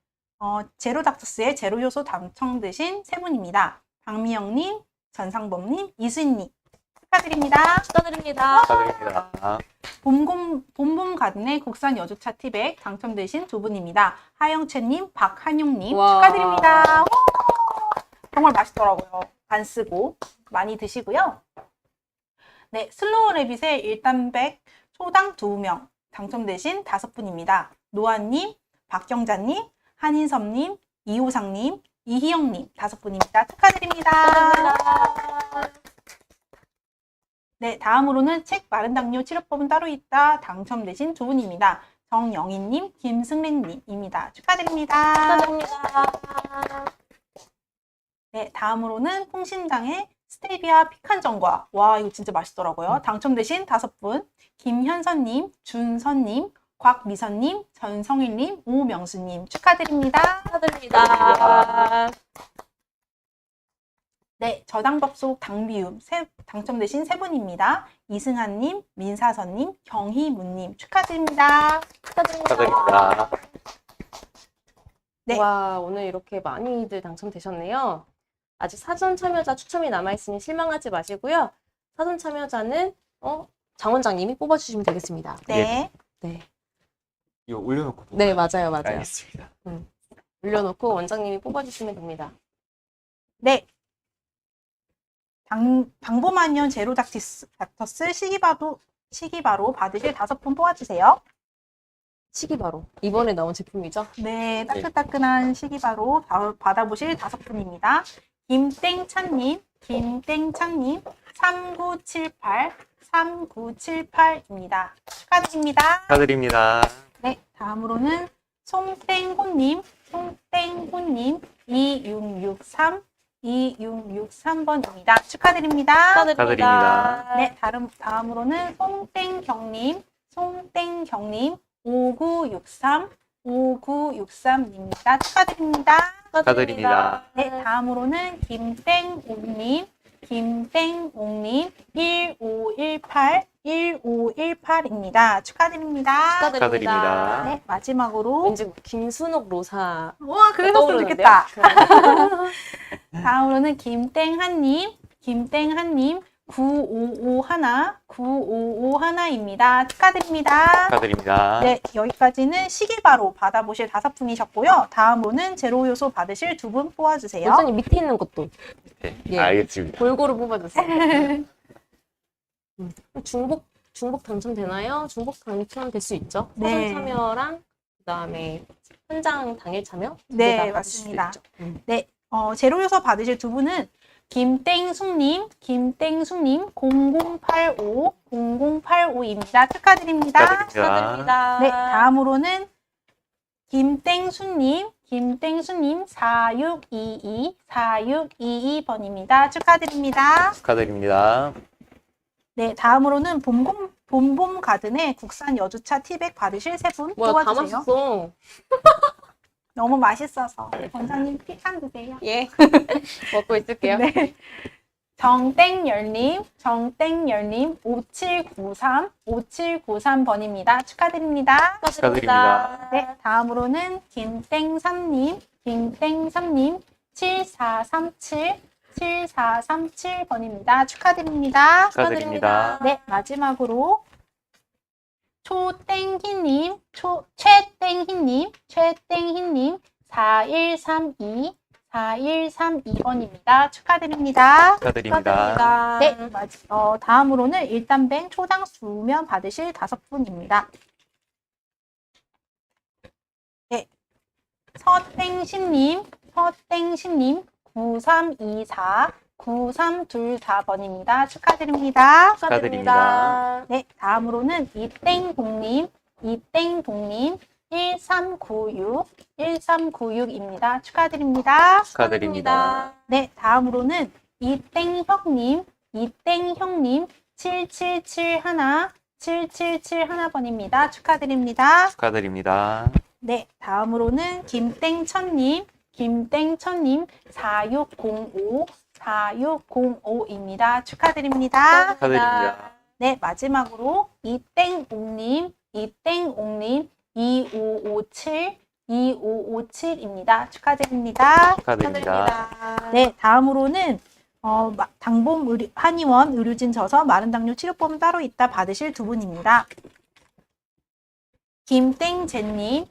제로닥터스의 제로효소 당첨되신 3분입니다. 박미영님, 전상범님, 이수인님 축하드립니다. 축하드립니다. 축하드립니다. 봄봄 가든의 국산 여주차 티백 당첨되신 2분입니다. 하영채님, 박한용님 와. 축하드립니다. 와, 정말 맛있더라고요. 안 쓰고 많이 드시고요. 네, 슬로우 레빗의 1단백 초당 2명, 당첨되신 5분입니다. 노아님, 박경자님, 한인섭님, 이호상님, 이희영님 5분입니다. 축하드립니다. 네, 다음으로는 책 마른 당뇨 치료법은 따로 있다. 당첨되신 2분입니다. 정영희님, 김승래님입니다. 축하드립니다. 축하드립니다. 네, 다음으로는 풍신당의 스테비아 피칸전과 와 이거 진짜 맛있더라고요. 당첨되신 5분 김현선님, 준선님, 곽미선님, 전성일님, 오명수님 축하드립니다. 축하드립니다. 네, 저당법속 당비움 당첨되신 3분입니다. 이승한님, 민사선님, 경희문님 축하드립니다. 축하드립니다. 네. 와, 오늘 이렇게 많이들 당첨되셨네요. 아직 사전 참여자 추첨이 남아있으니 실망하지 마시고요. 사전 참여자는 장 원장님이 뽑아주시면 되겠습니다. 네. 네, 이거 올려놓고 네, 맞아요. 알겠습니다. 올려놓고 원장님이 뽑아주시면 됩니다. 네. 방범한년 제로 닥터스 시기바로 받으실 5분 뽑아주세요. 시기바로 이번에 나온 제품이죠? 네, 따끈따끈한 시기바로 받아보실 5분입니다. 김땡찬님, 3978입니다. 축하드립니다. 축하드립니다. 네, 다음으로는 송땡호님, 2663번입니다. 축하드립니다. 축하드립니다. 네, 다음으로는 송땡경님, 5963님입니다. 축하드립니다. 축하드립니다. 네, 다음으로는 김땡옥님 1518입니다. 축하드립니다. 축하드립니다. 네, 마지막으로 왠지 김순옥 로사 와, 그랬었으면 떠오르는데요? 좋겠다. 다음으로는 김땡한님 9551입니다. 축하드립니다. 축하드립니다. 네, 여기까지는 시기바로 받아보실 5분이셨고요. 다음으로는 제로 요소 받으실 2분 뽑아주세요. 원장님 밑에 있는 것도 네, 예. 알겠습니다. 골고루 뽑아주세요. 중복 당첨되나요? 중복 당첨될 수 있죠. 네. 사전 참여랑 그다음에 현장 당일 참여 네, 두개다 받으실 수 맞습니다. 있죠. 네, 제로 요소 받으실 2분은 김땡숙님 0085입니다. 축하드립니다. 축하드립니다. 네, 다음으로는 김땡수님 4622번입니다. 축하드립니다. 축하드립니다. 네, 다음으로는 봄봄 가든의 국산 여주차 티백 받으실 3분 뭐야, 다 뽑아주세요. 맛있어. 너무 맛있어서 원장님 피칸 드세요. 예. 먹고 있을게요. 네. 정땡열님 5793번입니다. 축하드립니다. 축하드립니다. 네, 다음으로는 김땡삼님 7437번입니다. 축하드립니다. 축하드립니다. 네, 마지막으로 최땡희님 4132번입니다. 축하드립니다. 축하드립니다. 네, 다음으로는 일단뱅 초당 수면 받으실 5분입니다. 네, 서땡신님 9324번입니다. 축하드립니다. 축하드립니다. 네, 다음으로는 이땡동님 1396입니다. 축하드립니다. 축하드립니다. 네, 다음으로는 이땡형님 7771번입니다. 축하드립니다. 축하드립니다. 네, 다음으로는 김땡천님 4605입니다. 축하드립니다. 축하드립니다. 네, 마지막으로 이땡옥님 2557입니다. 축하드립니다. 축하드립니다. 네, 다음으로는 한의원 의료진 저서 마른 당뇨 치료법은 따로 있다 받으실 2분입니다. 김땡제님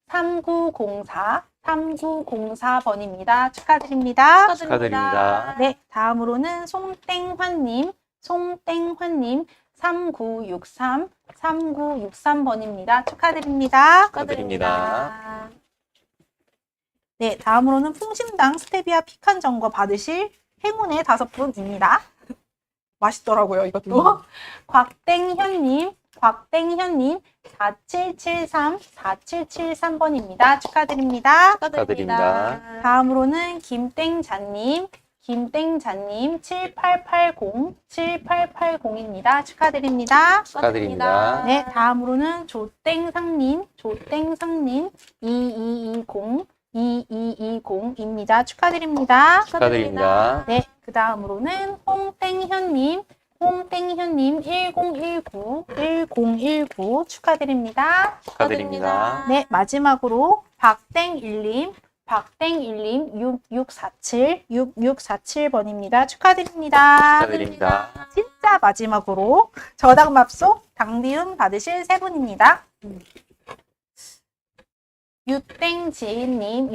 3904번입니다. 축하드립니다. 축하드립니다. 네, 다음으로는 송땡환님 송땡환님, 3963번입니다. 축하드립니다. 축하드립니다. 네, 다음으로는 풍심당 스테비아 피칸 전거 받으실 행운의 5분입니다. 맛있더라고요, 이것도. 곽땡현님, 4773번입니다. 축하드립니다. 축하드립니다. 다음으로는 김땡자님 7880입니다. 축하드립니다. 축하드립니다. 네, 다음으로는 조땡상님 2220입니다. 축하드립니다. 축하드립니다. 네, 그 다음으로는 홍땡현님 1019 축하드립니다. 축하드립니다. 네, 마지막으로 박땡일님 6647번입니다. 축하드립니다. 축하드립니다. 진짜 마지막으로 저당밥솥 당비움 받으실 3분입니다. 유땡지님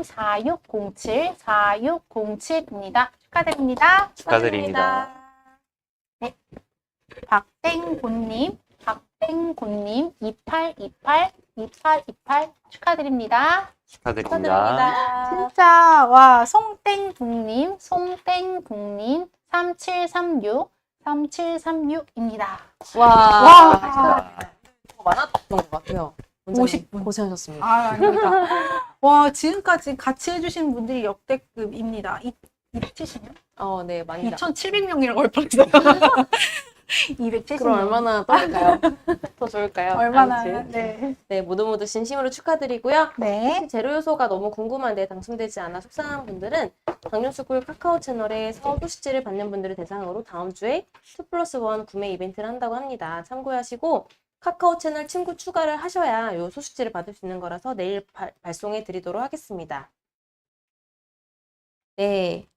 4607입니다. 축하드립니다. 축하드립니다. 네. 박땡곤님 2828 축하드립니다. 축하드립니다. 진짜 와 송땡북님 3736입니다. 와, 더 많았던 것 같아요. 원장님 50분. 고생하셨습니다. 아닙니다. 와 지금까지 같이 해주신 분들이 역대급입니다. 입치시면 네, 많이 2,700명이라고 할 뻔했어요. 270명. 그럼 얼마나 떨릴까요? 더 좋을까요? 얼마나 아무튼. 네. 네, 모두 진심으로 축하드리고요. 네. 혹시 재료 요소가 너무 궁금한데 당첨되지 않아 속상한 분들은 당뇨스쿨 카카오 채널에서 소식지를 받는 분들을 대상으로 다음 주에 2+1 구매 이벤트를 한다고 합니다. 참고하시고 카카오 채널 친구 추가를 하셔야 이 소식지를 받을 수 있는 거라서 내일 발송해 드리도록 하겠습니다. 네.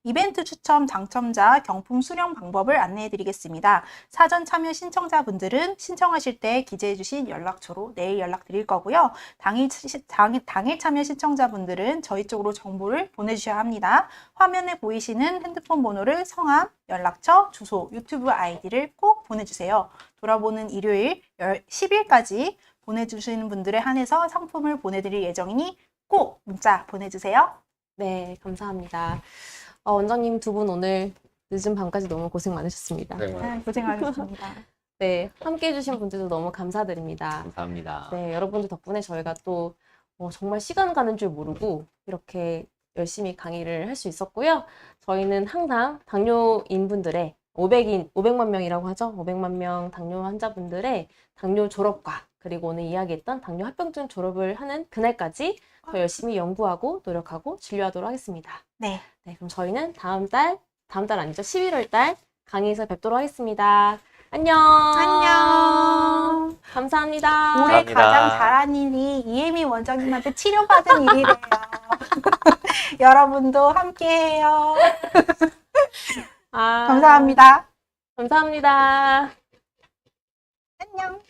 이벤트 추첨 당첨자 경품 수령 방법을 안내해 드리겠습니다. 사전 참여 신청자분들은 신청하실 때 기재해 주신 연락처로 내일 연락 드릴 거고요. 당일 참여 신청자분들은 저희 쪽으로 정보를 보내주셔야 합니다. 화면에 보이시는 핸드폰 번호를 성함, 연락처, 주소, 유튜브 아이디를 꼭 보내주세요. 돌아보는 일요일 10일까지 보내주시는 분들에 한해서 상품을 보내드릴 예정이니 꼭 문자 보내주세요. 네, 감사합니다. 원장님 두 분 오늘 늦은 밤까지 너무 고생 많으셨습니다. 네, 고생하셨습니다. 네, 함께 해주신 분들도 너무 감사드립니다. 감사합니다. 네, 여러분들 덕분에 저희가 또 정말 시간 가는 줄 모르고 이렇게 열심히 강의를 할 수 있었고요. 저희는 항상 당뇨인분들의 500만 명이라고 하죠. 500만 명 당뇨 환자분들의 당뇨 졸업과 그리고 오늘 이야기했던 당뇨 합병증 졸업을 하는 그날까지 더 열심히 연구하고 노력하고 진료하도록 하겠습니다. 네. 네, 그럼 저희는 다음 달 아니죠. 11월 달 강의에서 뵙도록 하겠습니다. 안녕. 안녕. 감사합니다. 올해 감사합니다. 가장 잘한 일이 이혜미 원장님한테 치료받은 일이래요. 여러분도 함께해요. 감사합니다. 감사합니다. 안녕.